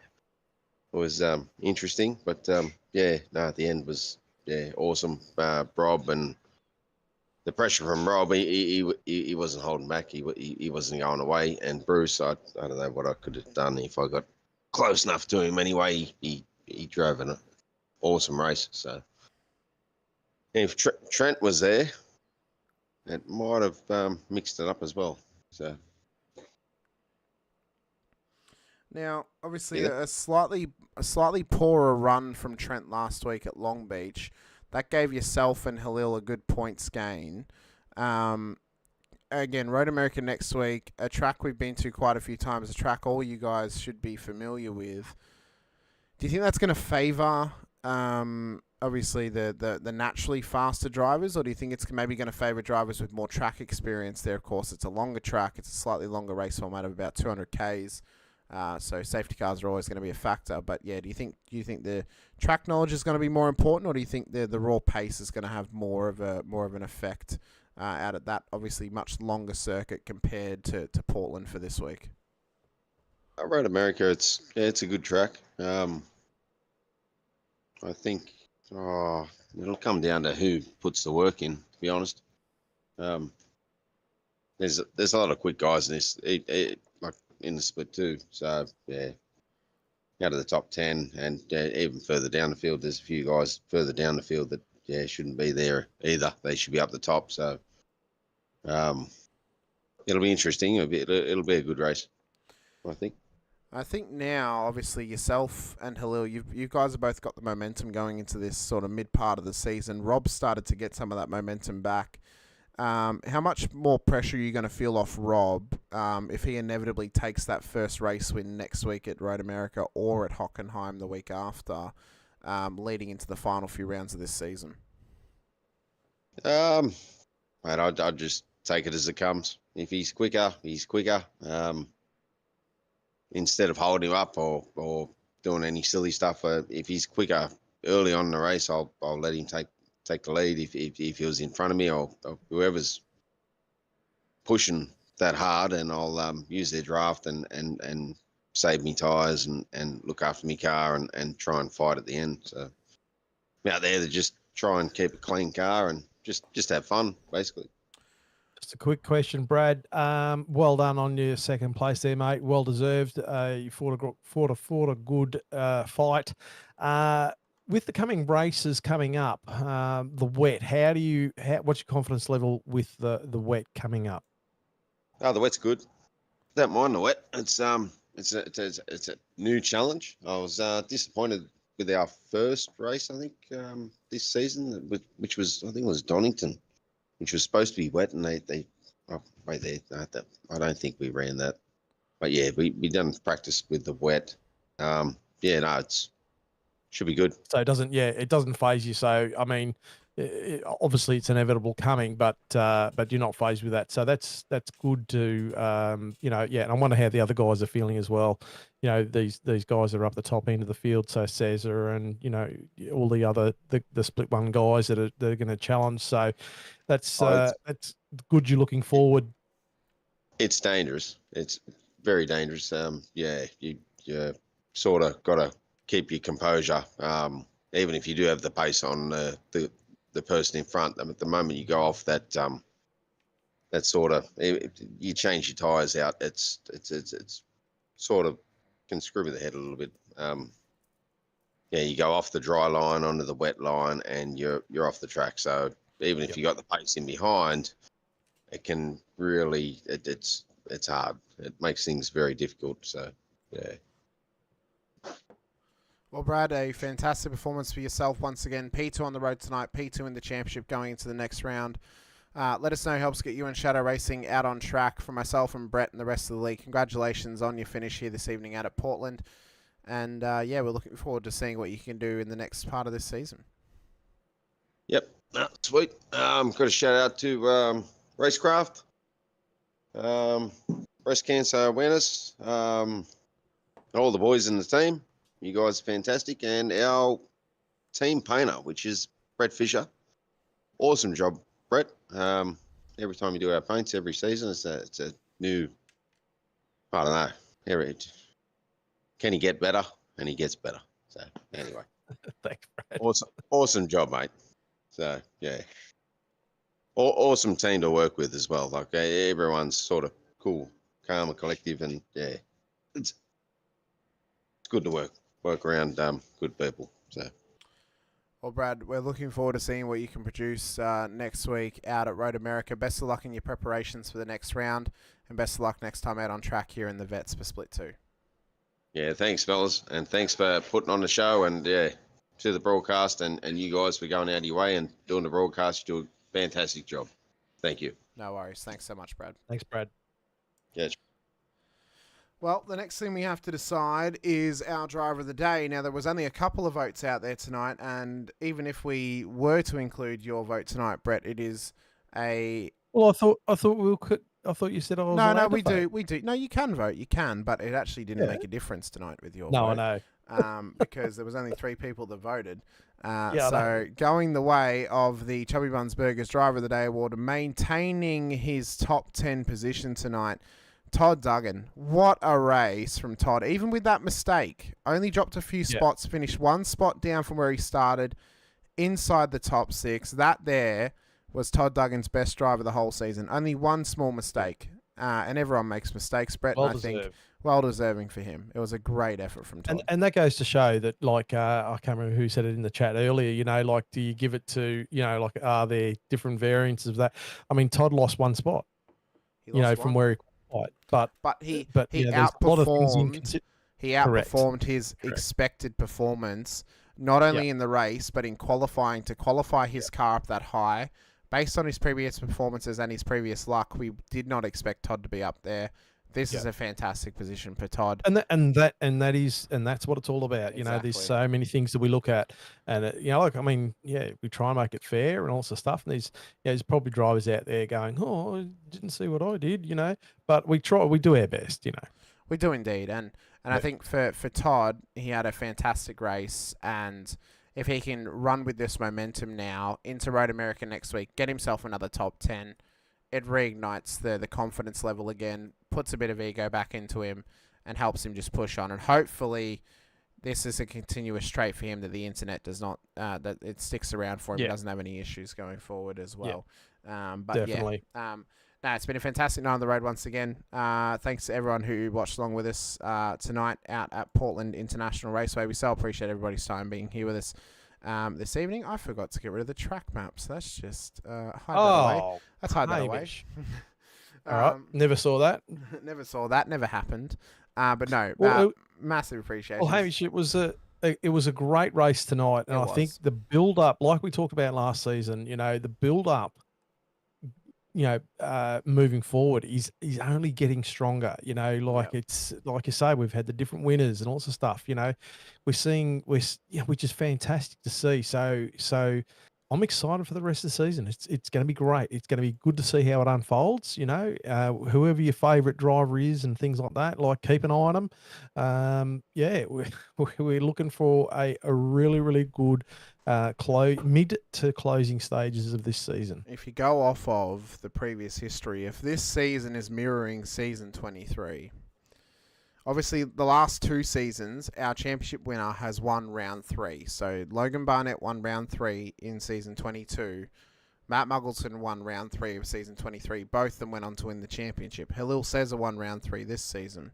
was interesting, but at the end was awesome. Rob, and the pressure from Rob, he wasn't holding back. He wasn't going away. And Bruce, I don't know what I could have done if I got close enough to him. Anyway, he drove an awesome race. So if Trent was there, it might have mixed it up as well. So now, obviously, a slightly poorer run from Trent last week at Long Beach. That gave yourself and Halil a good points gain. Again, Road America next week, a track we've been to quite a few times, a track all you guys should be familiar with. Do you think that's going to favour, obviously, the naturally faster drivers, or do you think it's maybe going to favour drivers with more track experience there? Of course, it's a longer track. It's a slightly longer race format of about 200 Ks. So safety cars are always going to be a factor. But yeah, do you think the track knowledge is going to be more important, or do you think the raw pace is going to have more of an effect out at that obviously much longer circuit compared to Portland for this week? Road America, it's a good track. I think it'll come down to who puts the work in. To be honest, there's a lot of quick guys in this. Like in the split too. So yeah, out of the top 10 and even further down the field, there's a few guys further down the field that shouldn't be there either. They should be up the top. So it'll be interesting. It'll be a good race, I think. I think now, obviously, yourself and Halil, you guys have both got the momentum going into this sort of mid part of the season. Rob started to get some of that momentum back. How much more pressure are you going to feel off Rob if he inevitably takes that first race win next week at Road America or at Hockenheim the week after, leading into the final few rounds of this season? Mate, I'd just take it as it comes. If he's quicker, he's quicker. Instead of holding him up or doing any silly stuff, if he's quicker early on in the race, I'll let him take the lead if he was in front of me or whoever's pushing that hard, and I'll use their draft and save me tyres and look after me car and try and fight at the end. So I'm out there to just try and keep a clean car and just have fun, basically. Just a quick question, Brad. Well done on your second place there, mate. Well deserved. You fought a good fight. With the coming races coming up, the wet, what's your confidence level with the wet coming up? Oh, the wet's good. Don't mind the wet. It's a new challenge. I was disappointed with our first race, I think, this season, which was, I think it was Donington, which was supposed to be wet, and I don't think we ran that. But yeah, we done practice with the wet. It's should be good. So it doesn't phase you. So I mean, obviously it's inevitable coming, but you're not phased with that. So that's good to and I wonder how the other guys are feeling as well. You know, these guys are up the top end of the field. So Cesar and all the other the split one guys that are going to challenge. So that's good. You're looking forward. It's dangerous. It's very dangerous. You sort of got to keep your composure, even if you do have the pace on the person in front. At the moment you go off that sort of, you change your tyres out. It's sort of can screw with the head a little bit. You go off the dry line onto the wet line, and you're off the track. So even if you got the pace in behind, it can really it's hard. It makes things very difficult. So yeah. Well, Brad, a fantastic performance for yourself once again. P2 on the road tonight, P2 in the championship going into the next round. Let us know who helps get you and Shadow Racing out on track. For myself and Brett and the rest of the league, congratulations on your finish here this evening out at Portland. And we're looking forward to seeing what you can do in the next part of this season. Yep, sweet. Got a shout out to Racecraft. breast cancer awareness. All the boys in the team, you guys are fantastic, and our team painter, which is Brett Fisher. Awesome job, Brett. Every time you do our paints every season, it's a new. I don't know. Can he get better? And he gets better. So anyway, Thanks, Brad. awesome job, mate. So yeah, awesome team to work with as well. Like everyone's sort of cool, calm, and collective, and yeah, it's good to work around good people. So. Well, Brad, we're looking forward to seeing what you can produce next week out at Road America. Best of luck in your preparations for the next round, and best of luck next time out on track here in the Vets for Split 2. Yeah, thanks, fellas, and thanks for putting on the show, and yeah, to the broadcast, and you guys for going out of your way and doing the broadcast. You do a fantastic job. Thank you. No worries. Thanks so much, Brad. Thanks, Brad. Yeah. Well, the next thing we have to decide is our driver of the day. Now, there was only a couple of votes out there tonight, and even if we were to include your vote tonight, Brett, it is a... Well, I thought we could. I thought you said I was. No, we do. No, you can vote. You can, but it actually didn't make a difference tonight with your vote. No, I know. Because there was only 3 people that voted. Yeah, so going the way of the Chubby Buns Burgers Driver of the Day award, maintaining his top 10 position tonight, Todd Duggan. What a race from Todd. Even with that mistake, only dropped a few spots, finished 1 spot down from where he started, inside the top 6. That there was Todd Duggan's best drive of the whole season. Only 1 small mistake. And everyone makes mistakes, Brett. Well and I think well deserving for him. It was a great effort from Todd. And that goes to show that, like, I can't remember who said it in the chat earlier, you know, like, do you give it to, you know, like, are there different variants of that? I mean, Todd lost 1 spot, you know, from where he qualified. But he yeah, outperformed. He outperformed Correct. his expected performance, not only in the race, but in qualifying. To qualify his car up that high, based on his previous performances and his previous luck, we did not expect Todd to be up there. This is a fantastic position for Todd, and that's what it's all about. You know, there's so many things that we look at, and you know, like, I mean, yeah, we try and make it fair and all sorts of stuff. And there's probably drivers out there going, "Oh, I didn't see what I did," you know. But we do our best, you know. We do indeed, and I think for Todd, he had a fantastic race, and if he can run with this momentum now into Road America next week, get himself another top 10, it reignites the confidence level again, puts a bit of ego back into him, and helps him just push on. And hopefully this is a continuous trait for him, that the internet does not, that it sticks around for him. He doesn't have any issues going forward as well. But definitely. No, it's been a fantastic night on the road once again. Thanks to everyone who watched along with us tonight out at Portland International Raceway. We so appreciate everybody's time being here with us this evening. I forgot to get rid of the track maps. That's just hide that away. Let's hide that away. All right. Never saw that. Never saw that. Never happened. But no, massive appreciation. Well, Hamish, it was a great race tonight, and I think the build up, like we talked about last season, you know, the build up, you know, moving forward is only getting stronger. You know, like it's like you say, we've had the different winners and all sorts of stuff. You know, which is fantastic to see. So I'm excited for the rest of the season. It's going to be great. It's going to be good to see how it unfolds. You know, whoever your favourite driver is and things like that, like, keep an eye on them. We're looking for a really, really good mid to closing stages of this season. If you go off of the previous history, if this season is mirroring season 23, obviously the last 2 seasons, our championship winner has won round 3. So Logan Barnett won round 3 in season 22. Matt Muggleton won round 3 of season 23. Both of them went on to win the championship. Halil Cesar won round 3 this season.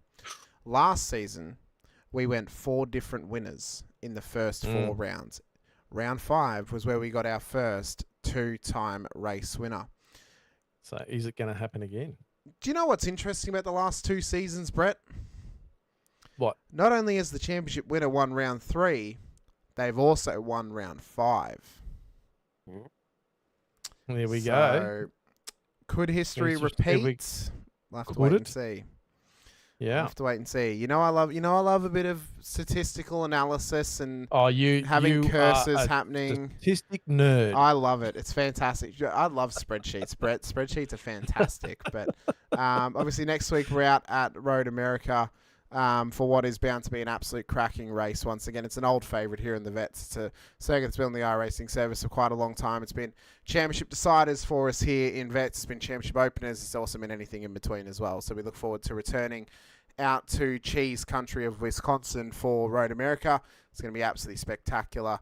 Last season, we went 4 different winners in the first 4 rounds. Round 5 was where we got our first 2-time race winner. So is it going to happen again? Do you know what's interesting about the last 2 seasons, Brett? What? Not only has the championship winner won round 3, they've also won round 5. There we go. Could history repeat? We'll have to wait and see. Yeah, we'll have to wait and see. I love a bit of statistical analysis and having curses happening. Statistic nerd. I love it. It's fantastic. I love spreadsheets, Brett. Spreadsheets are fantastic, but Obviously, next week we're out at Road America for what is bound to be an absolute cracking race. Once again, it's an old favourite here in the Vets. It's a circuit that's been on the iRacing service for quite a long time. It's been championship deciders for us here in Vets. It's been championship openers. It's also been anything in between as well. So we look forward to returning out to cheese country of Wisconsin for Road America. It's going to be absolutely spectacular.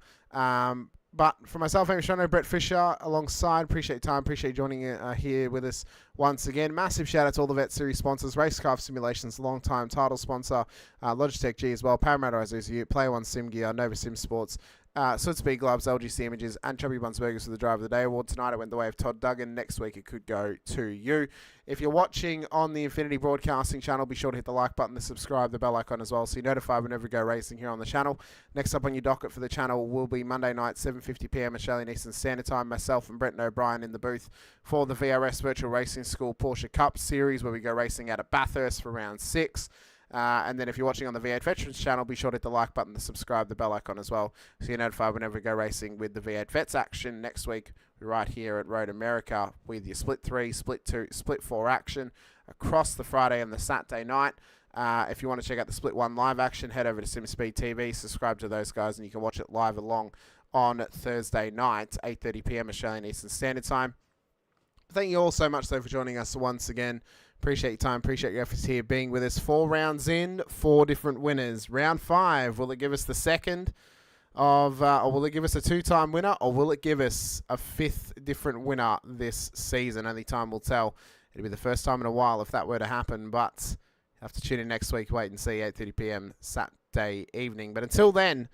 But for myself, Hamish Munro Brett Fisher, alongside, appreciate your time, appreciate you joining here with us once again. Massive shout out to all the Vet Series sponsors, Racecraft Simulations, long-time title sponsor, Logitech G as well, Parramatta Isuzu Ute, Player One Sim Gear, Nova Simsports, Südspeed gloves, LGC Images, and Chubby Buns Burgers for the Driver of the Day award. Tonight it went the way of Todd Duggan. Next week it could go to you. If you're watching on the Infinity Broadcasting channel, be sure to hit the like button, the subscribe, the bell icon as well, so you're notified whenever we go racing here on the channel. Next up on your docket for the channel will be Monday night, 7:50 p.m. Australian Eastern Standard Time. Myself and Brenton O'Brien in the booth for the VRS Virtual Racing School Porsche Cup Series, where we go racing out at Bathurst for round 6. And then if you're watching on the V8 Veterans channel, be sure to hit the like button, the subscribe, the bell icon as well, so you're notified whenever we go racing with the V8 Vets action. Next week, we're right here at Road America with your Split 3, Split 2, Split 4 action across the Friday and the Saturday night. If you want to check out the Split 1 live action, head over to Simspeed TV, subscribe to those guys, and you can watch it live along on Thursday night, 8:30 p.m. Australian Eastern Standard Time. Thank you all so much, though, for joining us once again. Appreciate your time, appreciate your efforts here being with us. 4 rounds in, 4 different winners. Round 5, will it give us the second of, or will it give us a 2-time winner, or will it give us a 5th different winner this season? Only time will tell. It'll be the first time in a while if that were to happen, but you have to tune in next week, wait and see, 8:30 p.m. Saturday evening. But until then,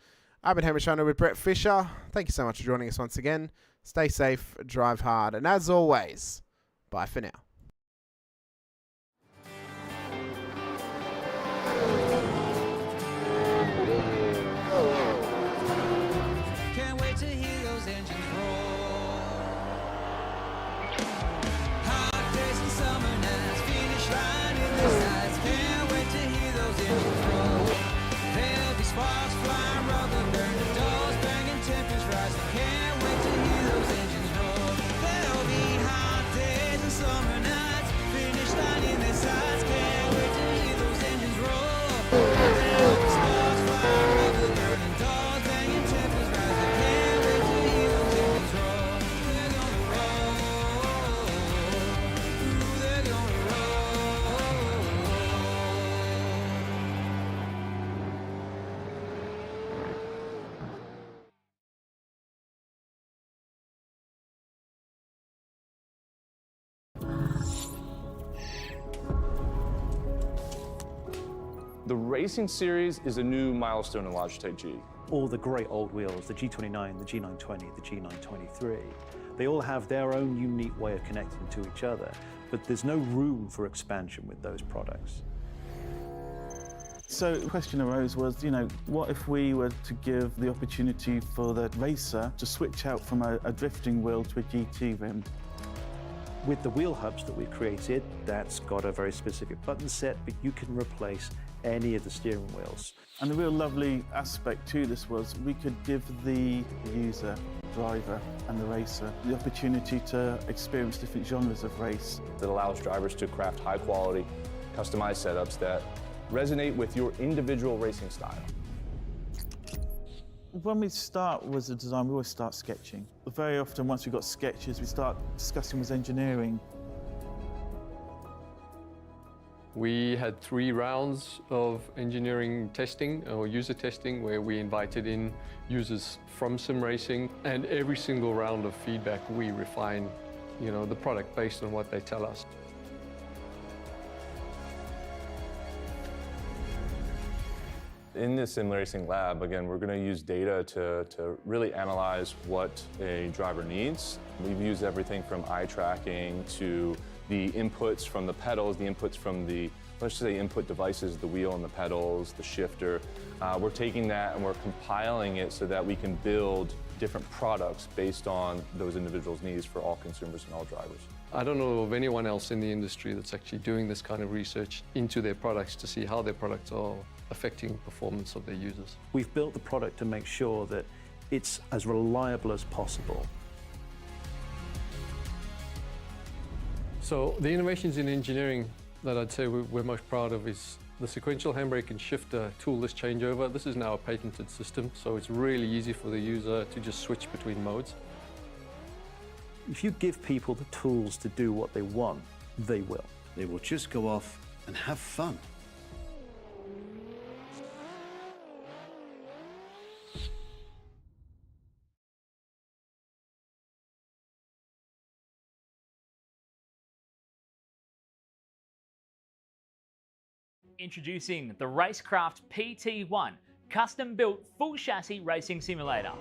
I've been Hamish Munro with Brett Fisher. Thank you so much for joining us once again. Stay safe, drive hard, and as always, bye for now. Can't wait to hear those engines roar. Hot days and summer nights, finish line in the sights. Can't wait to hear those engines roar. There'll be sparks flying, rubber burning, doors banging, tempers rising. Can't wait to hear those engines roar. There'll be hot days and summer nights, finish line in the sights. Can't wait to hear those engines roar. There'll be sparks flying, rubber burning, doors banging, tempers rising. Can't wait to hear those engines roar. They're gonna roll. Ooh, they're gonna roll. The Racing Series is a new milestone in Logitech G. All the great old wheels, the G29, the G920, the G923, they all have their own unique way of connecting to each other, but there's no room for expansion with those products. So the question arose was, what if we were to give the opportunity for the racer to switch out from a drifting wheel to a GT rim? With the wheel hubs that we've created, that's got a very specific button set, but you can replace any of the steering wheels. And the real lovely aspect to this was we could give the user, driver and the racer the opportunity to experience different genres of race. That allows drivers to craft high quality, customized setups that resonate with your individual racing style. When we start with the design, we always start sketching. Very often, once we've got sketches, we start discussing with engineering. We had 3 rounds of engineering testing or user testing where we invited in users from sim racing, and every single round of feedback we refine, the product based on what they tell us. In this sim racing lab, again, we're going to use data to really analyze what a driver needs. We've used everything from eye tracking to the inputs from the pedals, the inputs from the, let's just say, input devices, the wheel and the pedals, the shifter. We're taking that and we're compiling it so that we can build different products based on those individuals' needs for all consumers and all drivers. I don't know of anyone else in the industry that's actually doing this kind of research into their products to see how their products are affecting performance of their users. We've built the product to make sure that it's as reliable as possible. So the innovations in engineering that I'd say we're most proud of is the sequential handbrake and shifter toolless changeover. This is now a patented system, so it's really easy for the user to just switch between modes. If you give people the tools to do what they want, they will. They will just go off and have fun. Introducing the Racecraft PT1, custom-built full chassis racing simulator.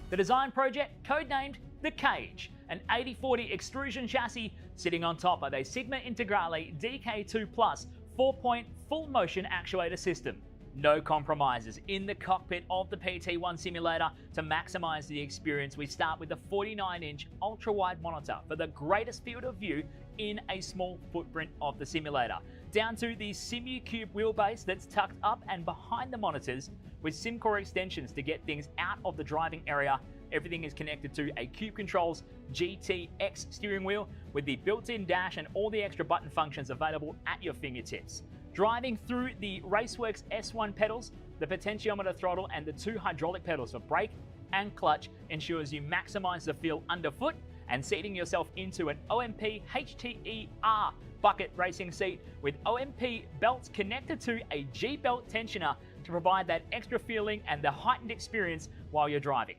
The design project, codenamed The Cage, an 80/40 extrusion chassis sitting on top of a Sigma Integrale DK2 Plus 4-point full motion actuator system. No compromises in the cockpit of the PT1 simulator. To maximize the experience, we start with the 49-inch ultra-wide monitor for the greatest field of view in a small footprint of the simulator, down to the SimuCube wheelbase that's tucked up and behind the monitors with SimCore extensions to get things out of the driving area. Everything is connected to a Cube Controls GTX steering wheel with the built-in dash and all the extra button functions available at your fingertips. Driving through the Raceworks S1 pedals, the potentiometer throttle and the 2 hydraulic pedals for brake and clutch ensures you maximize the feel underfoot, and seating yourself into an OMP HTER bucket racing seat with OMP belts connected to a G-belt tensioner to provide that extra feeling and the heightened experience while you're driving.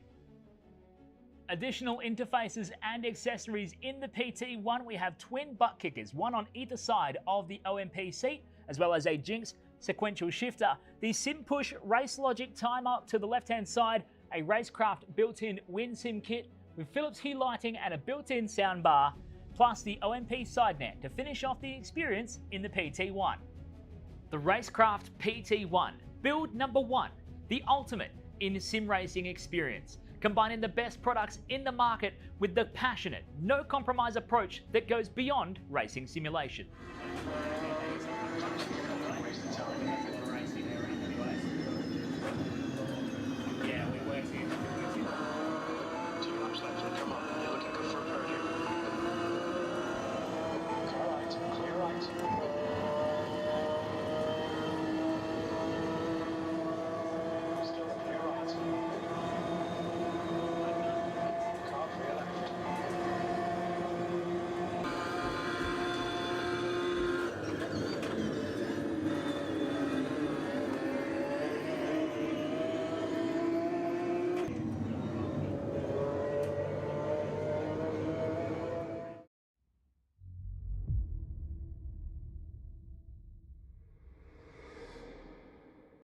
Additional interfaces and accessories in the PT1, we have twin butt kickers, one on either side of the OMP seat, as well as a Jinx sequential shifter, the SimPush Race Logic timer to the left-hand side, a Racecraft built-in WinSim kit with Philips Hue lighting and a built-in soundbar, plus the OMP side net to finish off the experience in the PT1. The Racecraft PT1, build number 1, the ultimate in sim racing experience, combining the best products in the market with the passionate, no compromise approach that goes beyond racing simulation.